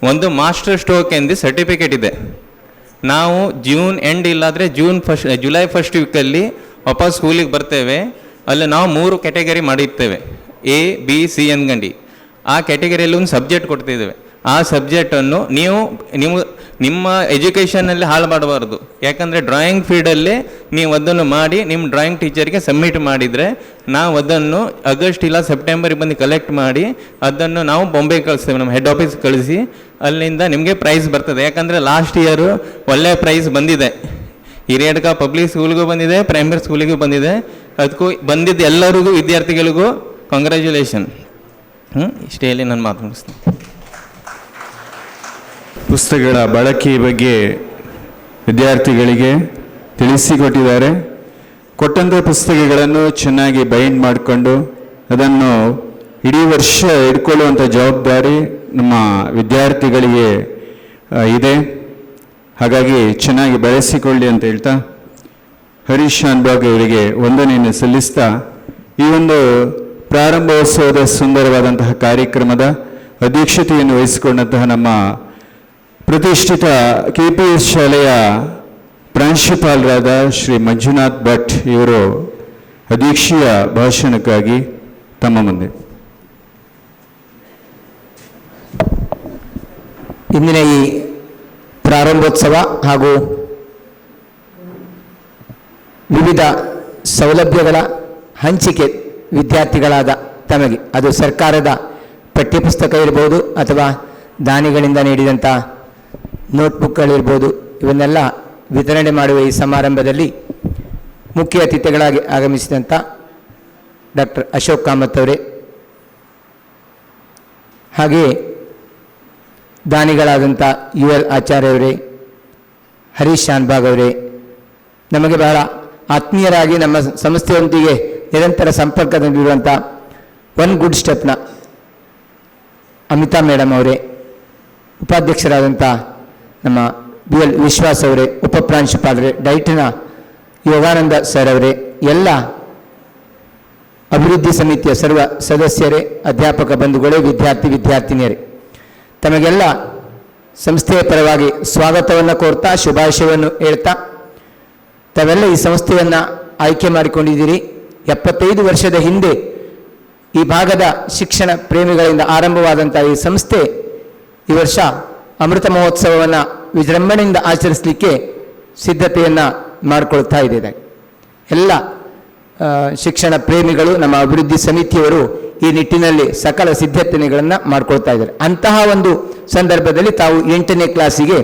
ಒಂದು ಮಾಸ್ಟರ್ ಸ್ಟ್ರೋಕ್ ಎಂದು ಸರ್ಟಿಫಿಕೇಟ್ ಇದೆ. ನಾವು ಜೂನ್ ಎಂಡ್ ಇಲ್ಲಾದರೆ ಜುಲೈ ಫಸ್ಟ್ ವೀಕಲ್ಲಿ ವಾಪಸ್ ಸ್ಕೂಲಿಗೆ ಬರ್ತೇವೆ. ಅಲ್ಲಿ ನಾವು 3 ಕ್ಯಾಟಗರಿ ಮಾಡಿರ್ತೇವೆ, A, B, C ಅಂದ್ಕೊಂಡು. ಆ ಕ್ಯಾಟಗರಿಯಲ್ಲಿ ಒಂದು ಸಬ್ಜೆಕ್ಟ್ ಕೊಡ್ತಿದ್ದೇವೆ. ಆ ಸಬ್ಜೆಕ್ಟನ್ನು ನೀವು ನಿಮ್ಮ ಎಜುಕೇಷನಲ್ಲಿ ಹಾಳು ಮಾಡಬಾರ್ದು. ಯಾಕಂದರೆ ಡ್ರಾಯಿಂಗ್ ಫೀಲ್ಡಲ್ಲೇ ನೀವು ಅದನ್ನು ಮಾಡಿ ನಿಮ್ಮ ಡ್ರಾಯಿಂಗ್ ಟೀಚರ್ಗೆ ಸಬ್ಮಿಟ್ ಮಾಡಿದರೆ ನಾವು ಅದನ್ನು ಆಗಸ್ಟ್ ಇಲ್ಲ ಸೆಪ್ಟೆಂಬರಿಗೆ ಬಂದು ಕಲೆಕ್ಟ್ ಮಾಡಿ ಅದನ್ನು ನಾವು ಬಾಂಬೆಗೆ ಕಳಿಸ್ತೇವೆ, ನಮ್ಮ ಹೆಡ್ ಆಫೀಸ್ ಕಳಿಸಿ. ಅಲ್ಲಿಂದ ನಿಮಗೆ ಪ್ರೈಸ್ ಬರ್ತದೆ. ಯಾಕಂದರೆ ಲಾಸ್ಟ್ ಇಯರು ಒಳ್ಳೆಯ ಪ್ರೈಸ್ ಬಂದಿದೆ. ಹಿರಿಯಡ್ಕ ಪಬ್ಲಿಕ್ ಸ್ಕೂಲ್ಗೂ ಬಂದಿದೆ, ಪ್ರೈಮರಿ ಸ್ಕೂಲಿಗೂ ಬಂದಿದೆ. ಅದಕ್ಕೂ ಬಂದಿದ್ದು ಎಲ್ಲರಿಗೂ ವಿದ್ಯಾರ್ಥಿಗಳಿಗೂ ಕಂಗ್ರ್ಯಾಚುಲೇಷನ್. ಇಷ್ಟೇ ಹೇಳಿ ನಾನು ಮಾತು ಮುಗಿಸ್ತೀನಿ. ಪುಸ್ತಕಗಳ ಬಳಕೆಯ ಬಗ್ಗೆ ವಿದ್ಯಾರ್ಥಿಗಳಿಗೆ ತಿಳಿಸಿಕೊಟ್ಟಿದ್ದಾರೆ. ಕೊಟ್ಟಂಥ ಪುಸ್ತಕಗಳನ್ನು ಚೆನ್ನಾಗಿ ಬೈಂಡ್ ಮಾಡಿಕೊಂಡು ಅದನ್ನು ಇಡೀ ವರ್ಷ ಇಟ್ಕೊಳ್ಳುವಂಥ ಜವಾಬ್ದಾರಿ ನಮ್ಮ ವಿದ್ಯಾರ್ಥಿಗಳಿಗೆ ಇದೆ. ಹಾಗಾಗಿ ಚೆನ್ನಾಗಿ ಬಳಸಿಕೊಳ್ಳಿ ಅಂತ ಹೇಳ್ತಾ ಹರೀಶ್ ಶಾನ್ಬಾಗ್ ಅವರಿಗೆ ವಂದನೆಯನ್ನು ಸಲ್ಲಿಸ್ತಾ ಈ ಒಂದು ಪ್ರಾರಂಭೋತ್ಸವದ ಸುಂದರವಾದಂತಹ ಕಾರ್ಯಕ್ರಮದ ಅಧ್ಯಕ್ಷತೆಯನ್ನು ವಹಿಸಿಕೊಂಡಂತಹ ನಮ್ಮ ಪ್ರತಿಷ್ಠಿತ KPS ಶಾಲೆಯ ಪ್ರಾಂಶುಪಾಲರಾದ ಶ್ರೀ ಮಂಜುನಾಥ್ ಭಟ್ ಇವರು ಅಧ್ಯಕ್ಷೀಯ ಭಾಷಣಕ್ಕಾಗಿ ತಮ್ಮ ಮುಂದೆ. ಇಂದಿನ ಈ ಪ್ರಾರಂಭೋತ್ಸವ ಹಾಗೂ ವಿವಿಧ ಸೌಲಭ್ಯಗಳ ಹಂಚಿಕೆ ವಿದ್ಯಾರ್ಥಿಗಳಾದ ತಮಗೆ, ಅದು ಸರ್ಕಾರದ ಪಠ್ಯಪುಸ್ತಕ ಇರ್ಬೋದು ಅಥವಾ ದಾನಿಗಳಿಂದ ನೀಡಿದಂಥ ನೋಟ್ಬುಕ್ಗಳಿರ್ಬೋದು, ಇವನ್ನೆಲ್ಲ ವಿತರಣೆ ಮಾಡುವ ಈ ಸಮಾರಂಭದಲ್ಲಿ ಮುಖ್ಯ ಅತಿಥಿಗಳಾಗಿ ಆಗಮಿಸಿದಂಥ ಡಾಕ್ಟರ್ ಅಶೋಕ್ ಕಾಮತ್ ಅವರೇ, ಹಾಗೆಯೇ ದಾನಿಗಳಾದಂಥ UL ಆಚಾರ್ಯ ಅವರೇ, ಹರೀಶ್ ಶಾನ್ಬಾಗ್ ಅವರೇ, ನಮಗೆ ಬಹಳ ಆತ್ಮೀಯರಾಗಿ ನಮ್ಮ ಸಂಸ್ಥೆಯೊಂದಿಗೆ ನಿರಂತರ ಸಂಪರ್ಕದಲ್ಲಿರುವಂಥ ಒನ್ ಗುಡ್ ಸ್ಟೆಪ್ನ ಅಮಿತಾ ಮೇಡಮ್ ಅವರೇ, ಉಪಾಧ್ಯಕ್ಷರಾದಂಥ ನಮ್ಮ BL ವಿಶ್ವಾಸ್ ಅವರೇ, ಉಪಪ್ರಾಂಶುಪಾಲರೇ, ಡೈಟ್ನ ಯೋಗಾನಂದ ಸರ್ ಅವರೇ, ಎಲ್ಲ ಅಭಿವೃದ್ಧಿ ಸಮಿತಿಯ ಸರ್ವ ಸದಸ್ಯರೇ, ಅಧ್ಯಾಪಕ ಬಂಧುಗಳೇ, ವಿದ್ಯಾರ್ಥಿನಿಯರೇ, ತಮಗೆಲ್ಲ ಸಂಸ್ಥೆಯ ಪರವಾಗಿ ಸ್ವಾಗತವನ್ನು ಕೋರ್ತಾ ಶುಭಾಶಯವನ್ನು ಹೇಳ್ತಾ, ತಾವೆಲ್ಲ ಈ ಸಂಸ್ಥೆಯನ್ನು ಆಯ್ಕೆ ಮಾಡಿಕೊಂಡಿದ್ದೀರಿ. 75 ವರ್ಷದ ಹಿಂದೆ ಈ ಭಾಗದ ಶಿಕ್ಷಣ ಪ್ರೇಮಿಗಳಿಂದ ಆರಂಭವಾದಂಥ ಈ ಸಂಸ್ಥೆ ಈ ವರ್ಷ ಅಮೃತ ಮಹೋತ್ಸವವನ್ನು ವಿಜೃಂಭಣೆಯಿಂದ ಆಚರಿಸಲಿಕ್ಕೆ ಸಿದ್ಧತೆಯನ್ನು ಮಾಡಿಕೊಳ್ತಾ ಇದೆ. ಎಲ್ಲ ಶಿಕ್ಷಣ ಪ್ರೇಮಿಗಳು, ನಮ್ಮ ಅಭಿವೃದ್ಧಿ ಸಮಿತಿಯವರು ಈ ನಿಟ್ಟಿನಲ್ಲಿ ಸಕಲ ಸಿದ್ಧತೆಗಳನ್ನು ಮಾಡಿಕೊಳ್ತಾ ಇದ್ದಾರೆ. ಅಂತಹ ಒಂದು ಸಂದರ್ಭದಲ್ಲಿ ತಾವು 8ನೇ ಕ್ಲಾಸಿಗೆ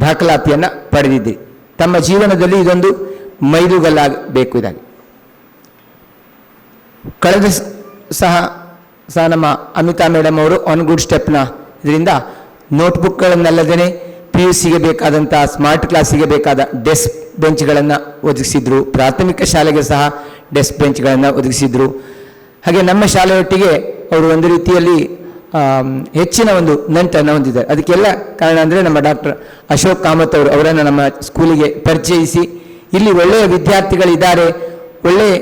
ದಾಖಲಾತಿಯನ್ನು ಪಡೆದಿದ್ದೀರಿ. ತಮ್ಮ ಜೀವನದಲ್ಲಿ ಇದೊಂದು ಮೈಲುಗಲ್ಲಾಗಬೇಕು. ಇದಾಗಿ ಕಳೆದ ಸಹ ನಮ್ಮ ಅಮಿತಾ ಮೇಡಮ್ ಅವರು ಒನ್ ಗುಡ್ ಸ್ಟೆಪ್ನ ಇದರಿಂದ ನೋಟ್ಬುಕ್ಗಳನ್ನಲ್ಲದೇ PUCಗೆ ಬೇಕಾದಂಥ ಸ್ಮಾರ್ಟ್ ಕ್ಲಾಸಿಗೆ ಬೇಕಾದ ಡೆಸ್ಕ್ ಬೆಂಚ್ಗಳನ್ನು ಒದಗಿಸಿದ್ರು. ಪ್ರಾಥಮಿಕ ಶಾಲೆಗೆ ಸಹ ಡೆಸ್ಕ್ ಬೆಂಚ್ಗಳನ್ನು ಒದಗಿಸಿದ್ರು. ಹಾಗೆ ನಮ್ಮ ಶಾಲೆಯೊಟ್ಟಿಗೆ ಅವರು ಒಂದು ರೀತಿಯಲ್ಲಿ ಹೆಚ್ಚಿನ ಒಂದು ನಂಟನ್ನು ಹೊಂದಿದ್ದಾರೆ. ಅದಕ್ಕೆಲ್ಲ ಕಾರಣ ಅಂದರೆ ನಮ್ಮ ಡಾಕ್ಟರ್ ಅಶೋಕ್ ಕಾಮತ್ ಅವರು ಅವರನ್ನು ನಮ್ಮ ಸ್ಕೂಲಿಗೆ ಪರಿಚಯಿಸಿ, ಇಲ್ಲಿ ಒಳ್ಳೆಯ ವಿದ್ಯಾರ್ಥಿಗಳಿದ್ದಾರೆ, ಒಳ್ಳೆಯ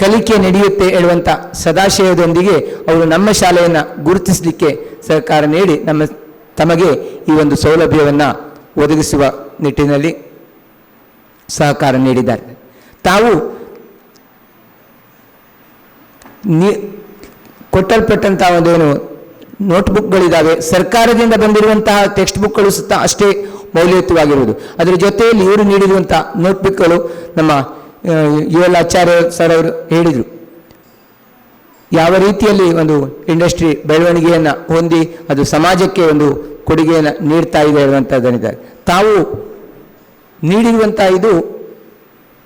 ಕಲಿಕೆ ನಡೆಯುತ್ತೆ ಹೇಳುವಂಥ ಸದಾಶಯದೊಂದಿಗೆ ಅವರು ನಮ್ಮ ಶಾಲೆಯನ್ನು ಗುರುತಿಸಲಿಕ್ಕೆ ಸಹಕಾರ ನೀಡಿ ತಮಗೆ ಈ ಒಂದು ಸೌಲಭ್ಯವನ್ನು ಒದಗಿಸುವ ನಿಟ್ಟಿನಲ್ಲಿ ಸಹಕಾರ ನೀಡಿದ್ದಾರೆ. ತಾವು ಕೊಟ್ಟಲ್ಪಟ್ಟಂಥ ಒಂದೇನು ನೋಟ್ಬುಕ್ಗಳಿದ್ದಾವೆ, ಸರ್ಕಾರದಿಂದ ಬಂದಿರುವಂತಹ ಟೆಕ್ಸ್ಟ್ ಬುಕ್ಗಳು ಸುತ್ತ ಅಷ್ಟೇ ಮೌಲ್ಯಯುತವಾಗಿರುವುದು. ಅದರ ಜೊತೆಯಲ್ಲಿ ಇವರು ನೀಡಿರುವಂಥ ನೋಟ್ಬುಕ್ಗಳು ನಮ್ಮ UL ಆಚಾರ್ಯ ಸರ್ ಅವರು ಹೇಳಿದರು, ಯಾವ ರೀತಿಯಲ್ಲಿ ಒಂದು ಇಂಡಸ್ಟ್ರಿ ಬೆಳವಣಿಗೆಯನ್ನು ಹೊಂದಿ ಅದು ಸಮಾಜಕ್ಕೆ ಒಂದು ಕೊಡುಗೆಯನ್ನು ನೀಡ್ತಾ ಇದೆ ಅನ್ನುವಂಥದ್ದನ್ನಿದ್ದಾರೆ. ತಾವು ನೀಡಿರುವಂಥ ಇದು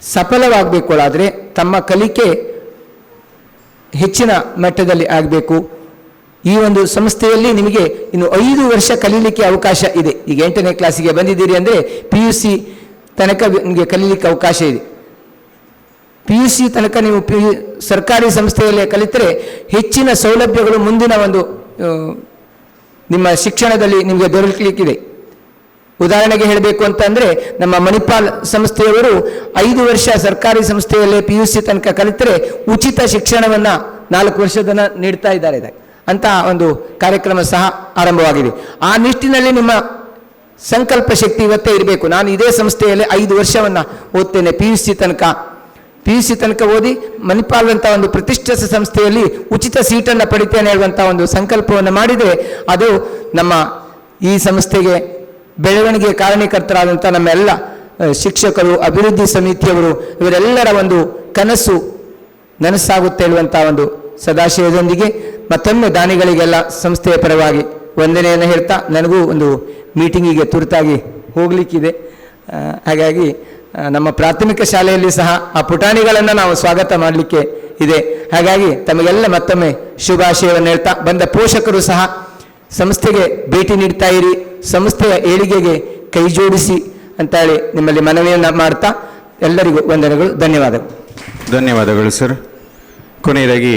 ಸಫಲವಾಗಬೇಕು, ಆದರೆ ತಮ್ಮ ಕಲಿಕೆ ಹೆಚ್ಚಿನ ಮಟ್ಟದಲ್ಲಿ ಆಗಬೇಕು. ಈ ಒಂದು ಸಂಸ್ಥೆಯಲ್ಲಿ ನಿಮಗೆ ಇನ್ನು 5 ವರ್ಷ ಕಲೀಲಿಕ್ಕೆ ಅವಕಾಶ ಇದೆ. ಈಗ 8ನೇ ಕ್ಲಾಸಿಗೆ ಬಂದಿದ್ದೀರಿ ಅಂದರೆ PUC ತನಕ ನಿಮಗೆ ಕಲೀಲಿಕ್ಕೆ ಅವಕಾಶ ಇದೆ. PUC ತನಕ ನೀವು ಸರ್ಕಾರಿ ಸಂಸ್ಥೆಯಲ್ಲೇ ಕಲಿತರೆ ಹೆಚ್ಚಿನ ಸೌಲಭ್ಯಗಳು ಮುಂದಿನ ಒಂದು ನಿಮ್ಮ ಶಿಕ್ಷಣದಲ್ಲಿ ನಿಮಗೆ ದೊರಕಲಿಕ್ಕಿದೆ. ಉದಾಹರಣೆಗೆ ಹೇಳಬೇಕು ಅಂತಂದರೆ ನಮ್ಮ ಮಣಿಪಾಲ್ ಸಂಸ್ಥೆಯವರು 5 ವರ್ಷ ಸರ್ಕಾರಿ ಸಂಸ್ಥೆಯಲ್ಲೇ PUC ತನಕ ಕಲಿತರೆ ಉಚಿತ ಶಿಕ್ಷಣವನ್ನು 4 ವರ್ಷದನ್ನು ನೀಡ್ತಾ ಇದ್ದಾರೆ. ಅಂತ ಒಂದು ಕಾರ್ಯಕ್ರಮ ಸಹ ಆರಂಭವಾಗಿದೆ. ಆ ನಿಟ್ಟಿನಲ್ಲಿ ನಿಮ್ಮ ಸಂಕಲ್ಪ ಶಕ್ತಿ ಇವತ್ತೇ ಇರಬೇಕು. ನಾನು ಇದೇ ಸಂಸ್ಥೆಯಲ್ಲಿ 5 ವರ್ಷವನ್ನು ಓದ್ತೇನೆ, PUC ತನಕ ಓದಿ ಮಣಿಪಾಲ್ ಅಂತ ಒಂದು ಪ್ರತಿಷ್ಠಿತ ಸಂಸ್ಥೆಯಲ್ಲಿ ಉಚಿತ ಸೀಟನ್ನು ಪಡಿತೇನೆ ಹೇಳುವಂಥ ಒಂದು ಸಂಕಲ್ಪವನ್ನು ಮಾಡಿದರೆ ಅದು ನಮ್ಮ ಈ ಸಂಸ್ಥೆಗೆ ಬೆಳವಣಿಗೆ ಕಾರಣೀಕರ್ತರಾದಂಥ ನಮ್ಮೆಲ್ಲ ಶಿಕ್ಷಕರು, ಅಭಿವೃದ್ಧಿ ಸಮಿತಿಯವರು ಇವರೆಲ್ಲರ ಒಂದು ಕನಸು ನನಸಾಗುತ್ತೆ ಹೇಳುವಂಥ ಒಂದು ಸದಾಶಯದೊಂದಿಗೆ ಮತ್ತೊಮ್ಮೆ ದಾನಿಗಳಿಗೆಲ್ಲ ಸಂಸ್ಥೆಯ ಪರವಾಗಿ ವಂದನೆಯನ್ನು ಹೇಳ್ತಾ, ನನಗೂ ಒಂದು ಮೀಟಿಂಗಿಗೆ ತುರ್ತಾಗಿ ಹೋಗಲಿಕ್ಕಿದೆ. ಹಾಗಾಗಿ ನಮ್ಮ ಪ್ರಾಥಮಿಕ ಶಾಲೆಯಲ್ಲಿ ಸಹ ಆ ಪುಟಾಣಿಗಳನ್ನು ನಾವು ಸ್ವಾಗತ ಮಾಡಲಿಕ್ಕೆ ಇದೆ. ಹಾಗಾಗಿ ತಮಗೆಲ್ಲ ಮತ್ತೊಮ್ಮೆ ಶುಭಾಶಯವನ್ನು ಹೇಳ್ತಾ, ಬಂದ ಪೋಷಕರು ಸಹ ಸಂಸ್ಥೆಗೆ ಭೇಟಿ ನೀಡ್ತಾ ಇರಿ, ಸಂಸ್ಥೆಯ ಏಳಿಗೆಗೆ ಕೈ ಜೋಡಿಸಿ ಅಂತ ಹೇಳಿ ನಿಮ್ಮಲ್ಲಿ ಮನವಿಯನ್ನು ಮಾಡ್ತಾ ಎಲ್ಲರಿಗೂ ವಂದನೆಗಳು, ಧನ್ಯವಾದಗಳು. ಧನ್ಯವಾದಗಳು ಸರ್. ಕೊನೆಯದಾಗಿ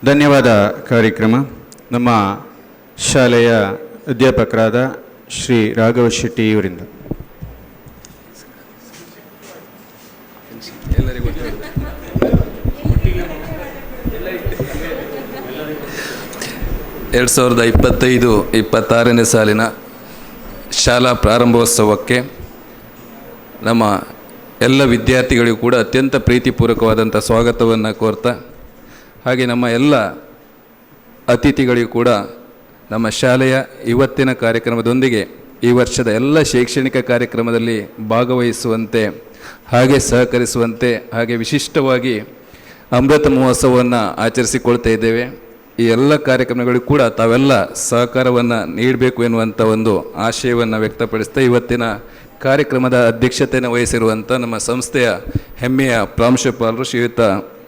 ಧನ್ಯವಾದ ಕಾರ್ಯಕ್ರಮ ನಮ್ಮ ಶಾಲೆಯ ಅಧ್ಯಾಪಕರಾದ ಶ್ರೀ ರಾಘವ ಶೆಟ್ಟಿ ಇವರಿಂದ. ಎಲ್ಲರಿಗೂ 2025-26ನೇ ಸಾಲಿನ ಶಾಲಾ ಪ್ರಾರಂಭೋತ್ಸವಕ್ಕೆ ನಮ್ಮ ಎಲ್ಲ ವಿದ್ಯಾರ್ಥಿಗಳಿಗೂ ಕೂಡ ಅತ್ಯಂತ ಪ್ರೀತಿಪೂರ್ವಕವಾದಂಥ ಸ್ವಾಗತವನ್ನು ಕೋರ್ತಾ, ಹಾಗೆ ನಮ್ಮ ಎಲ್ಲ ಅತಿಥಿಗಳಿಗೂ ಕೂಡ ನಮ್ಮ ಶಾಲೆಯ ಇವತ್ತಿನ ಕಾರ್ಯಕ್ರಮದೊಂದಿಗೆ ಈ ವರ್ಷದ ಎಲ್ಲ ಶೈಕ್ಷಣಿಕ ಕಾರ್ಯಕ್ರಮದಲ್ಲಿ ಭಾಗವಹಿಸುವಂತೆ, ಹಾಗೆ ಸಹಕರಿಸುವಂತೆ, ಹಾಗೆ ವಿಶಿಷ್ಟವಾಗಿ ಅಮೃತ ಮಹೋತ್ಸವವನ್ನು ಆಚರಿಸಿಕೊಳ್ತಾ ಇದ್ದೇವೆ. ಈ ಎಲ್ಲ ಕಾರ್ಯಕ್ರಮಗಳಿಗೂ ಕೂಡ ತಾವೆಲ್ಲ ಸಹಕಾರವನ್ನು ನೀಡಬೇಕು ಎನ್ನುವಂಥ ಒಂದು ಆಶಯವನ್ನು ವ್ಯಕ್ತಪಡಿಸ್ತಾ, ಇವತ್ತಿನ ಕಾರ್ಯಕ್ರಮದ ಅಧ್ಯಕ್ಷತೆಯನ್ನು ವಹಿಸಿರುವಂಥ ನಮ್ಮ ಸಂಸ್ಥೆಯ ಹೆಮ್ಮೆಯ ಪ್ರಾಂಶುಪಾಲರು ಶ್ರೀಯುತ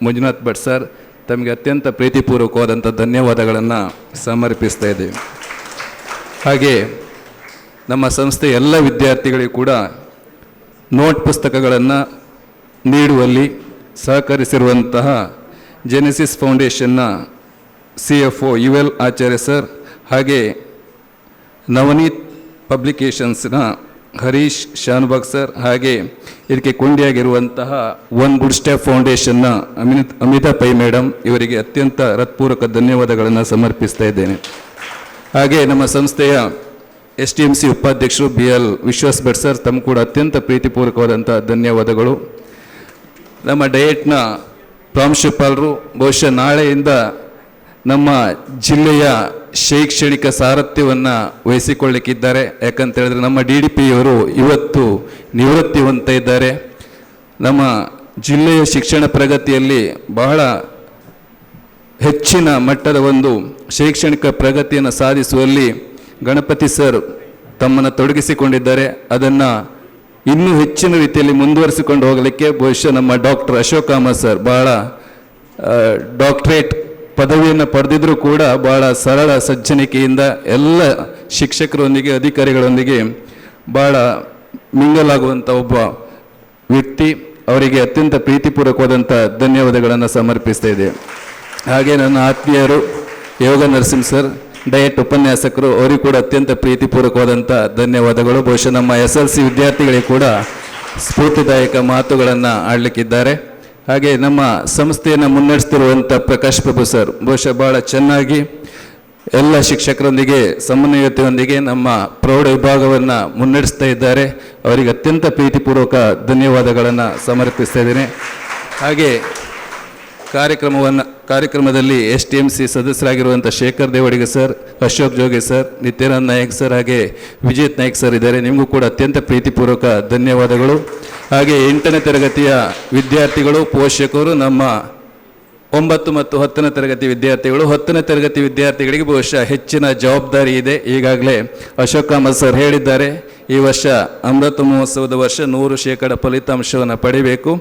ಮಂಜುನಾಥ್ ಭಟ್ ಸರ್, ತಮಗೆ ಅತ್ಯಂತ ಪ್ರೀತಿಪೂರ್ವಕವಾದಂಥ ಧನ್ಯವಾದಗಳನ್ನು ಸಮರ್ಪಿಸ್ತಾ ಇದ್ದೇವೆ. ಹಾಗೆ ನಮ್ಮ ಸಂಸ್ಥೆಯ ಎಲ್ಲ ವಿದ್ಯಾರ್ಥಿಗಳಿಗೂ ಕೂಡ ನೋಟ್ ಪುಸ್ತಕಗಳನ್ನು ನೀಡುವಲ್ಲಿ ಸಹಕರಿಸಿರುವಂತಹ ಜೆನೆಸಿಸ್ ಫೌಂಡೇಶನ್ನ CFO UL ಆಚಾರ್ಯ ಸರ್, ಹಾಗೆ ನವನೀತ್ ಪಬ್ಲಿಕೇಶನ್ಸ್ನ ಹರೀಶ್ ಶಾನುಭಾಗ್ ಸರ್, ಹಾಗೆ ಇದಕ್ಕೆ ಕೊಂಡಿಯಾಗಿರುವಂತಹ ಒನ್ ಗುಡ್ ಸ್ಟೆಪ್ ಫೌಂಡೇಶನ್ನ ಅಮಿತಾ ಪೈ ಮೇಡಮ್, ಇವರಿಗೆ ಅತ್ಯಂತ ಹೃತ್ಪೂರ್ವಕ ಧನ್ಯವಾದಗಳನ್ನು ಸಮರ್ಪಿಸ್ತಾ ಇದ್ದೇನೆ. ಹಾಗೆ ನಮ್ಮ ಸಂಸ್ಥೆಯ STMC ಉಪಾಧ್ಯಕ್ಷರು BL ವಿಶ್ವಾಸ್ ಭಟ್ ಸರ್, ತಮ್ಮ ಕೂಡ ಅತ್ಯಂತ ಪ್ರೀತಿಪೂರ್ವಕವಾದಂಥ ಧನ್ಯವಾದಗಳು. ನಮ್ಮ ಡಯಟ್ನ ಪ್ರಾಂಶುಪಾಲರು ಬಹುಶಃ ನಾಳೆಯಿಂದ ನಮ್ಮ ಜಿಲ್ಲೆಯ ಶೈಕ್ಷಣಿಕ ಸಾರಥ್ಯವನ್ನು ವಹಿಸಿಕೊಳ್ಳಿಕ್ಕಿದ್ದಾರೆ. ಯಾಕಂತ ಹೇಳಿದ್ರೆ ನಮ್ಮ DDP-ಯವರು ಇವತ್ತು ನಿವೃತ್ತಿ ಹೊಂದ್ತಾ ಇದ್ದಾರೆ. ನಮ್ಮ ಜಿಲ್ಲೆಯ ಶಿಕ್ಷಣ ಪ್ರಗತಿಯಲ್ಲಿ ಬಹಳ ಹೆಚ್ಚಿನ ಮಟ್ಟದ ಒಂದು ಶೈಕ್ಷಣಿಕ ಪ್ರಗತಿಯನ್ನು ಸಾಧಿಸುವಲ್ಲಿ ಗಣಪತಿ ಸರ್ ತಮ್ಮನ್ನು ತೊಡಗಿಸಿಕೊಂಡಿದ್ದಾರೆ. ಅದನ್ನು ಇನ್ನೂ ಹೆಚ್ಚಿನ ರೀತಿಯಲ್ಲಿ ಮುಂದುವರಿಸಿಕೊಂಡು ಹೋಗಲಿಕ್ಕೆ ಬಹುಶಃ ನಮ್ಮ ಡಾಕ್ಟರ್ ಅಶೋಕಾಮ ಸರ್ ಬಹಳ ಡಾಕ್ಟರೇಟ್ ಪದವಿಯನ್ನು ಪಡೆದಿದ್ದರೂ ಕೂಡ ಬಹಳ ಸರಳ ಸಜ್ಜನಿಕೆಯಿಂದ ಎಲ್ಲ ಶಿಕ್ಷಕರೊಂದಿಗೆ ಅಧಿಕಾರಿಗಳೊಂದಿಗೆ ಬಹಳ ಮಿಂಗಲಾಗುವಂಥ ಒಬ್ಬ ವ್ಯಕ್ತಿ. ಅವರಿಗೆ ಅತ್ಯಂತ ಪ್ರೀತಿಪೂರ್ವಕವಾದಂಥ ಧನ್ಯವಾದಗಳನ್ನು ಸಮರ್ಪಿಸ್ತಾ ಇದೆ. ಹಾಗೆ ನನ್ನ ಆತ್ಮೀಯರು ಯೋಗ ನರಸಿಂಹ ಸರ್, ಡಯಟ್ ಉಪನ್ಯಾಸಕರು, ಅವರಿಗೂ ಕೂಡ ಅತ್ಯಂತ ಪ್ರೀತಿಪೂರ್ವಕವಾದಂಥ ಧನ್ಯವಾದಗಳು. ಬಹುಶಃ ನಮ್ಮ SLC ವಿದ್ಯಾರ್ಥಿಗಳಿಗೆ ಕೂಡ ಸ್ಫೂರ್ತಿದಾಯಕ ಮಾತುಗಳನ್ನು ಆಡಲಿಕ್ಕಿದ್ದಾರೆ. ಹಾಗೆ ನಮ್ಮ ಸಂಸ್ಥೆಯನ್ನು ಮುನ್ನಡೆಸ್ತಿರುವಂಥ ಪ್ರಕಾಶ್ ಪ್ರಭು ಸರ್ ಬಹುಶಃ ಭಾಳ ಚೆನ್ನಾಗಿ ಎಲ್ಲ ಶಿಕ್ಷಕರೊಂದಿಗೆ ಸಮನ್ವಯತೆಯೊಂದಿಗೆ ನಮ್ಮ ಪ್ರೌಢ ವಿಭಾಗವನ್ನು ಮುನ್ನಡೆಸ್ತಾ ಇದ್ದಾರೆ. ಅವರಿಗೆ ಅತ್ಯಂತ ಪ್ರೀತಿಪೂರ್ವಕ ಧನ್ಯವಾದಗಳನ್ನು ಸಮರ್ಪಿಸ್ತಾ ಇದ್ದೇನೆ. ಹಾಗೆ ಕಾರ್ಯಕ್ರಮದಲ್ಲಿ STMC ಸದಸ್ಯರಾಗಿರುವಂಥ Shekhar Devadiga sir, Ashok Joge sir, Nityanand Nayak sir ಹಾಗೆ ವಿಜೇತ್ ನಾಯಕ್ ಸರ್ ಇದ್ದಾರೆ. ನಿಮಗೂ ಕೂಡ ಅತ್ಯಂತ ಪ್ರೀತಿಪೂರ್ವಕ ಧನ್ಯವಾದಗಳು. ಹಾಗೆ 8ನೇ ತರಗತಿಯ ವಿದ್ಯಾರ್ಥಿಗಳು, ಪೋಷಕರು, ನಮ್ಮ 9 ಮತ್ತು 10ನೇ ತರಗತಿ ವಿದ್ಯಾರ್ಥಿಗಳು. 10ನೇ ತರಗತಿ ವಿದ್ಯಾರ್ಥಿಗಳಿಗೆ ಬಹುಶಃ ಹೆಚ್ಚಿನ ಜವಾಬ್ದಾರಿ ಇದೆ. ಈಗಾಗಲೇ ಅಶೋಕ್ ಕಾಮತ್ ಸರ್ ಹೇಳಿದ್ದಾರೆ, ಈ ವರ್ಷ ಅಮೃತ ಮಹೋತ್ಸವದ ವರ್ಷ 100% ಫಲಿತಾಂಶವನ್ನು ಪಡಿಬೇಕು.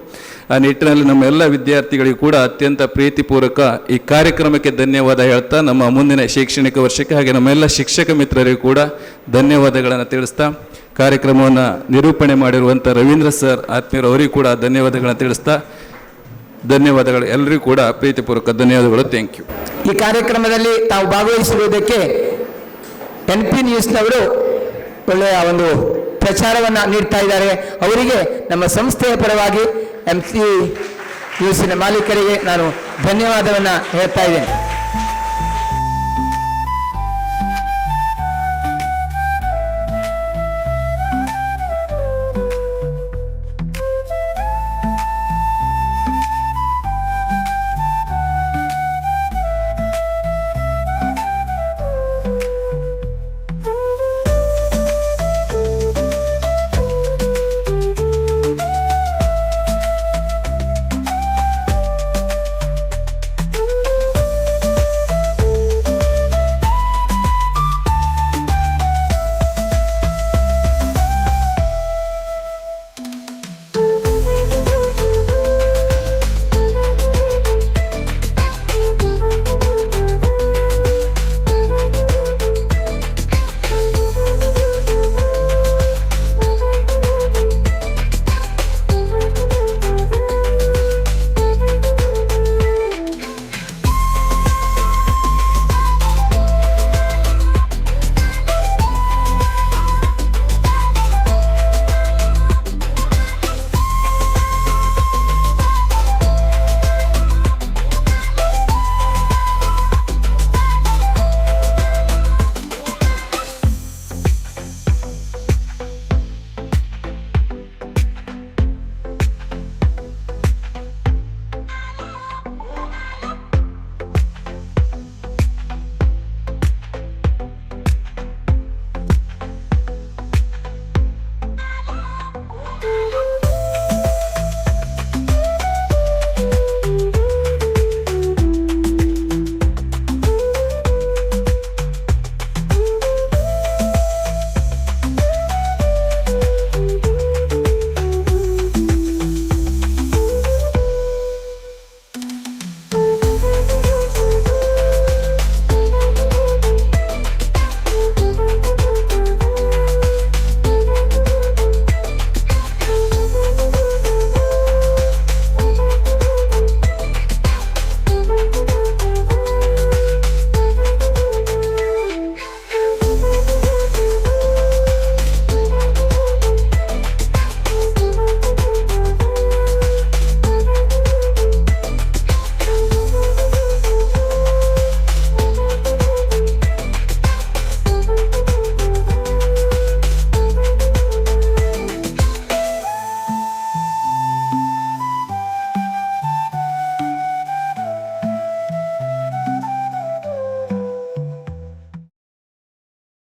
ಆ ನಿಟ್ಟಿನಲ್ಲಿ ನಮ್ಮ ಎಲ್ಲ ವಿದ್ಯಾರ್ಥಿಗಳಿಗೂ ಕೂಡ ಅತ್ಯಂತ ಪ್ರೀತಿಪೂರ್ವಕ ಈ ಕಾರ್ಯಕ್ರಮಕ್ಕೆ ಧನ್ಯವಾದ ಹೇಳ್ತಾ, ನಮ್ಮ ಮುಂದಿನ ಶೈಕ್ಷಣಿಕ ವರ್ಷಕ್ಕೆ ಹಾಗೆ ನಮ್ಮೆಲ್ಲ ಶಿಕ್ಷಕ ಮಿತ್ರರಿಗೂ ಕೂಡ ಧನ್ಯವಾದಗಳನ್ನು ತಿಳಿಸ್ತಾ, ಕಾರ್ಯಕ್ರಮವನ್ನು ನಿರೂಪಣೆ ಮಾಡಿರುವಂಥ ರವೀಂದ್ರ ಸರ್ ಆತ್ಮೀಯರು ಅವರಿಗೂ ಕೂಡ ಧನ್ಯವಾದಗಳನ್ನು ತಿಳಿಸ್ತಾ, ಧನ್ಯವಾದಗಳು. ಎಲ್ಲರಿಗೂ ಕೂಡ ಪ್ರೀತಿಪೂರ್ವಕ ಧನ್ಯವಾದಗಳು. Thank you. ಈ ಕಾರ್ಯಕ್ರಮದಲ್ಲಿ ತಾವು ಭಾಗವಹಿಸಿರುವುದಕ್ಕೆ NP ನ್ಯೂಸ್ನವರು ಒಳ್ಳೆಯ ಒಂದು ಪ್ರಚಾರವನ್ನು ನೀಡ್ತಾ ಇದ್ದಾರೆ. ಅವರಿಗೆ ನಮ್ಮ ಸಂಸ್ಥೆಯ ಪರವಾಗಿ MC ನ್ಯೂಸಿನ ಮಾಲೀಕರಿಗೆ ನಾನು ಧನ್ಯವಾದವನ್ನು ಹೇಳ್ತಾ ಇದ್ದೇನೆ.